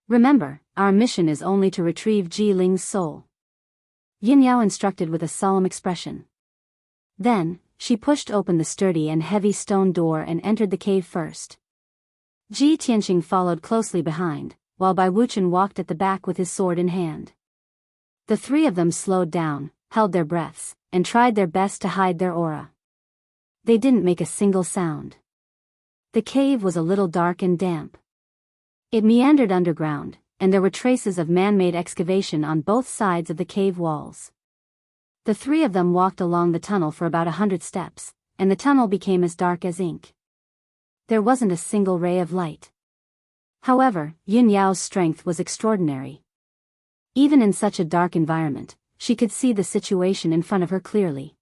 Remember, our mission is only to retrieve Ji Ling's soul. Yunyao instructed with a solemn expression. Then, she pushed open the sturdy and heavy stone door and entered the cave first. Ji Tianqing followed closely behind, while Bai Wuchen walked at the back with his sword in hand. The three of them slowed down, held their breaths, and tried their best to hide their aura. They didn't make a single sound. The cave was a little dark and damp. It meandered underground, and there were traces of man-made excavation on both sides of the cave walls. The three of them walked along the tunnel for about 100 steps, and the tunnel became as dark as ink. There wasn't a single ray of light. However, Yunyao's strength was extraordinary. Even in such a dark environment, she could see the situation in front of her clearly.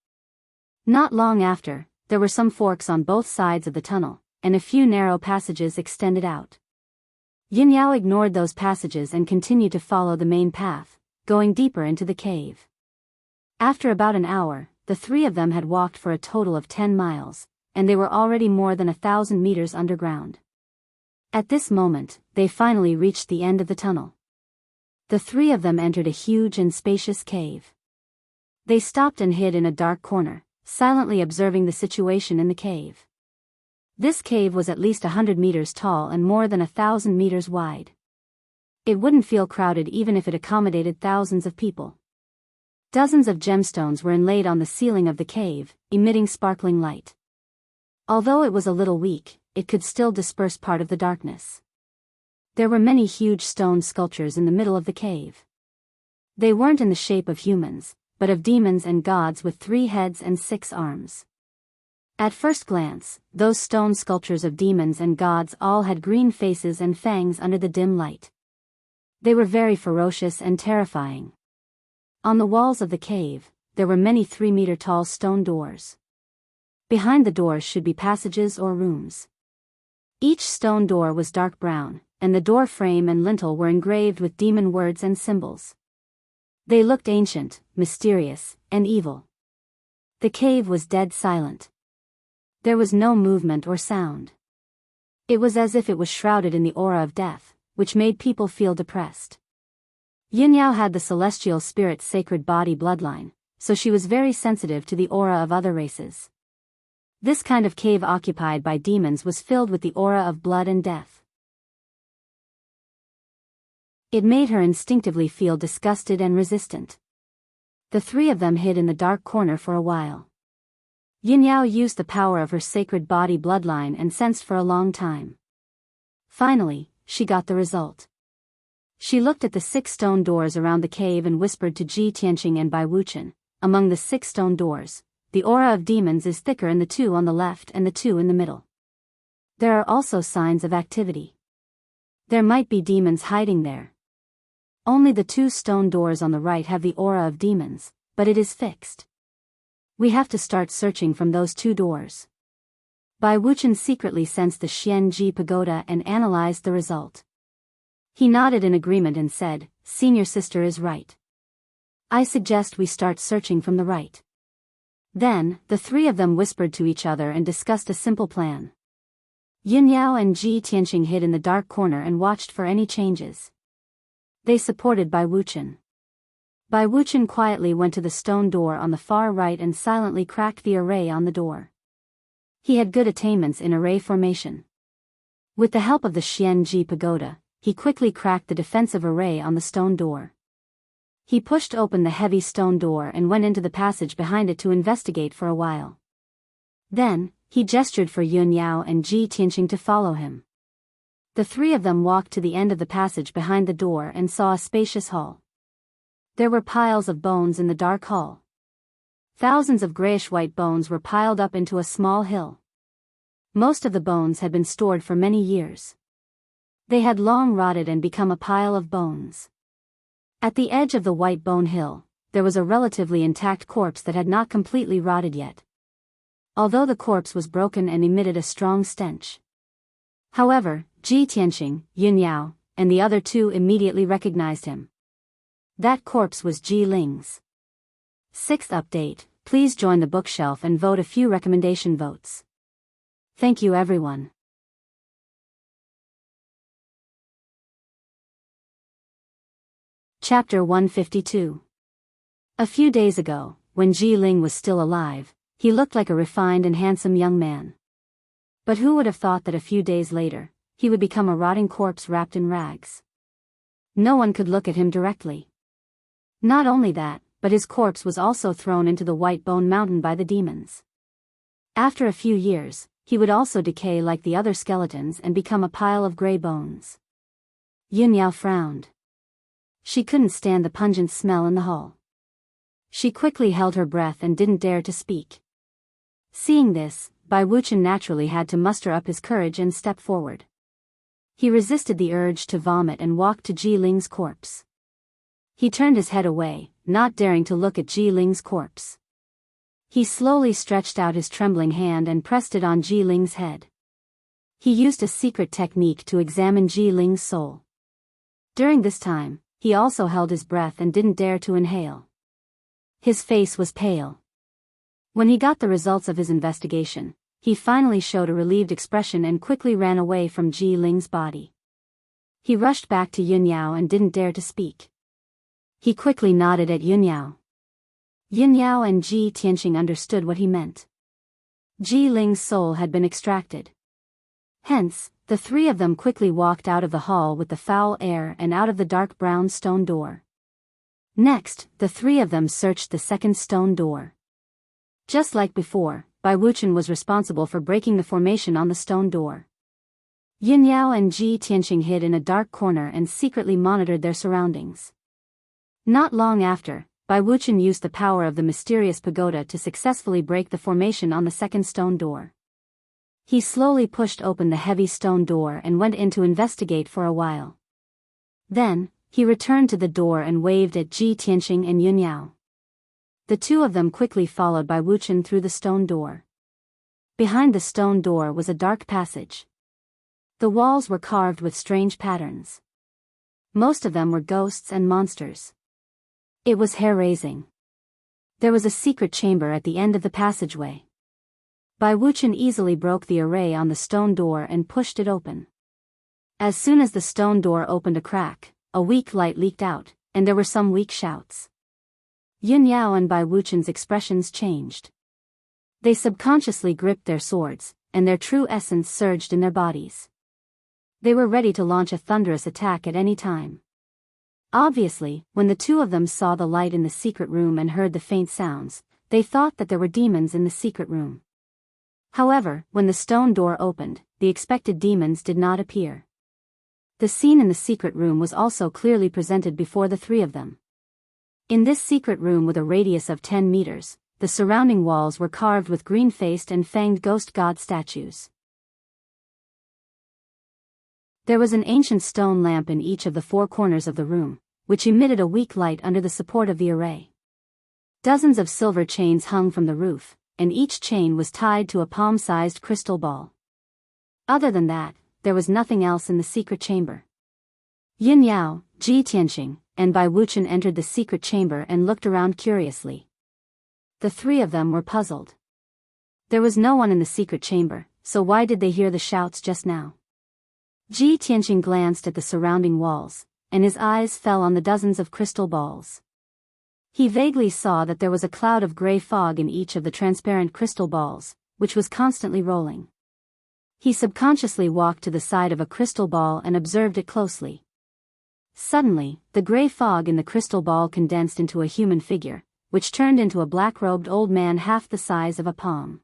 Not long after, there were some forks on both sides of the tunnel, and a few narrow passages extended out. Yunyao ignored those passages and continued to follow the main path, going deeper into the cave. After about an hour, the three of them had walked for a total of 10 miles, and they were already more than 1,000 meters underground. At this moment, they finally reached the end of the tunnel. The three of them entered a huge and spacious cave. They stopped and hid in a dark corner, silently observing the situation in the cave. This cave was at least 100 meters tall and more than 1,000 meters wide. It wouldn't feel crowded even if it accommodated thousands of people. Dozens of gemstones were inlaid on the ceiling of the cave, emitting sparkling light. Although it was a little weak, it could still disperse part of the darkness. There were many huge stone sculptures in the middle of the cave. They weren't in the shape of humans, but of demons and gods with 3 heads and 6 arms. At first glance, those stone sculptures of demons and gods all had green faces and fangs under the dim light. They were very ferocious and terrifying. On the walls of the cave, there were many 3-meter-tall stone doors. Behind the doors should be passages or rooms. Each stone door was dark brown, and the door frame and lintel were engraved with demon words and symbols. They looked ancient, mysterious, and evil. The cave was dead silent. There was no movement or sound. It was as if it was shrouded in the aura of death, which made people feel depressed. Yunyao had the celestial spirit's sacred body bloodline, so she was very sensitive to the aura of other races. This kind of cave occupied by demons was filled with the aura of blood and death. It made her instinctively feel disgusted and resistant. The three of them hid in the dark corner for a while. Yingyao used the power of her sacred body bloodline and sensed for a long time. Finally, she got the result. She looked at the 6 stone doors around the cave and whispered to Ji Tianqing and Bai Wuchen, "Among the 6 stone doors, the aura of demons is thicker in the 2 on the left and the 2 in the middle. There are also signs of activity. There might be demons hiding there. Only the 2 stone doors on the right have the aura of demons, but it is fixed. We have to start searching from those 2 doors." Bai Wuchen secretly sensed the Xianji pagoda and analyzed the result. He nodded in agreement and said, "Senior sister is right. I suggest we start searching from the right." Then, the 3 of them whispered to each other and discussed a simple plan. Yingyao and Ji Tianqing hid in the dark corner and watched for any changes. They supported Bai Wuchen. Bai Wuchen quietly went to the stone door on the far right and silently cracked the array on the door. He had good attainments in array formation. With the help of the Xianji pagoda, he quickly cracked the defensive array on the stone door. He pushed open the heavy stone door and went into the passage behind it to investigate for a while. Then, he gestured for Yungyao and Ji Tianqing to follow him. The 3 of them walked to the end of the passage behind the door and saw a spacious hall. There were piles of bones in the dark hall. Thousands of grayish-white bones were piled up into a small hill. Most of the bones had been stored for many years. They had long rotted and become a pile of bones. At the edge of the white bone hill, there was a relatively intact corpse that had not completely rotted yet. Although the corpse was broken and emitted a strong stench. However, Ji Tianqing, Yungyao, and the other 2 immediately recognized him. That corpse was Ji Ling's. 6th update, please join the bookshelf and vote a few recommendation votes. Thank you everyone. Chapter 152. A few days ago, when Ji Ling was still alive, he looked like a refined and handsome young man. But who would have thought that a few days later, he would become a rotting corpse wrapped in rags? No one could look at him directly. Not only that, but his corpse was also thrown into the White Bone Mountain by the demons. After a few years, he would also decay like the other skeletons and become a pile of gray bones. Yungyao frowned. She couldn't stand the pungent smell in the hall. She quickly held her breath and didn't dare to speak. Seeing this, Bai Wuchen naturally had to muster up his courage and step forward. He resisted the urge to vomit and walked to Ji Ling's corpse. He turned his head away, not daring to look at Ji Ling's corpse. He slowly stretched out his trembling hand and pressed it on Ji Ling's head. He used a secret technique to examine Ji Ling's soul. During this time, he also held his breath and didn't dare to inhale. His face was pale. When he got the results of his investigation, he finally showed a relieved expression and quickly ran away from Ji Ling's body. He rushed back to Yungyao and didn't dare to speak. He quickly nodded at Yungyao. Yungyao and Ji Tianqing understood what he meant. Ji Ling's soul had been extracted. Hence, the 3 of them quickly walked out of the hall with the foul air and out of the dark brown stone door. Next, the 3 of them searched the second stone door. Just like before, Bai Wuchen was responsible for breaking the formation on the stone door. Yungyao and Ji Tianqing hid in a dark corner and secretly monitored their surroundings. Not long after, Bai Wuchen used the power of the mysterious pagoda to successfully break the formation on the second stone door. He slowly pushed open the heavy stone door and went in to investigate for a while. Then, he returned to the door and waved at Ji Tianqing and Yungyao. The 2 of them quickly followed Bai Wuchen through the stone door. Behind the stone door was a dark passage. The walls were carved with strange patterns. Most of them were ghosts and monsters. It was hair-raising. There was a secret chamber at the end of the passageway. Bai Wuchen easily broke the array on the stone door and pushed it open. As soon as the stone door opened a crack, a weak light leaked out, and there were some weak shouts. Yun Yao and Bai Wuchen's expressions changed. They subconsciously gripped their swords, and their true essence surged in their bodies. They were ready to launch a thunderous attack at any time. Obviously, when the two of them saw the light in the secret room and heard the faint sounds, they thought that there were demons in the secret room. However, when the stone door opened, the expected demons did not appear. The scene in the secret room was also clearly presented before the three of them. In this secret room with a radius of 10 meters, the surrounding walls were carved with green-faced and fanged ghost god statues. There was an ancient stone lamp in each of the four corners of the room, which emitted a weak light under the support of the array. Dozens of silver chains hung from the roof, and each chain was tied to a palm-sized crystal ball. Other than that, there was nothing else in the secret chamber. Yin Yao, Ji Tianqing, and Bai Wuchen entered the secret chamber and looked around curiously. The three of them were puzzled. There was no one in the secret chamber, so why did they hear the shouts just now? Ji Tianqing glanced at the surrounding walls, and his eyes fell on the dozens of crystal balls. He vaguely saw that there was a cloud of gray fog in each of the transparent crystal balls, which was constantly rolling. He subconsciously walked to the side of a crystal ball and observed it closely. Suddenly, the gray fog in the crystal ball condensed into a human figure, which turned into a black-robed old man half the size of a palm.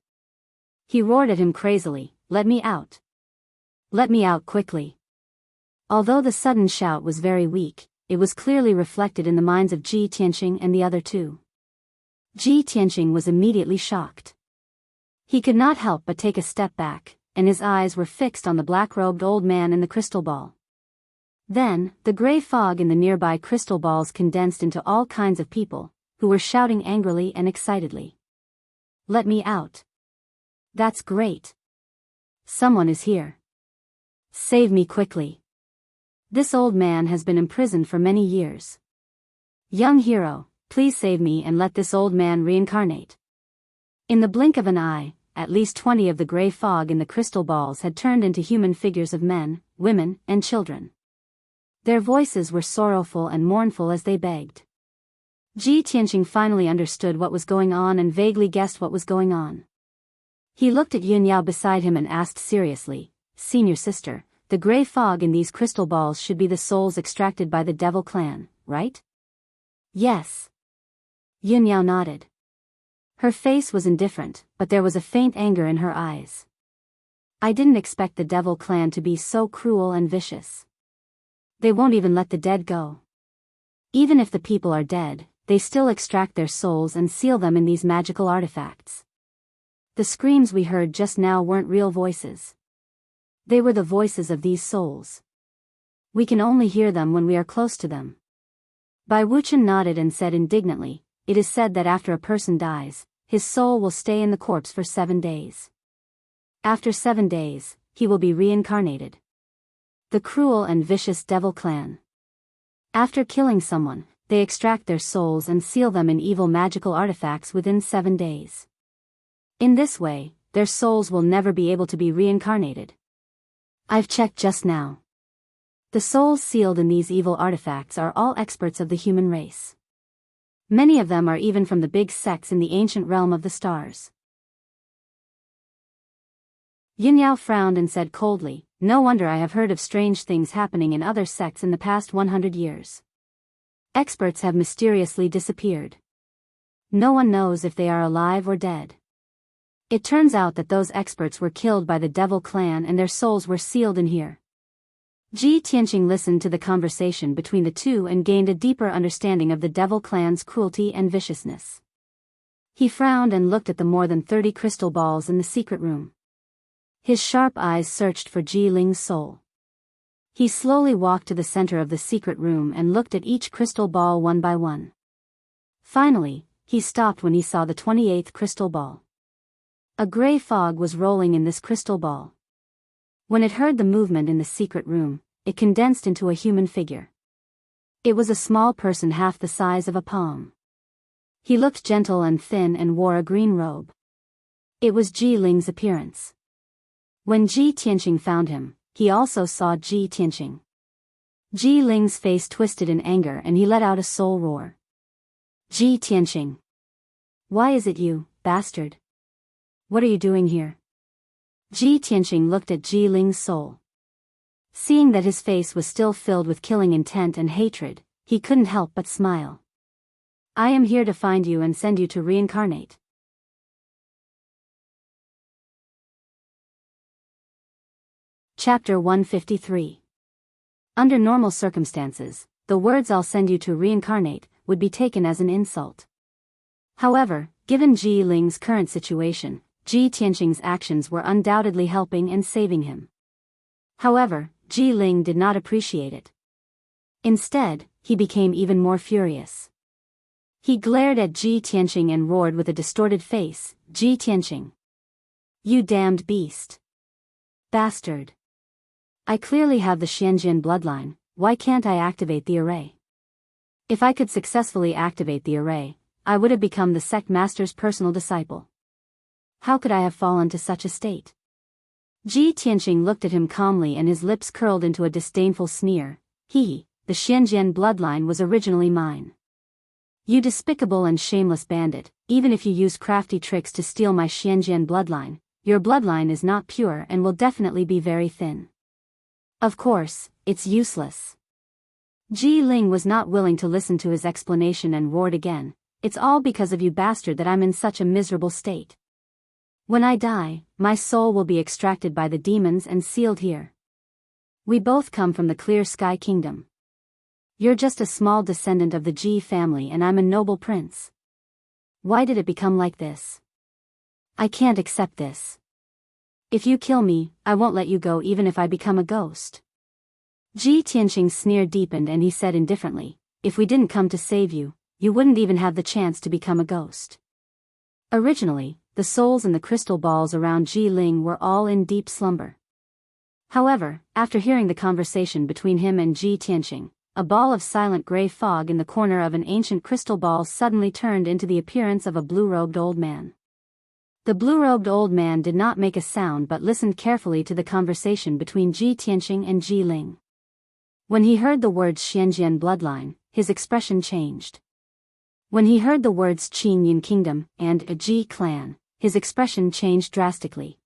He roared at him crazily, "Let me out! Let me out quickly!" Although the sudden shout was very weak, it was clearly reflected in the minds of Ji Tianqing and the other two. Ji Tianqing was immediately shocked. He could not help but take a step back, and his eyes were fixed on the black-robed old man in the crystal ball. Then, the gray fog in the nearby crystal balls condensed into all kinds of people, who were shouting angrily and excitedly. "Let me out! That's great! Someone is here! Save me quickly! This old man has been imprisoned for many years. Young hero, please save me and let this old man reincarnate." In the blink of an eye, at least 20 of the gray fog in the crystal balls had turned into human figures of men, women, and children. Their voices were sorrowful and mournful as they begged. Ji Tianqing finally understood what was going on and vaguely guessed what was going on. He looked at Yun Yao beside him and asked seriously, "Senior sister, the gray fog in these crystal balls should be the souls extracted by the devil clan, right?" "Yes." Yun Yao nodded. Her face was indifferent, but there was a faint anger in her eyes. "I didn't expect the devil clan to be so cruel and vicious. They won't even let the dead go. Even if the people are dead, they still extract their souls and seal them in these magical artifacts. The screams we heard just now weren't real voices. They were the voices of these souls. We can only hear them when we are close to them." Bai Wuchen nodded and said indignantly, "It is said that after a person dies, his soul will stay in the corpse for 7 days. After 7 days, he will be reincarnated. The cruel and vicious devil clan. After killing someone, they extract their souls and seal them in evil magical artifacts within 7 days. In this way, their souls will never be able to be reincarnated. I've checked just now. The souls sealed in these evil artifacts are all experts of the human race. Many of them are even from the big sects in the ancient realm of the stars." Yin Yao frowned and said coldly, "No wonder I have heard of strange things happening in other sects in the past 100 years. Experts have mysteriously disappeared. No one knows if they are alive or dead. It turns out that those experts were killed by the devil clan and their souls were sealed in here." Ji Tianqing listened to the conversation between the two and gained a deeper understanding of the devil clan's cruelty and viciousness. He frowned and looked at the more than 30 crystal balls in the secret room. His sharp eyes searched for Ji Ling's soul. He slowly walked to the center of the secret room and looked at each crystal ball one by one. Finally, he stopped when he saw the 28th crystal ball. A gray fog was rolling in this crystal ball. When it heard the movement in the secret room, it condensed into a human figure. It was a small person half the size of a palm. He looked gentle and thin and wore a green robe. It was Ji Ling's appearance. When Ji Tianqing found him, he also saw Ji Tianqing. Ji Ling's face twisted in anger and he let out a soul roar. Ji Tianqing. Why is it you, bastard? What are you doing here? Ji Tianqing looked at Ji Ling's soul. Seeing that his face was still filled with killing intent and hatred, he couldn't help but smile. I am here to find you and send you to reincarnate. Chapter 153. Under normal circumstances, the words "I'll send you to reincarnate" would be taken as an insult. However, given Ji Ling's current situation, Ji Tianqing's actions were undoubtedly helping and saving him. However, Ji Ling did not appreciate it. Instead, he became even more furious. He glared at Ji Tianqing and roared with a distorted face, "Ji Tianqing! You damned beast! Bastard! I clearly have the Xianjian bloodline, why can't I activate the array? If I could successfully activate the array, I would have become the sect master's personal disciple. How could I have fallen to such a state?" Ji Tianqing looked at him calmly and his lips curled into a disdainful sneer. The Xianjian bloodline was originally mine. You despicable and shameless bandit, even if you use crafty tricks to steal my Xianjian bloodline, your bloodline is not pure and will definitely be very thin. Of course, it's useless. Ji Ling was not willing to listen to his explanation and roared again, "It's all because of you bastard that I'm in such a miserable state. When I die, my soul will be extracted by the demons and sealed here. We both come from the Clear Sky Kingdom. You're just a small descendant of the Ji family and I'm a noble prince. Why did it become like this? I can't accept this. If you kill me, I won't let you go even if I become a ghost." Ji Tianqing's sneer deepened and he said indifferently, "If we didn't come to save you, you wouldn't even have the chance to become a ghost." Originally, the souls in the crystal balls around Ji Ling were all in deep slumber. However, after hearing the conversation between him and Ji Tianqing, a ball of silent gray fog in the corner of an ancient crystal ball suddenly turned into the appearance of a blue-robed old man. The blue-robed old man did not make a sound but listened carefully to the conversation between Ji Tianqing and Ji Ling. When he heard the words Xianjian bloodline, his expression changed. When he heard the words Qingyun Kingdom and a Ji clan, his expression changed drastically.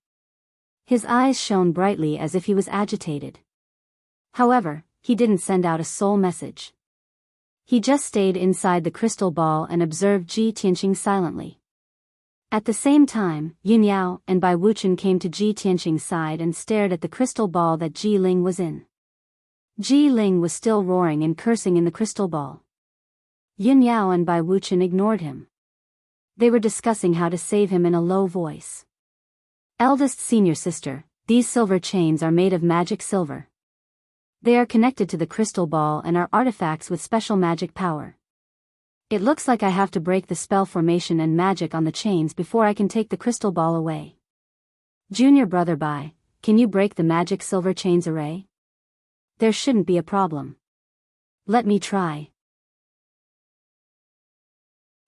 His eyes shone brightly as if he was agitated. However, he didn't send out a soul message. He just stayed inside the crystal ball and observed Ji Tianqing silently. At the same time, Yun'Yao and Bai Wuchen came to Ji Tianqing's side and stared at the crystal ball that Ji Ling was in. Ji Ling was still roaring and cursing in the crystal ball. Yun'Yao and Bai Wuchen ignored him. They were discussing how to save him in a low voice. "Eldest senior sister, these silver chains are made of magic silver. They are connected to the crystal ball and are artifacts with special magic power. It looks like I have to break the spell formation and magic on the chains before I can take the crystal ball away. Junior brother Bai, can you break the magic silver chains array? There shouldn't be a problem. Let me try."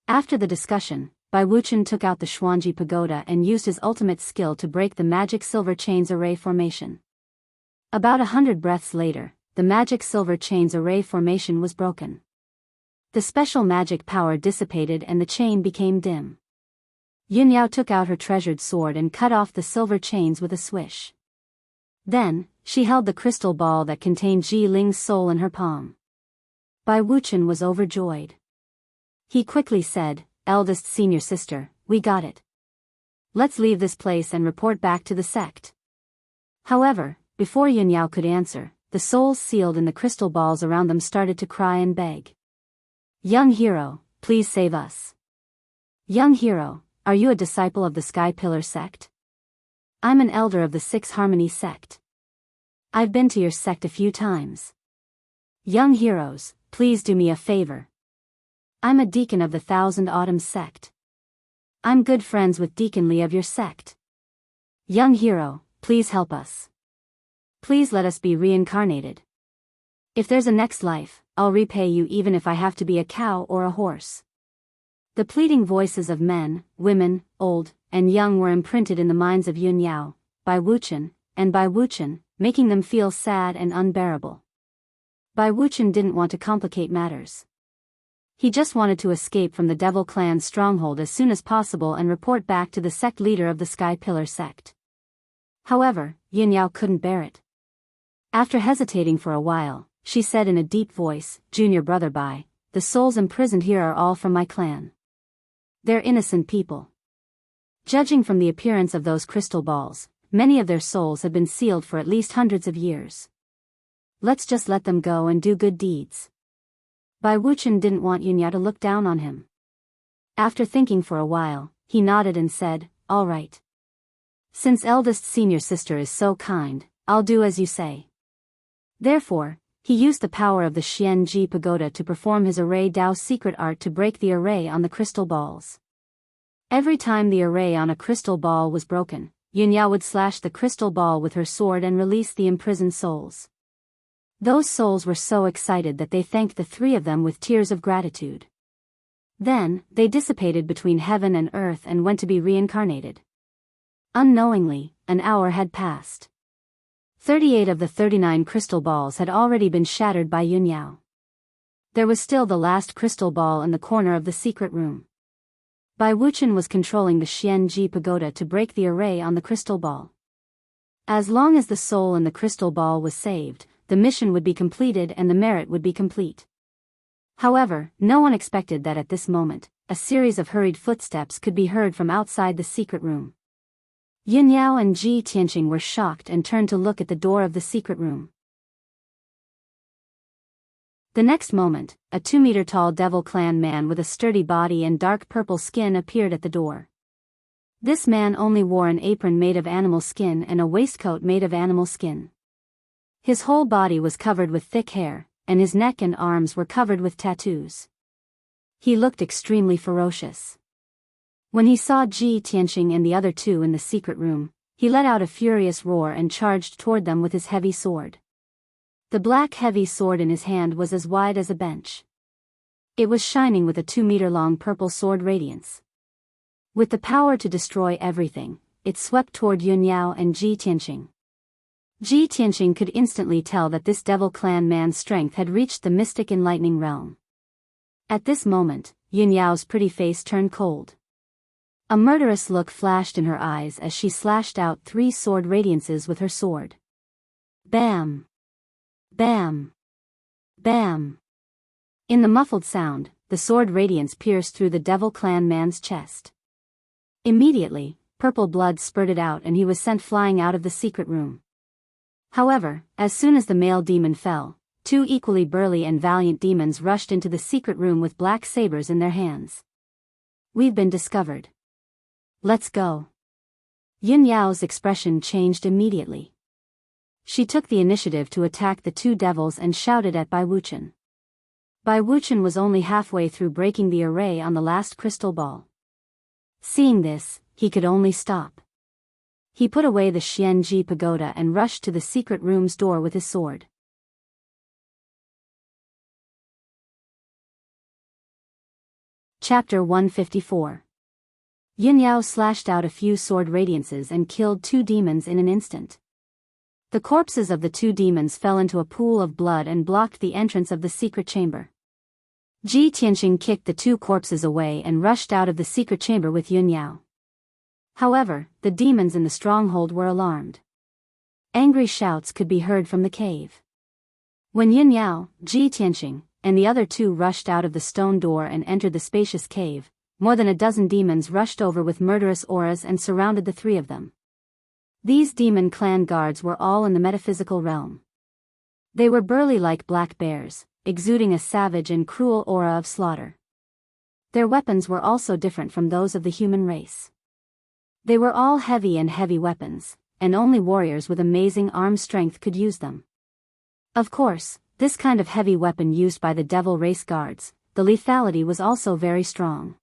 After the discussion, Bai Wuchen took out the Xuanji Pagoda and used his ultimate skill to break the magic silver chains array formation. About 100 breaths later, the magic silver chains array formation was broken. The special magic power dissipated and the chain became dim. Yun'Yao took out her treasured sword and cut off the silver chains with a swish. Then, she held the crystal ball that contained Ji Ling's soul in her palm. Bai Wuchen was overjoyed. He quickly said, "Eldest senior sister, we got it. Let's leave this place and report back to the sect." However, before Yun'Yao could answer, the souls sealed in the crystal balls around them started to cry and beg. "Young hero, please save us. Young hero, are you a disciple of the Sky Pillar sect? I'm an elder of the Six Harmony sect. I've been to your sect a few times. Young heroes, please do me a favor. I'm a deacon of the Thousand Autumns sect. I'm good friends with Deacon Li of your sect. Young hero, please help us. Please let us be reincarnated. If there's a next life, I'll repay you even if I have to be a cow or a horse." The pleading voices of men, women, old, and young were imprinted in the minds of Yun'Yao, Bai Wuchen, and Bai Wuchen, making them feel sad and unbearable. Bai Wuchen didn't want to complicate matters. He just wanted to escape from the Devil Clan's stronghold as soon as possible and report back to the sect leader of the Sky Pillar sect. However, Yunyao couldn't bear it. After hesitating for a while, she said in a deep voice, "Junior brother Bai, the souls imprisoned here are all from my clan. They're innocent people. Judging from the appearance of those crystal balls, many of their souls have been sealed for at least hundreds of years. Let's just let them go and do good deeds." Bai Wuchen didn't want Yunyao to look down on him. After thinking for a while, he nodded and said, "All right. Since eldest senior sister is so kind, I'll do as you say." Therefore, he used the power of the Xianji Pagoda to perform his array Dao secret art to break the array on the crystal balls. Every time the array on a crystal ball was broken, Yunyao would slash the crystal ball with her sword and release the imprisoned souls. Those souls were so excited that they thanked the three of them with tears of gratitude. Then, they dissipated between heaven and earth and went to be reincarnated. Unknowingly, an hour had passed. 38 of the 39 crystal balls had already been shattered by Yunyao. There was still the last crystal ball in the corner of the secret room. Bai Wuchen was controlling the Xianji Pagoda to break the array on the crystal ball. As long as the soul in the crystal ball was saved, the mission would be completed and the merit would be complete. However, no one expected that at this moment, a series of hurried footsteps could be heard from outside the secret room. Yunyao and Ji Tianqing were shocked and turned to look at the door of the secret room. The next moment, a 2-meter-tall Devil Clan man with a sturdy body and dark purple skin appeared at the door. This man only wore an apron made of animal skin and a waistcoat made of animal skin. His whole body was covered with thick hair, and his neck and arms were covered with tattoos. He looked extremely ferocious. When he saw Ji Tianqing and the other two in the secret room, he let out a furious roar and charged toward them with his heavy sword. The black heavy sword in his hand was as wide as a bench. It was shining with a 2-meter-long purple sword radiance. With the power to destroy everything, it swept toward Yunyao and Ji Tianqing. Ji Tianqing could instantly tell that this Devil Clan man's strength had reached the mystic enlightening realm. At this moment, Yunyao's pretty face turned cold. A murderous look flashed in her eyes as she slashed out 3 sword radiances with her sword. Bam! Bam! Bam! In the muffled sound, the sword radiance pierced through the Devil Clan man's chest. Immediately, purple blood spurted out and he was sent flying out of the secret room. However, as soon as the male demon fell, 2 equally burly and valiant demons rushed into the secret room with black sabers in their hands. "We've been discovered. Let's go." Yunyao's expression changed immediately. She took the initiative to attack the 2 devils and shouted at Bai Wuchen. Bai Wuchen was only halfway through breaking the array on the last crystal ball. Seeing this, he could only stop. He put away the Xianji Pagoda and rushed to the secret room's door with his sword. Chapter 154. Yunyao slashed out a few sword radiances and killed 2 demons in an instant. The corpses of the 2 demons fell into a pool of blood and blocked the entrance of the secret chamber. Ji Tianqing kicked the 2 corpses away and rushed out of the secret chamber with Yunyao. However, the demons in the stronghold were alarmed. Angry shouts could be heard from the cave. When Yunyao, Ji Tianqing, and the other 2 rushed out of the stone door and entered the spacious cave, more than a dozen demons rushed over with murderous auras and surrounded the 3 of them. These demon clan guards were all in the metaphysical realm. They were burly like black bears, exuding a savage and cruel aura of slaughter. Their weapons were also different from those of the human race. They were all heavy weapons, and only warriors with amazing arm strength could use them. Of course, this kind of heavy weapon used by the devil race guards, the lethality was also very strong.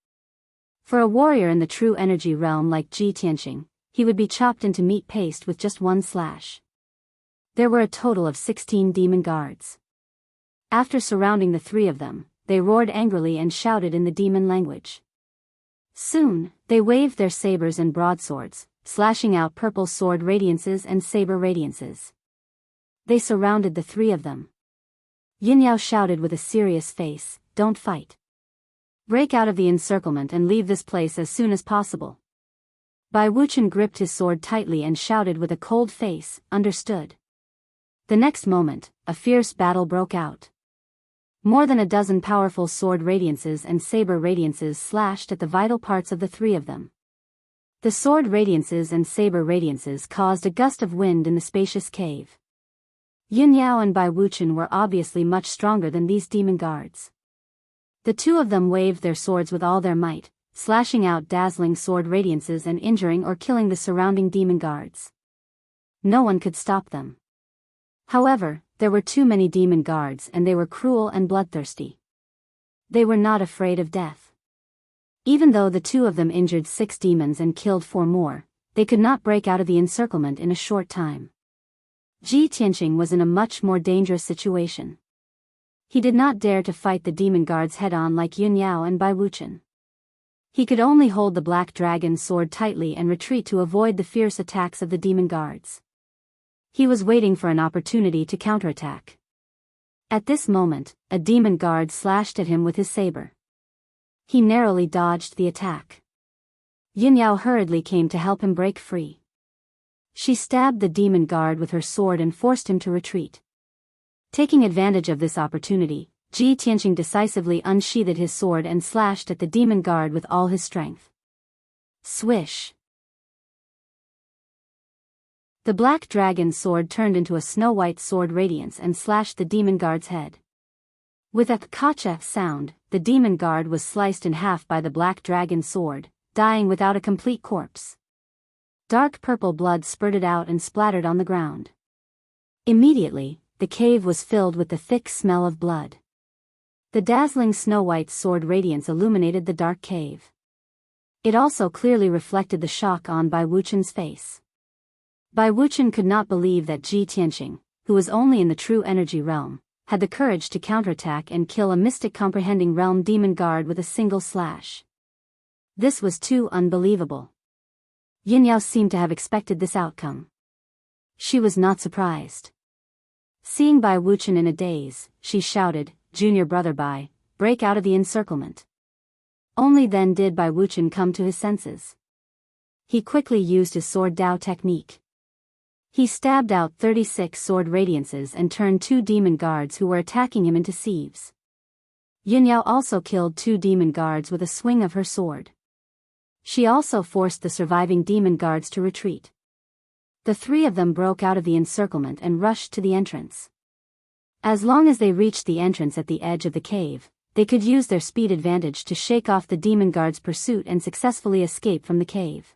For a warrior in the true energy realm like Ji Tianqing, he would be chopped into meat paste with just 1 slash. There were a total of 16 demon guards. After surrounding the 3 of them, they roared angrily and shouted in the demon language. Soon, they waved their sabers and broadswords, slashing out purple sword radiances and saber radiances. They surrounded the 3 of them. Yunyao shouted with a serious face, "Don't fight. Break out of the encirclement and leave this place as soon as possible. Bai Wuchen gripped his sword tightly and shouted with a cold face, "Understood." The next moment, a fierce battle broke out. More than a dozen powerful sword radiances and saber radiances slashed at the vital parts of the three of them. The sword radiances and saber radiances caused a gust of wind in the spacious cave. Yun Yao and Bai Wuchen were obviously much stronger than these demon guards. The two of them waved their swords with all their might, slashing out dazzling sword radiances and injuring or killing the surrounding demon guards. No one could stop them. However, there were too many demon guards and they were cruel and bloodthirsty. They were not afraid of death. Even though the two of them injured 6 demons and killed 4 more, they could not break out of the encirclement in a short time. Ji Tianqing was in a much more dangerous situation. He did not dare to fight the demon guards head-on like Yun Yao and Bai Wuchen. He could only hold the black dragon sword tightly and retreat to avoid the fierce attacks of the demon guards. He was waiting for an opportunity to counterattack. At this moment, a demon guard slashed at him with his saber. He narrowly dodged the attack. Yun Yao hurriedly came to help him break free. She stabbed the demon guard with her sword and forced him to retreat. Taking advantage of this opportunity, Ji Tianqing decisively unsheathed his sword and slashed at the demon guard with all his strength. Swish! The black dragon sword turned into a snow-white sword radiance and slashed the demon guard's head. With a kacha sound, the demon guard was sliced in half by the black dragon sword, dying without a complete corpse. Dark purple blood spurted out and splattered on the ground. Immediately, the cave was filled with the thick smell of blood. The dazzling snow-white sword radiance illuminated the dark cave. It also clearly reflected the shock on Bai Wuchen's face. Bai Wuchen could not believe that Ji Tianqing, who was only in the true energy realm, had the courage to counterattack and kill a mystic comprehending realm demon guard with a single slash. This was too unbelievable. Yin Yao seemed to have expected this outcome. She was not surprised. Seeing Bai Wuchen in a daze, she shouted, "Junior brother Bai, break out of the encirclement." Only then did Bai Wuchen come to his senses. He quickly used his sword Dao technique. He stabbed out 36 sword radiances and turned 2 demon guards who were attacking him into sieves. Yun Yao also killed 2 demon guards with a swing of her sword. She also forced the surviving demon guards to retreat. The 3 of them broke out of the encirclement and rushed to the entrance. As long as they reached the entrance at the edge of the cave, they could use their speed advantage to shake off the demon guards' pursuit and successfully escape from the cave.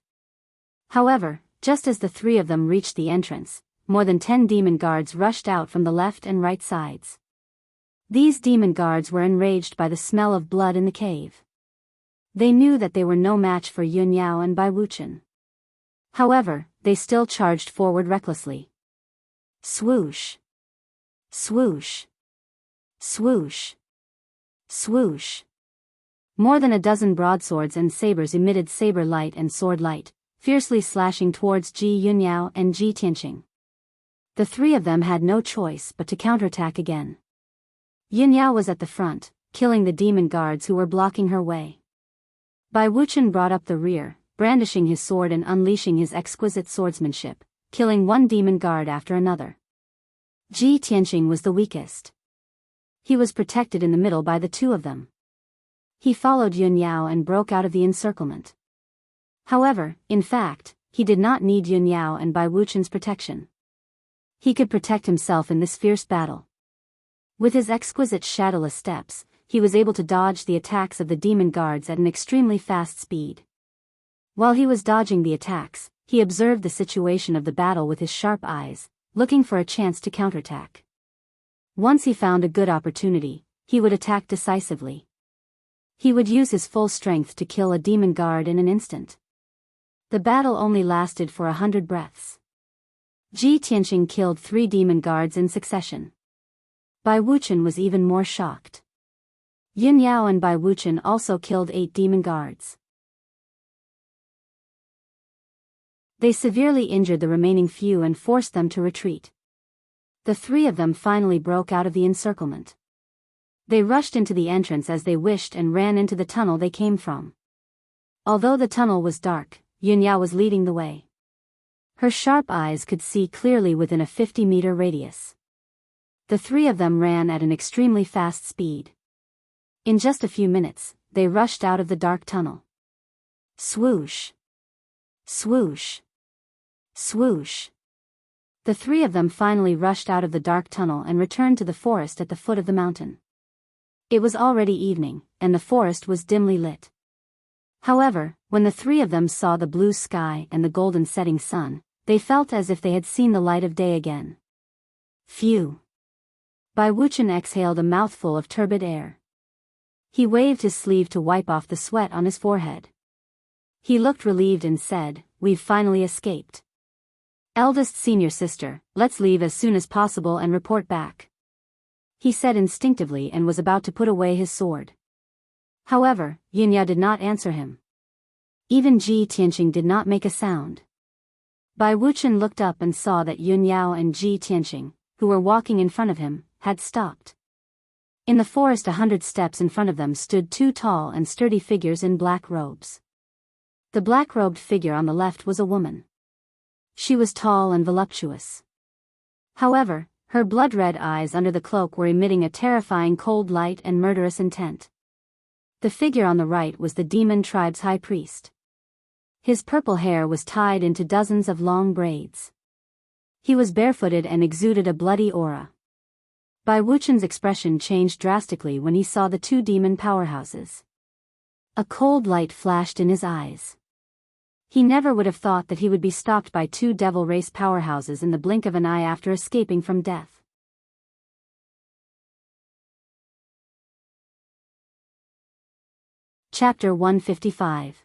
However, just as the 3 of them reached the entrance, more than 10 demon guards rushed out from the left and right sides. These demon guards were enraged by the smell of blood in the cave. They knew that they were no match for Yun Yao and Bai Wuchen. However, they still charged forward recklessly. Swoosh! Swoosh! Swoosh! Swoosh! More than a dozen broadswords and sabers emitted saber light and sword light, fiercely slashing towards Yun Yao and Ji Tianqing. The 3 of them had no choice but to counterattack again. Yun Yao was at the front, killing the demon guards who were blocking her way. Bai Wuchen brought up the rear, brandishing his sword and unleashing his exquisite swordsmanship, killing 1 demon guard after another. Ji Tianqing was the weakest. He was protected in the middle by the 2 of them. He followed Yun Yao and broke out of the encirclement. However, in fact, he did not need Yun Yao and Bai Wuchen's protection. He could protect himself in this fierce battle. With his exquisite shadowless steps, he was able to dodge the attacks of the demon guards at an extremely fast speed. While he was dodging the attacks, he observed the situation of the battle with his sharp eyes, looking for a chance to counterattack. Once he found a good opportunity, he would attack decisively. He would use his full strength to kill a demon guard in an instant. The battle only lasted for 100 breaths. Ji Tianqing killed 3 demon guards in succession. Bai Wuchen was even more shocked. Yun Yao and Bai Wuchen also killed 8 demon guards. They severely injured the remaining few and forced them to retreat. The 3 of them finally broke out of the encirclement. They rushed into the entrance as they wished and ran into the tunnel they came from. Although the tunnel was dark, Yunyao was leading the way. Her sharp eyes could see clearly within a 50-meter radius. The three of them ran at an extremely fast speed. In just a few minutes, they rushed out of the dark tunnel. Swoosh! Swoosh! Swoosh! The three of them finally rushed out of the dark tunnel and returned to the forest at the foot of the mountain. It was already evening, and the forest was dimly lit. However, when the three of them saw the blue sky and the golden setting sun, they felt as if they had seen the light of day again. Phew! Wuxia exhaled a mouthful of turbid air. He waved his sleeve to wipe off the sweat on his forehead. He looked relieved and said, "We've finally escaped. Eldest senior sister, let's leave as soon as possible and report back," he said instinctively and was about to put away his sword. However, Yunyao did not answer him. Even Ji Tianqing did not make a sound. Wuxia looked up and saw that Yunyao and Ji Tianqing, who were walking in front of him, had stopped. In the forest 100 steps in front of them stood two tall and sturdy figures in black robes. The black-robed figure on the left was a woman. She was tall and voluptuous. However, her blood-red eyes under the cloak were emitting a terrifying cold light and murderous intent. The figure on the right was the demon tribe's high priest. His purple hair was tied into dozens of long braids. He was barefooted and exuded a bloody aura. Wuxia's expression changed drastically when he saw the two demon powerhouses. A cold light flashed in his eyes. He never would have thought that he would be stopped by two devil race powerhouses in the blink of an eye after escaping from death. Chapter 155.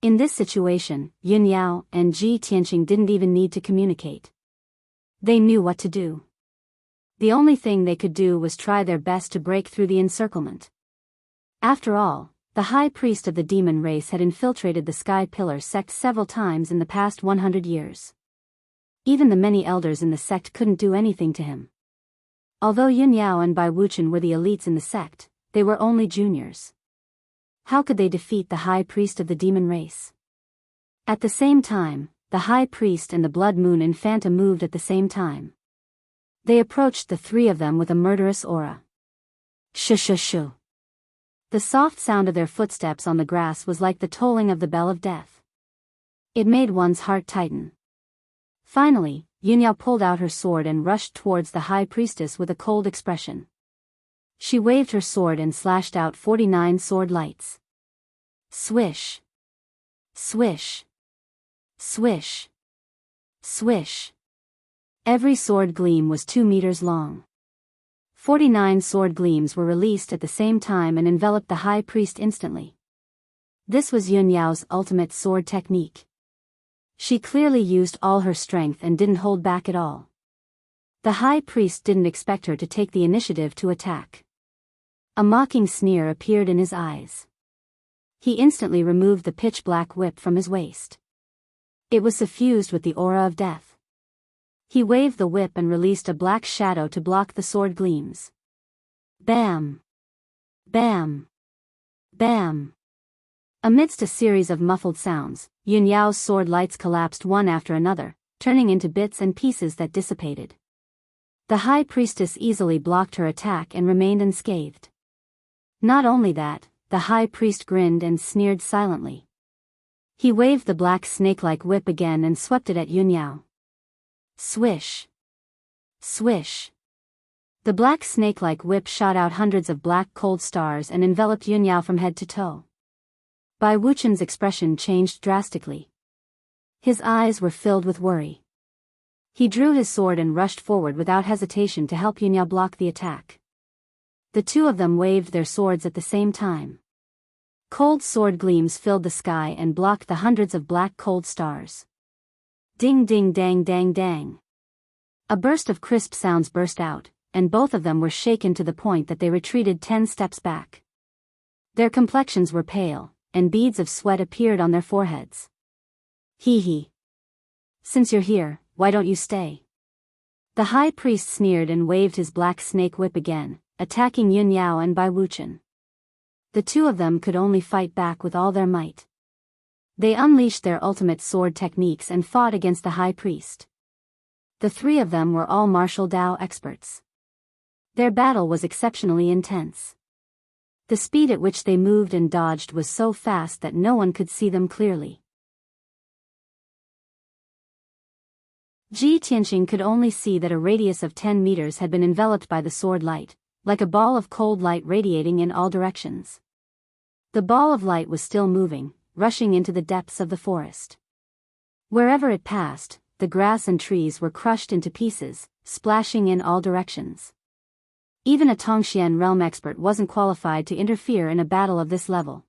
In this situation, Yunyao and Ji Tianqing didn't even need to communicate. They knew what to do. The only thing they could do was try their best to break through the encirclement. After all, the high priest of the demon race had infiltrated the Sky Pillar sect several times in the past 100 years. Even the many elders in the sect couldn't do anything to him. Although Yunyao and Wuxia were the elites in the sect, they were only juniors. How could they defeat the high priest of the demon race? At the same time, the high priest and the blood moon infanta moved at the same time. They approached the three of them with a murderous aura. Shoo-shoo-shoo. The soft sound of their footsteps on the grass was like the tolling of the bell of death. It made one's heart tighten. Finally, Yunyao pulled out her sword and rushed towards the high priestess with a cold expression. She waved her sword and slashed out 49 sword lights. Swish. Swish. Swish. Swish. Every sword gleam was 2 meters long. 49 sword gleams were released at the same time and enveloped the high priest instantly. This was Yunyao's ultimate sword technique. She clearly used all her strength and didn't hold back at all. The high priest didn't expect her to take the initiative to attack. A mocking sneer appeared in his eyes. He instantly removed the pitch-black whip from his waist. It was suffused with the aura of death. He waved the whip and released a black shadow to block the sword gleams. Bam! Bam! Bam! Amidst a series of muffled sounds, Yunyao's sword lights collapsed one after another, turning into bits and pieces that dissipated. The high priestess easily blocked her attack and remained unscathed. Not only that, the high priest grinned and sneered silently. He waved the black snake-like whip again and swept it at Yunyao. Swish. Swish. The black snake-like whip shot out hundreds of black cold stars and enveloped Yunyao from head to toe. Wuxia's expression changed drastically. His eyes were filled with worry. He drew his sword and rushed forward without hesitation to help Yunyao block the attack. The two of them waved their swords at the same time. Cold sword gleams filled the sky and blocked the hundreds of black cold stars. Ding ding dang dang dang. A burst of crisp sounds burst out, and both of them were shaken to the point that they retreated 10 steps back. Their complexions were pale, and beads of sweat appeared on their foreheads. Hee hee. Since you're here, why don't you stay? The high priest sneered and waved his black snake whip again, attacking Yun Yao and Bai Wuchen. The two of them could only fight back with all their might. They unleashed their ultimate sword techniques and fought against the high priest. The three of them were all martial Dao experts. Their battle was exceptionally intense. The speed at which they moved and dodged was so fast that no one could see them clearly. Ji Tianqing could only see that a radius of 10 meters had been enveloped by the sword light, like a ball of cold light radiating in all directions. The ball of light was still moving, rushing into the depths of the forest. Wherever it passed, the grass and trees were crushed into pieces, splashing in all directions. Even a Tongxian realm expert wasn't qualified to interfere in a battle of this level.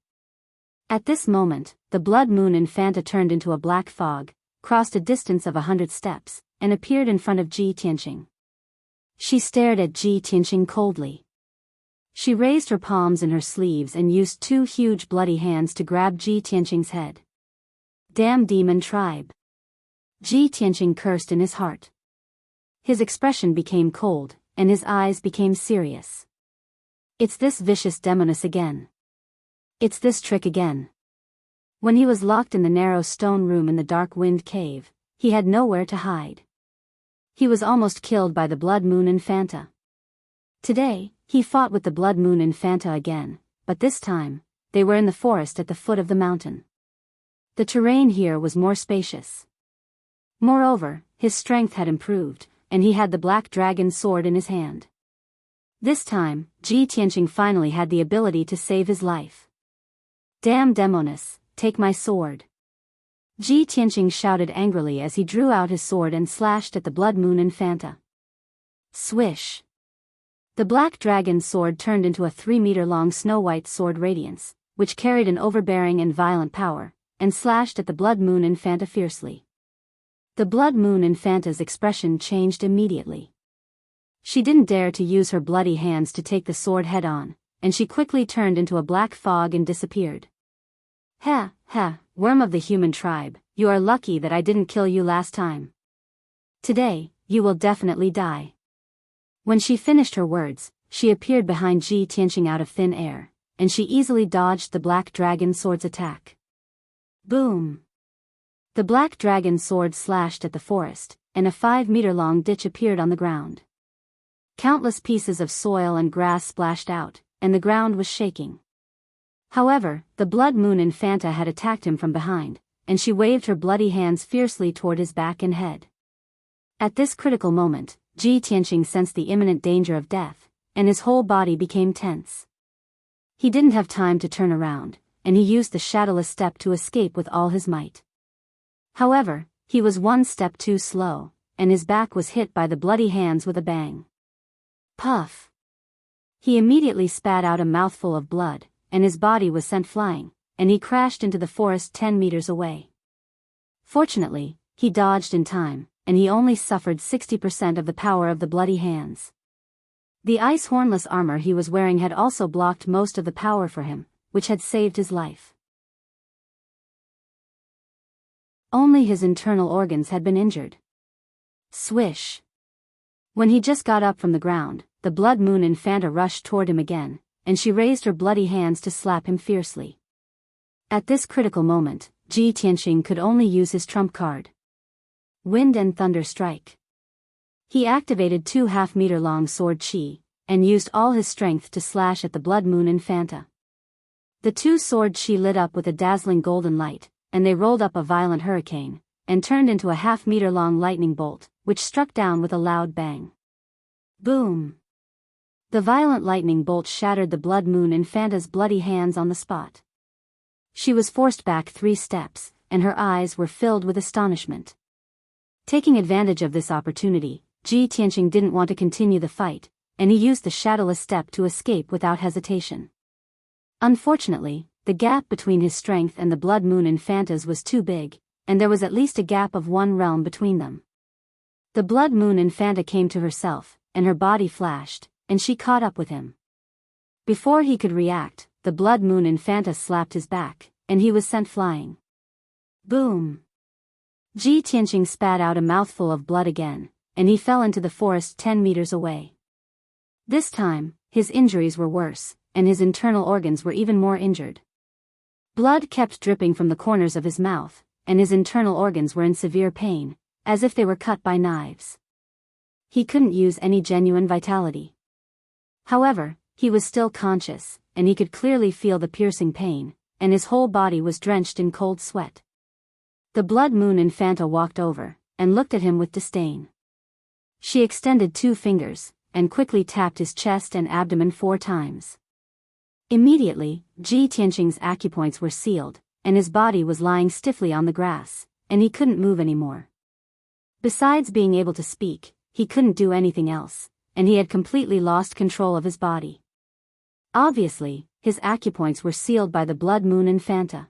At this moment, the Blood Moon Infanta turned into a black fog, crossed a distance of 100 steps, and appeared in front of Ji Tianqing. She stared at Ji Tianqing coldly. She raised her palms in her sleeves and used two huge bloody hands to grab Ji Tianqing's head. Damn demon tribe! Ji Tianqing cursed in his heart. His expression became cold, and his eyes became serious. It's this vicious demoness again. It's this trick again. When he was locked in the narrow stone room in the dark wind cave, he had nowhere to hide. He was almost killed by the Blood Moon Infanta. Today, he fought with the Blood Moon Infanta again, but this time, they were in the forest at the foot of the mountain. The terrain here was more spacious. Moreover, his strength had improved, and he had the black dragon sword in his hand. This time, Ji Tianqing finally had the ability to save his life. Damn demoness! Take my sword. Ji Tianqing shouted angrily as he drew out his sword and slashed at the Blood Moon Infanta. Swish! The black dragon sword turned into a 3-meter-long snow-white sword radiance, which carried an overbearing and violent power, and slashed at the Blood Moon Infanta fiercely. The Blood Moon Infanta's expression changed immediately. She didn't dare to use her bloody hands to take the sword head-on, and she quickly turned into a black fog and disappeared. Ha, ha, worm of the human tribe, you are lucky that I didn't kill you last time. Today, you will definitely die. When she finished her words, she appeared behind Ji Tianqing out of thin air, and she easily dodged the black dragon sword's attack. Boom! The black dragon sword slashed at the forest, and a 5-meter-long ditch appeared on the ground. Countless pieces of soil and grass splashed out, and the ground was shaking. However, the Blood Moon Infanta had attacked him from behind, and she waved her bloody hands fiercely toward his back and head. At this critical moment, Ji Tianqing sensed the imminent danger of death, and his whole body became tense. He didn't have time to turn around, and he used the shadowless step to escape with all his might. However, he was one step too slow, and his back was hit by the bloody hands with a bang. Puff! He immediately spat out a mouthful of blood, and his body was sent flying, and he crashed into the forest 10 meters away. Fortunately, he dodged in time, and he only suffered 60% of the power of the bloody hands. The ice hornless armor he was wearing had also blocked most of the power for him, which had saved his life. Only his internal organs had been injured. Swish! When he just got up from the ground, the Blood Moon Infanta rushed toward him again, and she raised her bloody hands to slap him fiercely. At this critical moment, Ji Tianqing could only use his trump card. Wind and Thunder Strike. He activated 2 half-meter-long sword chi, and used all his strength to slash at the Blood Moon Infanta. The 2 sword chi lit up with a dazzling golden light, and they rolled up a violent hurricane, and turned into a half-meter-long lightning bolt, which struck down with a loud bang. Boom! The violent lightning bolt shattered the Blood Moon Infanta's bloody hands on the spot. She was forced back 3 steps, and her eyes were filled with astonishment. Taking advantage of this opportunity, Ji Tianqing didn't want to continue the fight, and he used the shadowless step to escape without hesitation. Unfortunately, the gap between his strength and the Blood Moon Infanta's was too big, and there was at least a gap of 1 realm between them. The Blood Moon Infanta came to herself, and her body flashed, and she caught up with him. Before he could react, the Blood Moon Infanta slapped his back, and he was sent flying. Boom! Ji Tianqing spat out a mouthful of blood again, and he fell into the forest 10 meters away. This time, his injuries were worse, and his internal organs were even more injured. Blood kept dripping from the corners of his mouth, and his internal organs were in severe pain, as if they were cut by knives. He couldn't use any genuine vitality. However, he was still conscious, and he could clearly feel the piercing pain, and his whole body was drenched in cold sweat. The Blood Moon Infanta walked over, and looked at him with disdain. She extended 2 fingers, and quickly tapped his chest and abdomen 4 times. Immediately, Ji Tianqing's acupoints were sealed, and his body was lying stiffly on the grass, and he couldn't move anymore. Besides being able to speak, he couldn't do anything else, and he had completely lost control of his body. Obviously, his acupoints were sealed by the Blood Moon Infanta.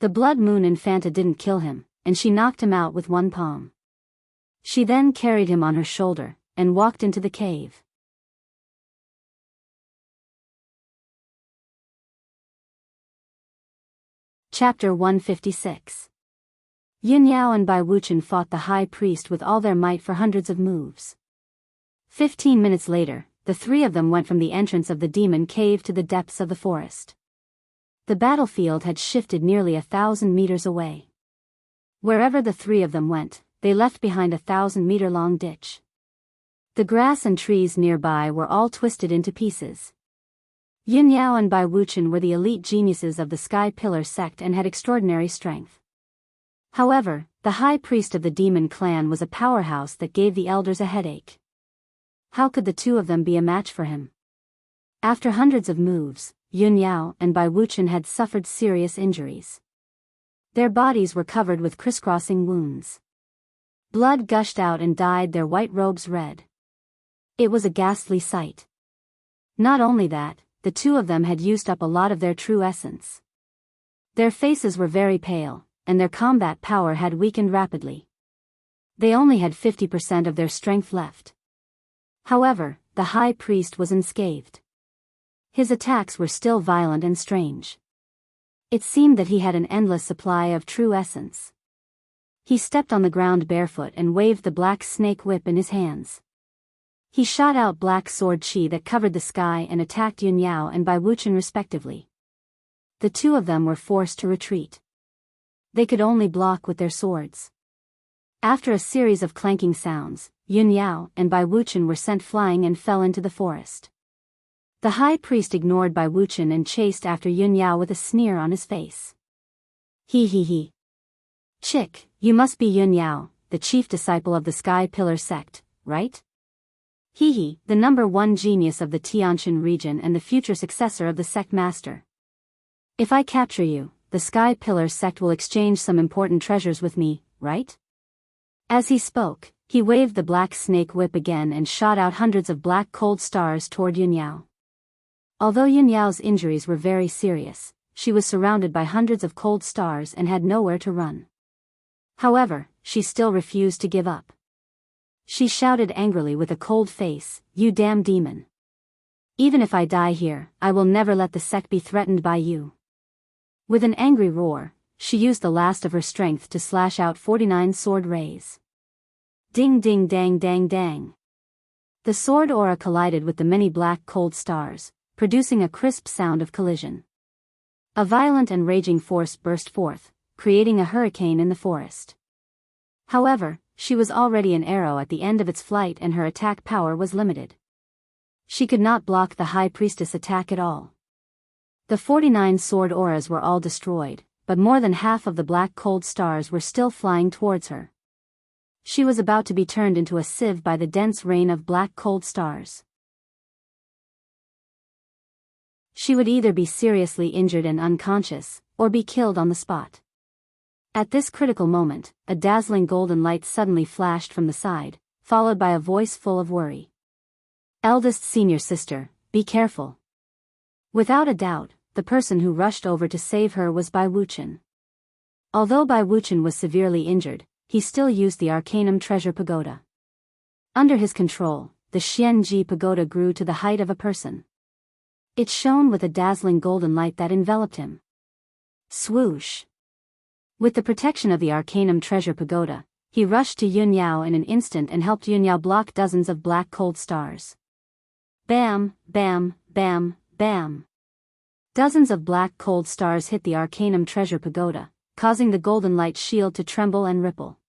The Blood Moon Infanta didn't kill him, and she knocked him out with 1 palm. She then carried him on her shoulder, and walked into the cave. Chapter 156. Yun Yao and Bai Wuchen fought the high priest with all their might for hundreds of moves. 15 minutes later, the 3 of them went from the entrance of the demon cave to the depths of the forest. The battlefield had shifted nearly 1,000 meters away. Wherever the 3 of them went, they left behind 1,000-meter-long ditch. The grass and trees nearby were all twisted into pieces. Yun Yao and Bai Wuchen were the elite geniuses of the Sky Pillar sect and had extraordinary strength. However, the high priest of the demon clan was a powerhouse that gave the elders a headache. How could the 2 of them be a match for him? After hundreds of moves, Yun Yao and Bai Wuchen had suffered serious injuries. Their bodies were covered with crisscrossing wounds. Blood gushed out and dyed their white robes red. It was a ghastly sight. Not only that, the 2 of them had used up a lot of their true essence. Their faces were very pale, and their combat power had weakened rapidly. They only had 50% of their strength left. However, the high priest was unscathed. His attacks were still violent and strange. It seemed that he had an endless supply of true essence. He stepped on the ground barefoot and waved the black snake whip in his hands. He shot out black sword chi that covered the sky and attacked Yun Yao and Bai Wuchen respectively. The 2 of them were forced to retreat. They could only block with their swords. After a series of clanking sounds, Yun Yao and Bai Wuchen were sent flying and fell into the forest. The high priest ignored Bai Wuchen and chased after Yun Yao with a sneer on his face. He. Chick, you must be Yun Yao, the chief disciple of the Sky Pillar sect, right? He, the #1 genius of the Tianshan region and the future successor of the sect master. If I capture you, the Sky Pillar sect will exchange some important treasures with me, right? As he spoke, he waved the black snake whip again and shot out hundreds of black cold stars toward Yun Yao. Although Yun Yao's injuries were very serious, she was surrounded by hundreds of cold stars and had nowhere to run. However, she still refused to give up. She shouted angrily with a cold face, "You damn demon! Even if I die here, I will never let the sect be threatened by you." With an angry roar, she used the last of her strength to slash out 49 sword rays. Ding ding dang dang dang. The sword aura collided with the many black cold stars, producing a crisp sound of collision. A violent and raging force burst forth, creating a hurricane in the forest. However, she was already an arrow at the end of its flight and her attack power was limited. She could not block the high priestess attack at all. The 49 sword auras were all destroyed, but more than half of the black cold stars were still flying towards her. She was about to be turned into a sieve by the dense rain of black cold stars. She would either be seriously injured and unconscious, or be killed on the spot. At this critical moment, a dazzling golden light suddenly flashed from the side, followed by a voice full of worry. "Eldest senior sister, be careful." Without a doubt, the person who rushed over to save her was Bai Wuchen. Although Bai Wuchen was severely injured, he still used the Arcanum Treasure Pagoda. Under his control, the Xianji Pagoda grew to the height of a person. It shone with a dazzling golden light that enveloped him. Swoosh! With the protection of the Arcanum Treasure Pagoda, he rushed to Yun Yao in an instant and helped Yun Yao block dozens of black cold stars. Bam, bam, bam, bam. Dozens of black cold stars hit the Arcanum Treasure Pagoda, causing the golden light shield to tremble and ripple.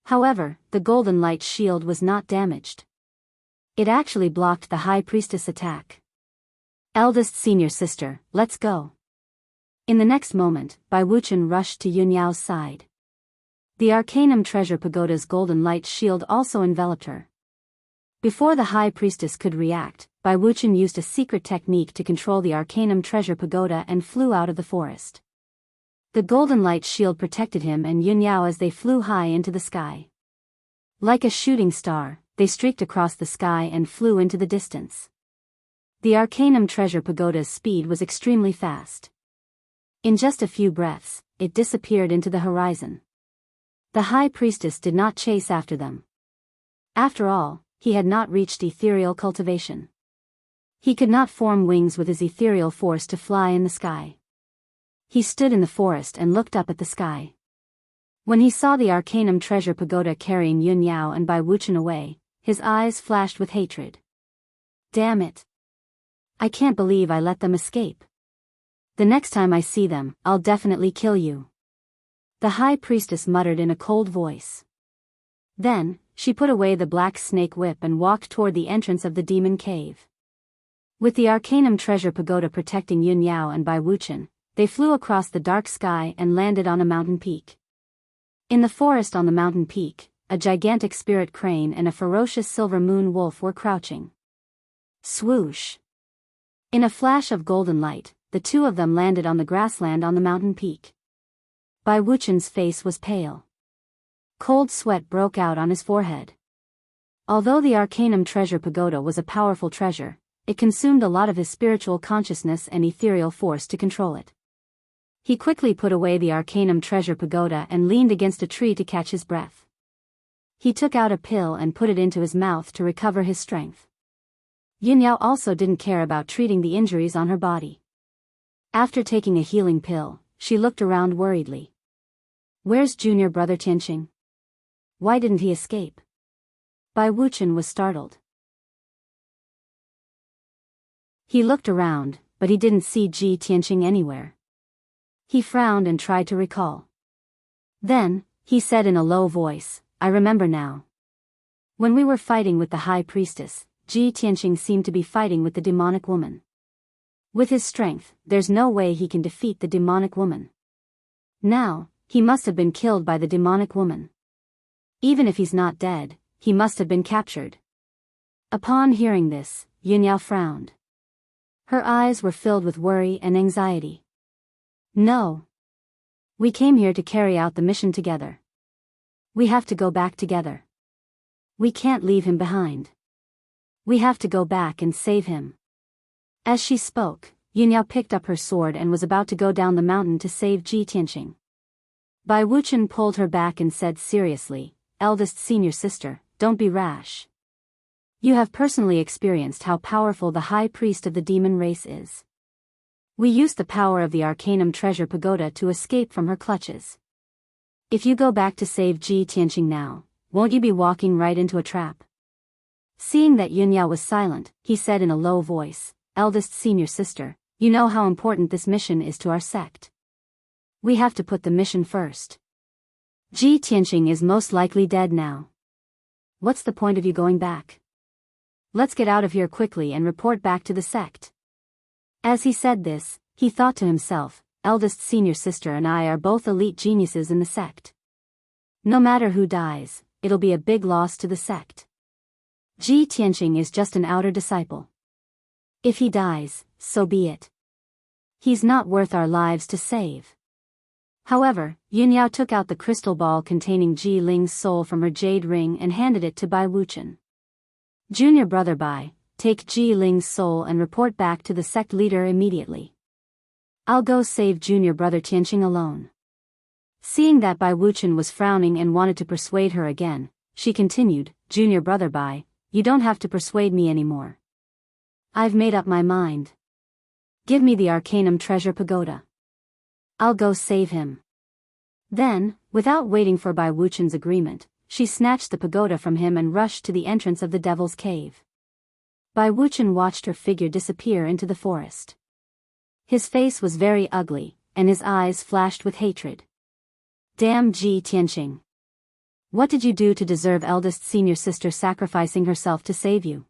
However, the golden light shield was not damaged. It actually blocked the High Priestess' attack. Eldest senior sister, let's go. In the next moment, Bai Wuchen rushed to Yunyao's side. The Arcanum Treasure Pagoda's golden light shield also enveloped her. Before the High Priestess could react, Bai Wuchen used a secret technique to control the Arcanum Treasure Pagoda and flew out of the forest. The golden light shield protected him and Yunyao as they flew high into the sky. Like a shooting star, they streaked across the sky and flew into the distance. The Arcanum Treasure Pagoda's speed was extremely fast. In just a few breaths, it disappeared into the horizon. The High Priestess did not chase after them. After all, he had not reached ethereal cultivation. He could not form wings with his ethereal force to fly in the sky. He stood in the forest and looked up at the sky. When he saw the Arcanum Treasure Pagoda carrying Yunyao and Bai Wuchen away, his eyes flashed with hatred. Damn it! I can't believe I let them escape. The next time I see them, I'll definitely kill you. The High Priestess muttered in a cold voice. Then, she put away the black snake whip and walked toward the entrance of the demon cave. With the Arcanum Treasure Pagoda protecting Yunyao and Bai Wuchen, they flew across the dark sky and landed on a mountain peak. In the forest on the mountain peak, a gigantic spirit crane and a ferocious silver moon wolf were crouching. Swoosh! In a flash of golden light, the two of them landed on the grassland on the mountain peak. Bai Wuchen's face was pale. Cold sweat broke out on his forehead. Although the Arcanum Treasure Pagoda was a powerful treasure, it consumed a lot of his spiritual consciousness and ethereal force to control it. He quickly put away the Arcanum Treasure Pagoda and leaned against a tree to catch his breath. He took out a pill and put it into his mouth to recover his strength. Yunyao also didn't care about treating the injuries on her body. After taking a healing pill, she looked around worriedly. Where's junior brother Tianqing? Why didn't he escape? Bai Wuchen was startled. He looked around, but he didn't see Ji Tianqing anywhere. He frowned and tried to recall. Then, he said in a low voice, I remember now. When we were fighting with the High Priestess, Ji Tianqing seemed to be fighting with the demonic woman. With his strength, there's no way he can defeat the demonic woman. Now, he must have been killed by the demonic woman. Even if he's not dead, he must have been captured. Upon hearing this, Yunyao frowned. Her eyes were filled with worry and anxiety. No. We came here to carry out the mission together. We have to go back together. We can't leave him behind. We have to go back and save him. As she spoke, Yunyao picked up her sword and was about to go down the mountain to save Ji Tianqing. Bai Wuchen pulled her back and said seriously, Eldest senior sister, don't be rash. You have personally experienced how powerful the high priest of the demon race is. We used the power of the Arcanum Treasure Pagoda to escape from her clutches. If you go back to save Ji Tianqing now, won't you be walking right into a trap? Seeing that Yunyao was silent, he said in a low voice, Eldest senior sister, you know how important this mission is to our sect. We have to put the mission first. Ji Tianqing is most likely dead now. What's the point of you going back? Let's get out of here quickly and report back to the sect. As he said this, he thought to himself, Eldest senior sister and I are both elite geniuses in the sect. No matter who dies, it'll be a big loss to the sect. Ji Tianqing is just an outer disciple. If he dies, so be it. He's not worth our lives to save. However, Yunyao took out the crystal ball containing Ji Ling's soul from her jade ring and handed it to Bai Wuchen. Junior brother Bai, take Ji Ling's soul and report back to the sect leader immediately. I'll go save junior brother Tianqing alone. Seeing that Bai Wuchen was frowning and wanted to persuade her again, she continued, Junior brother Bai, you don't have to persuade me anymore. I've made up my mind. Give me the Arcanum Treasure Pagoda. I'll go save him. Then, without waiting for Bai Wuchen's agreement, she snatched the pagoda from him and rushed to the entrance of the Devil's Cave. Bai Wuchen watched her figure disappear into the forest. His face was very ugly, and his eyes flashed with hatred. Damn Ji Tianqing. What did you do to deserve eldest senior sister sacrificing herself to save you?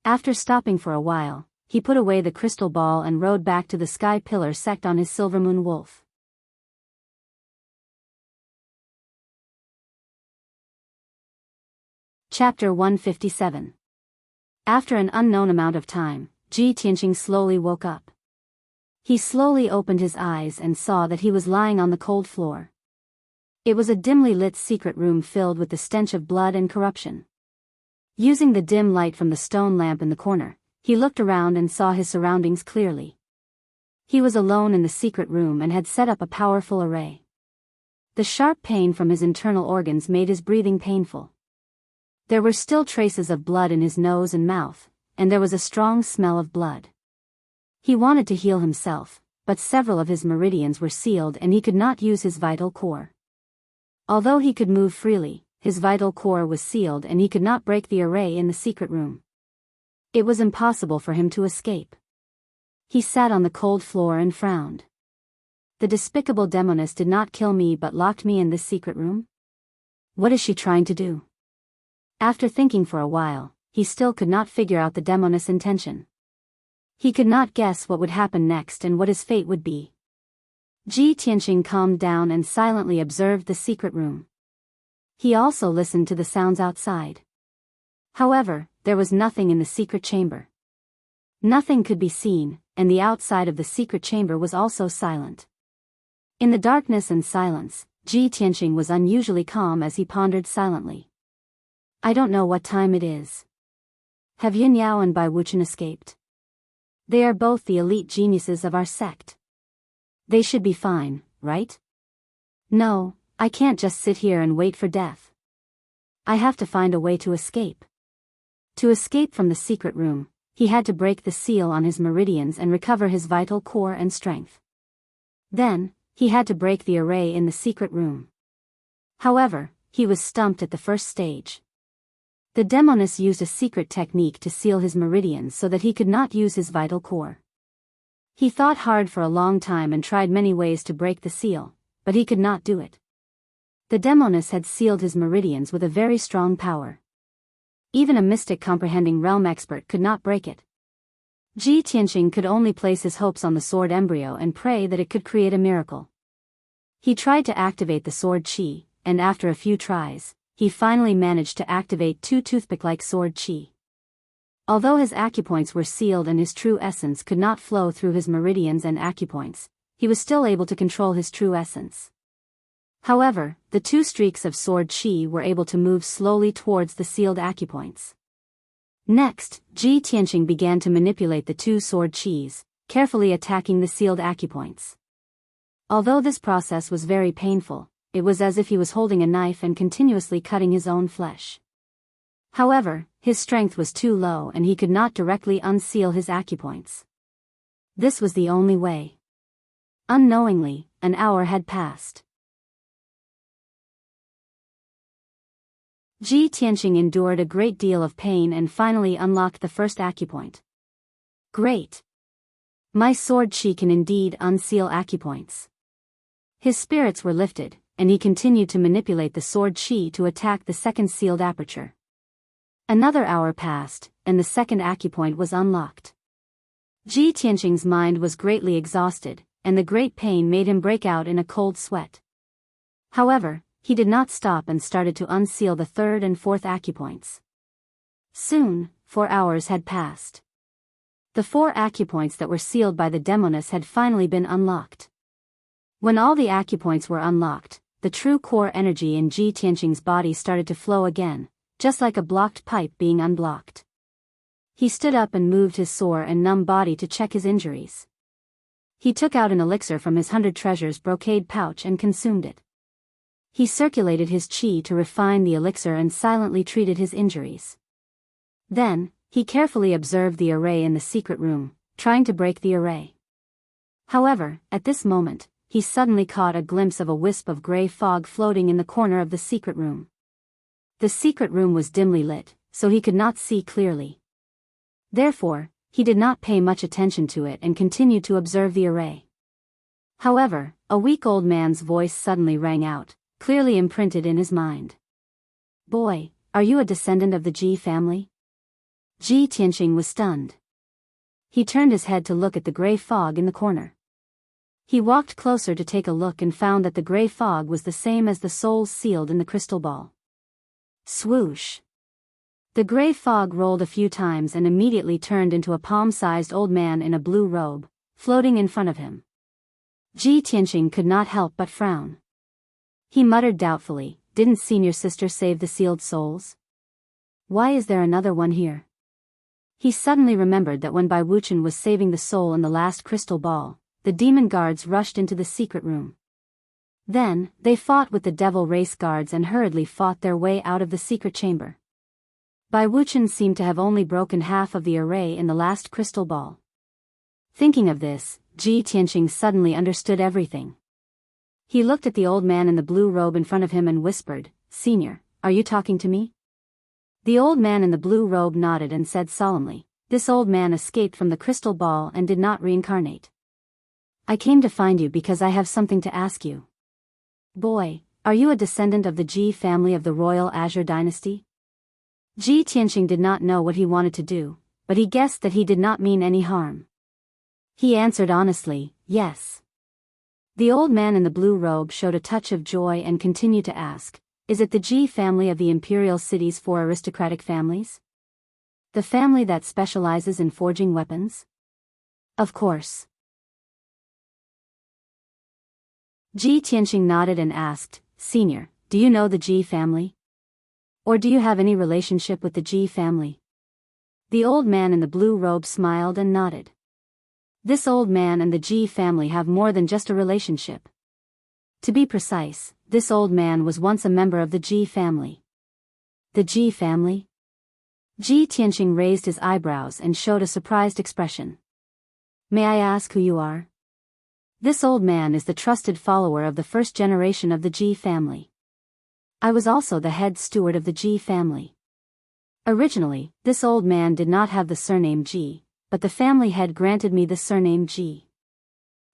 After stopping for a while, he put away the crystal ball and rode back to the sky pillar sect on his silvermoon wolf. Chapter 157. After an unknown amount of time, Ji Tianqing slowly woke up. He slowly opened his eyes and saw that he was lying on the cold floor. It was a dimly lit secret room filled with the stench of blood and corruption. Using the dim light from the stone lamp in the corner, he looked around and saw his surroundings clearly. He was alone in the secret room and had set up a powerful array. The sharp pain from his internal organs made his breathing painful. There were still traces of blood in his nose and mouth, and there was a strong smell of blood. He wanted to heal himself, but several of his meridians were sealed and he could not use his vital core. Although he could move freely, his vital core was sealed and he could not break the array in the secret room. It was impossible for him to escape. He sat on the cold floor and frowned. The despicable demoness did not kill me but locked me in this secret room? What is she trying to do? After thinking for a while, he still could not figure out the demoness' intention. He could not guess what would happen next and what his fate would be. Ji Tianqing calmed down and silently observed the secret room. He also listened to the sounds outside. However, there was nothing in the secret chamber. Nothing could be seen, and the outside of the secret chamber was also silent. In the darkness and silence, Ji Tianqing was unusually calm as he pondered silently. I don't know what time it is. Have Yin Yao and Bai Wuchen escaped? They are both the elite geniuses of our sect. They should be fine, right? No, I can't just sit here and wait for death. I have to find a way to escape. To escape from the secret room, he had to break the seal on his meridians and recover his vital core and strength. Then, he had to break the array in the secret room. However, he was stumped at the first stage. The demoness used a secret technique to seal his meridians so that he could not use his vital core. He thought hard for a long time and tried many ways to break the seal, but he could not do it. The demoness had sealed his meridians with a very strong power. Even a mystic comprehending realm expert could not break it. Ji Tianqing could only place his hopes on the sword embryo and pray that it could create a miracle. He tried to activate the sword chi, and after a few tries, he finally managed to activate two toothpick-like sword chi. Although his acupoints were sealed and his true essence could not flow through his meridians and acupoints, he was still able to control his true essence. However, the two streaks of sword chi were able to move slowly towards the sealed acupoints. Next, Ji Tianqing began to manipulate the two sword chis, carefully attacking the sealed acupoints. Although this process was very painful, it was as if he was holding a knife and continuously cutting his own flesh. However, his strength was too low and he could not directly unseal his acupoints. This was the only way. Unknowingly, an hour had passed. Ji Tianqing endured a great deal of pain and finally unlocked the first acupoint. Great! My sword chi can indeed unseal acupoints. His spirits were lifted, and he continued to manipulate the sword chi to attack the second sealed aperture. Another hour passed, and the second acupoint was unlocked. Ji Tianqing's mind was greatly exhausted, and the great pain made him break out in a cold sweat. However, he did not stop and started to unseal the third and fourth acupoints. Soon, 4 hours had passed. The 4 acupoints that were sealed by the demoness had finally been unlocked. When all the acupoints were unlocked, the true core energy in Ji Tianqing's body started to flow again, just like a blocked pipe being unblocked. He stood up and moved his sore and numb body to check his injuries. He took out an elixir from his 100 treasures brocade pouch and consumed it. He circulated his chi to refine the elixir and silently treated his injuries. Then, he carefully observed the array in the secret room, trying to break the array. However, at this moment, he suddenly caught a glimpse of a wisp of gray fog floating in the corner of the secret room. The secret room was dimly lit, so he could not see clearly. Therefore, he did not pay much attention to it and continued to observe the array. However, a weak old man's voice suddenly rang out, clearly imprinted in his mind. "Boy, are you a descendant of the Ji family?" Ji Tianqing was stunned. He turned his head to look at the gray fog in the corner. He walked closer to take a look and found that the gray fog was the same as the souls sealed in the crystal ball. Swoosh! The gray fog rolled a few times and immediately turned into a palm-sized old man in a blue robe, floating in front of him. Ji Tianqing could not help but frown. He muttered doubtfully, "Didn't senior sister save the sealed souls? Why is there another one here?" He suddenly remembered that when Bai Wuchen was saving the soul in the last crystal ball, the demon guards rushed into the secret room. Then, they fought with the devil race guards and hurriedly fought their way out of the secret chamber. Bai Wuchen seemed to have only broken half of the array in the last crystal ball. Thinking of this, Ji Tianqing suddenly understood everything. He looked at the old man in the blue robe in front of him and whispered, "Senior, are you talking to me?" The old man in the blue robe nodded and said solemnly, "This old man escaped from the crystal ball and did not reincarnate. I came to find you because I have something to ask you. Boy, are you a descendant of the Ji family of the royal Azure dynasty?" Ji Tianqing did not know what he wanted to do, but he guessed that he did not mean any harm. He answered honestly, "Yes." The old man in the blue robe showed a touch of joy and continued to ask, "Is it the Ji family of the imperial city's 4 aristocratic families? The family that specializes in forging weapons?" "Of course." Ji Tianqing nodded and asked, "Senior, do you know the Ji family? Or do you have any relationship with the Ji family?" The old man in the blue robe smiled and nodded. This old man and the Ji family have more than just a relationship. To be precise, this old man was once a member of the Ji family. The Ji family? Ji Tianqing raised his eyebrows and showed a surprised expression. "May I ask who you are?" This old man is the trusted follower of the first generation of the Ji family. I was also the head steward of the Ji family. Originally, this old man did not have the surname Ji, but the family head granted me the surname Ji.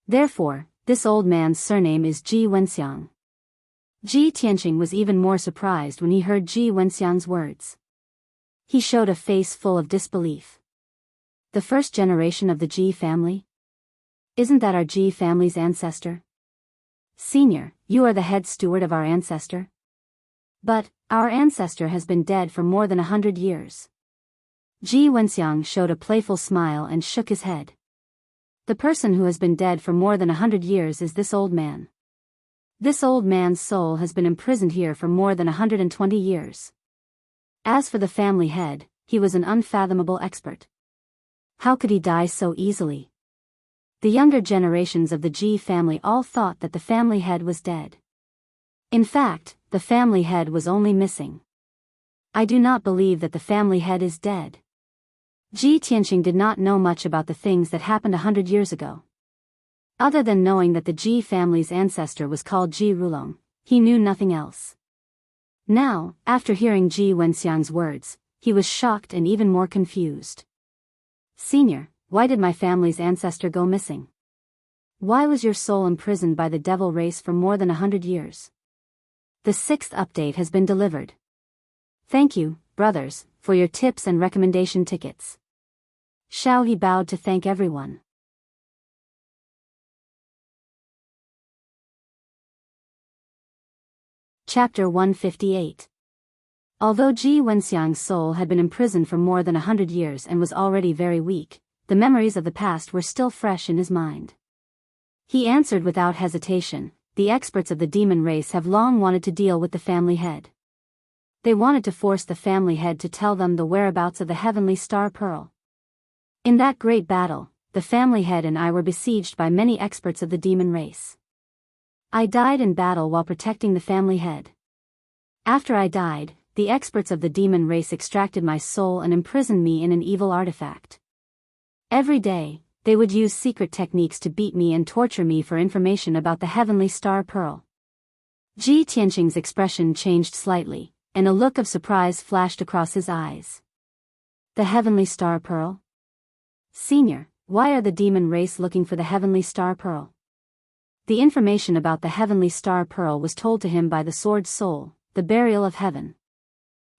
Therefore, this old man's surname is Ji Wenxiang. Ji Tianqing was even more surprised when he heard Ji Wenxiang's words. He showed a face full of disbelief. The first generation of the Ji family? Isn't that our Ji family's ancestor? Senior, you are the head steward of our ancestor? But, our ancestor has been dead for more than 100 years. Ji Wenxiang showed a playful smile and shook his head. The person who has been dead for more than 100 years is this old man. This old man's soul has been imprisoned here for more than 120 years. As for the family head, he was an unfathomable expert. How could he die so easily? The younger generations of the Ji family all thought that the family head was dead. In fact, the family head was only missing. I do not believe that the family head is dead. Ji Tianqing did not know much about the things that happened 100 years ago. Other than knowing that the Ji family's ancestor was called Ji Rulong, he knew nothing else. Now, after hearing Ji Wenxiang's words, he was shocked and even more confused. Senior, why did my family's ancestor go missing? Why was your soul imprisoned by the devil race for more than 100 years? The 6th update has been delivered. Thank you, brothers, for your tips and recommendation tickets. Shao He bowed to thank everyone. Chapter 158. Although Ji Wenxiang's soul had been imprisoned for more than 100 years and was already very weak, the memories of the past were still fresh in his mind. He answered without hesitation, "The experts of the demon race have long wanted to deal with the family head. They wanted to force the family head to tell them the whereabouts of the heavenly star pearl. In that great battle, the family head and I were besieged by many experts of the demon race. I died in battle while protecting the family head. After I died, the experts of the demon race extracted my soul and imprisoned me in an evil artifact. Every day, they would use secret techniques to beat me and torture me for information about the heavenly star pearl." Ji Tianqing's expression changed slightly, and a look of surprise flashed across his eyes. The heavenly star pearl? Senior, why are the demon race looking for the heavenly star pearl? The information about the heavenly star pearl was told to him by the sword soul, the burial of heaven.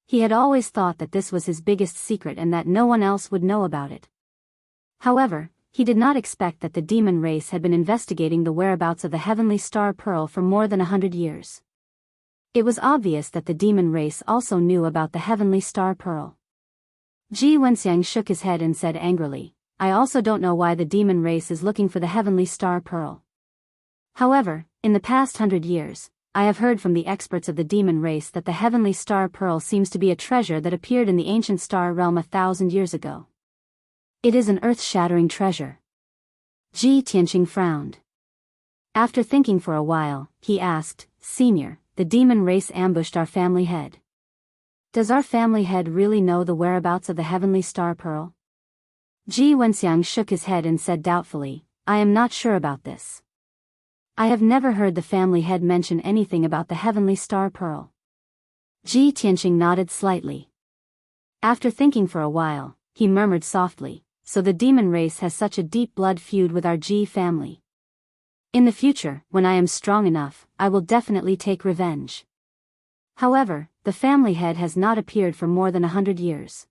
He had always thought that this was his biggest secret and that no one else would know about it. However, he did not expect that the demon race had been investigating the whereabouts of the heavenly star pearl for more than 100 years. It was obvious that the demon race also knew about the heavenly star pearl. Ji Wenxiang shook his head and said angrily, I also don't know why the demon race is looking for the heavenly star pearl. However, in the past 100 years, I have heard from the experts of the demon race that the heavenly star pearl seems to be a treasure that appeared in the ancient star realm 1,000 years ago. It is an earth-shattering treasure. Ji Tianqing frowned. After thinking for a while, he asked, Senior, the demon race ambushed our family head. Does our family head really know the whereabouts of the heavenly star pearl? Ji Wenxiang shook his head and said doubtfully, I am not sure about this. I have never heard the family head mention anything about the heavenly star pearl. Ji Tianqing nodded slightly. After thinking for a while, he murmured softly, so the demon race has such a deep blood feud with our Ji family. In the future, when I am strong enough, I will definitely take revenge. However, the family head has not appeared for more than 100 years.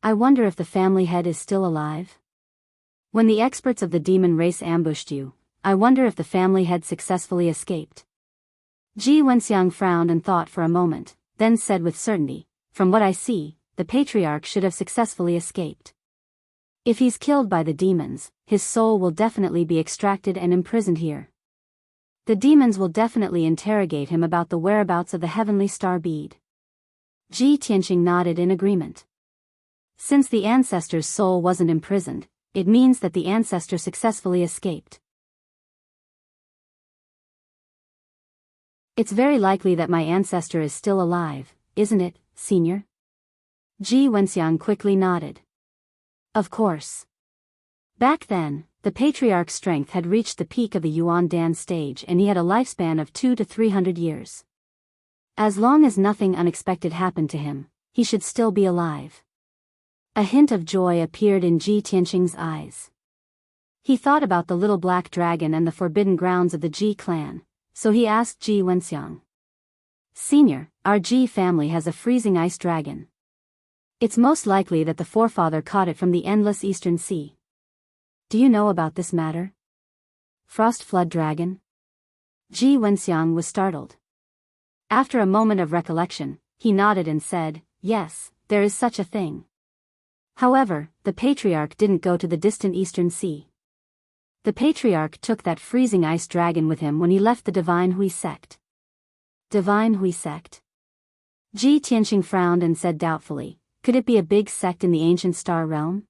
I wonder if the family head is still alive? When the experts of the demon race ambushed you, I wonder if the family head successfully escaped. Ji Wenxiang frowned and thought for a moment, then said with certainty, from what I see, the patriarch should have successfully escaped. If he's killed by the demons, his soul will definitely be extracted and imprisoned here. The demons will definitely interrogate him about the whereabouts of the heavenly star bead. Ji Tianqing nodded in agreement. Since the ancestor's soul wasn't imprisoned, it means that the ancestor successfully escaped. It's very likely that my ancestor is still alive, isn't it, Senior? Ji Wenxiang quickly nodded. Of course. Back then, the patriarch's strength had reached the peak of the Yuan Dan stage and he had a lifespan of 200 to 300 years. As long as nothing unexpected happened to him, he should still be alive. A hint of joy appeared in Ji Tianqing's eyes. He thought about the little black dragon and the forbidden grounds of the Ji clan, so he asked Ji Wenxiang. Senior, our Ji family has a freezing ice dragon. It's most likely that the forefather caught it from the endless eastern sea. Do you know about this matter? Frost flood dragon? Ji Wenxiang was startled. After a moment of recollection, he nodded and said, yes, there is such a thing. However, the patriarch didn't go to the distant eastern sea. The patriarch took that freezing ice dragon with him when he left the Divine Hui sect. Divine Hui sect? Ji Tianqing frowned and said doubtfully, could it be a big sect in the ancient star realm?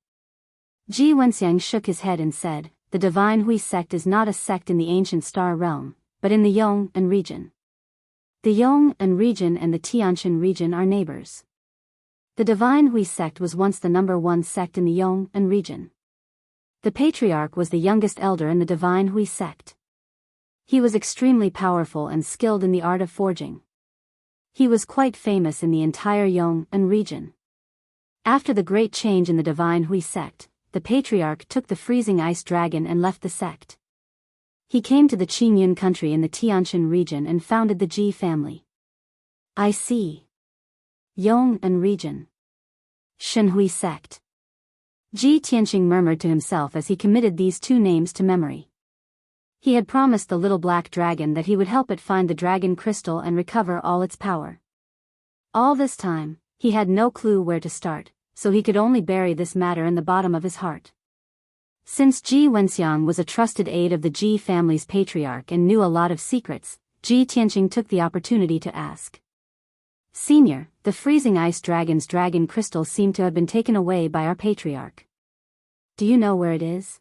Ji Wenxiang shook his head and said, the Divine Hui sect is not a sect in the ancient star realm, but in the Yong'an region. The Yong'an region and the Tianshan region are neighbors. The Divine Hui sect was once the #1 sect in the Yong'an region. The patriarch was the youngest elder in the Divine Hui sect. He was extremely powerful and skilled in the art of forging. He was quite famous in the entire Yong'an region. After the great change in the Divine Hui sect, the patriarch took the freezing ice dragon and left the sect. He came to the Qingyun country in the Tianshan region and founded the Ji family. I see. Yong'an region. Shenhui sect. Ji Tianqing murmured to himself as he committed these two names to memory. He had promised the little black dragon that he would help it find the dragon crystal and recover all its power. All this time, he had no clue where to start, so he could only bury this matter in the bottom of his heart. Since Ji Wenxiang was a trusted aide of the Ji family's patriarch and knew a lot of secrets, Ji Tianqing took the opportunity to ask. Senior, the freezing ice dragon's dragon crystal seemed to have been taken away by our patriarch. Do you know where it is?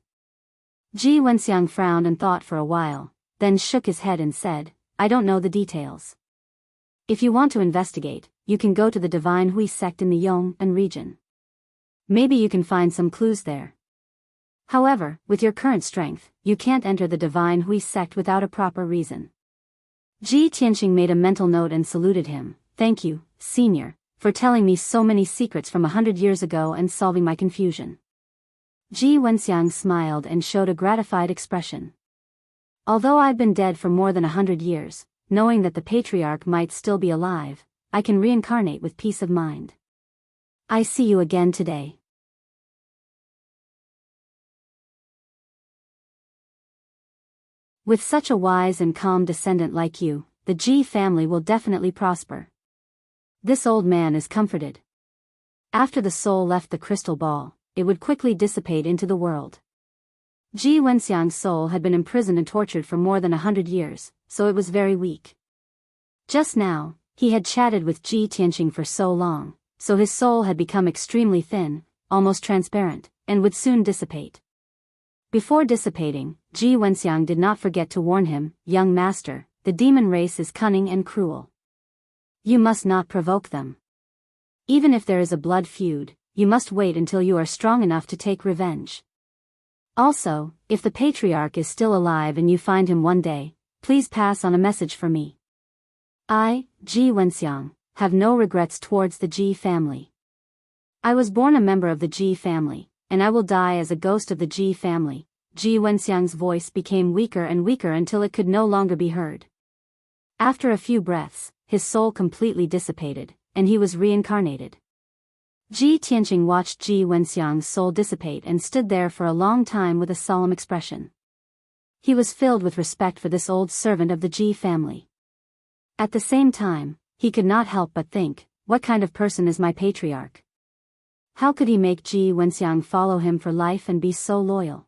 Ji Wenxiang frowned and thought for a while, then shook his head and said, I don't know the details. If you want to investigate, you can go to the Divine Hui sect in the Yong'an region. Maybe you can find some clues there. However, with your current strength, you can't enter the Divine Hui sect without a proper reason. Ji Tianqing made a mental note and saluted him. Thank you, Senior, for telling me so many secrets from 100 years ago and solving my confusion. Ji Wenxiang smiled and showed a gratified expression. Although I've been dead for more than 100 years, knowing that the patriarch might still be alive, I can reincarnate with peace of mind. I see you again today. With such a wise and calm descendant like you, the Ji family will definitely prosper. This old man is comforted. After the soul left the crystal ball, it would quickly dissipate into the world. Ji Wenxiang's soul had been imprisoned and tortured for more than 100 years, so it was very weak. Just now, he had chatted with Ji Tianqing for so long, so his soul had become extremely thin, almost transparent, and would soon dissipate. Before dissipating, Ji Wenxiang did not forget to warn him, "Young master, the demon race is cunning and cruel. You must not provoke them. Even if there is a blood feud, you must wait until you are strong enough to take revenge. Also, if the patriarch is still alive and you find him one day, please pass on a message for me. I, Ji Wenxiang, have no regrets towards the Ji family. I was born a member of the Ji family, and I will die as a ghost of the Ji family." Ji Wenxiang's voice became weaker and weaker until it could no longer be heard. After a few breaths, his soul completely dissipated, and he was reincarnated. Ji Tianqing watched Ji Wenxiang's soul dissipate and stood there for a long time with a solemn expression. He was filled with respect for this old servant of the Ji family. At the same time, he could not help but think, what kind of person is my patriarch? How could he make Ji Wenxiang follow him for life and be so loyal?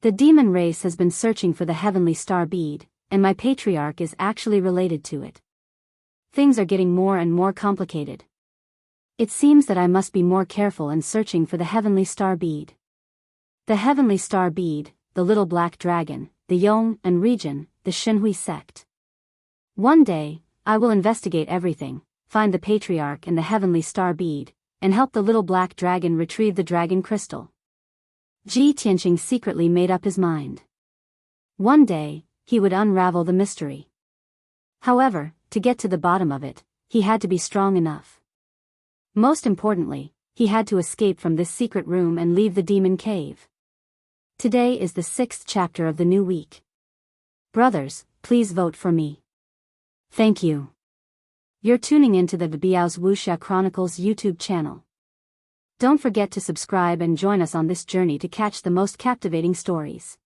The demon race has been searching for the heavenly star bead, and my patriarch is actually related to it. Things are getting more and more complicated. It seems that I must be more careful in searching for the heavenly star bead. The heavenly star bead, the little black dragon, the Yong and region, the Shenhui sect. One day, I will investigate everything, find the patriarch and the heavenly star bead, and help the little black dragon retrieve the dragon crystal. Ji Tianqing secretly made up his mind. One day, he would unravel the mystery. However, to get to the bottom of it, he had to be strong enough. Most importantly, he had to escape from this secret room and leave the demon cave. Today is the 6th chapter of the new week. Brothers, please vote for me. Thank you. You're tuning into the Biyao's Wuxia Chronicles YouTube channel. Don't forget to subscribe and join us on this journey to catch the most captivating stories.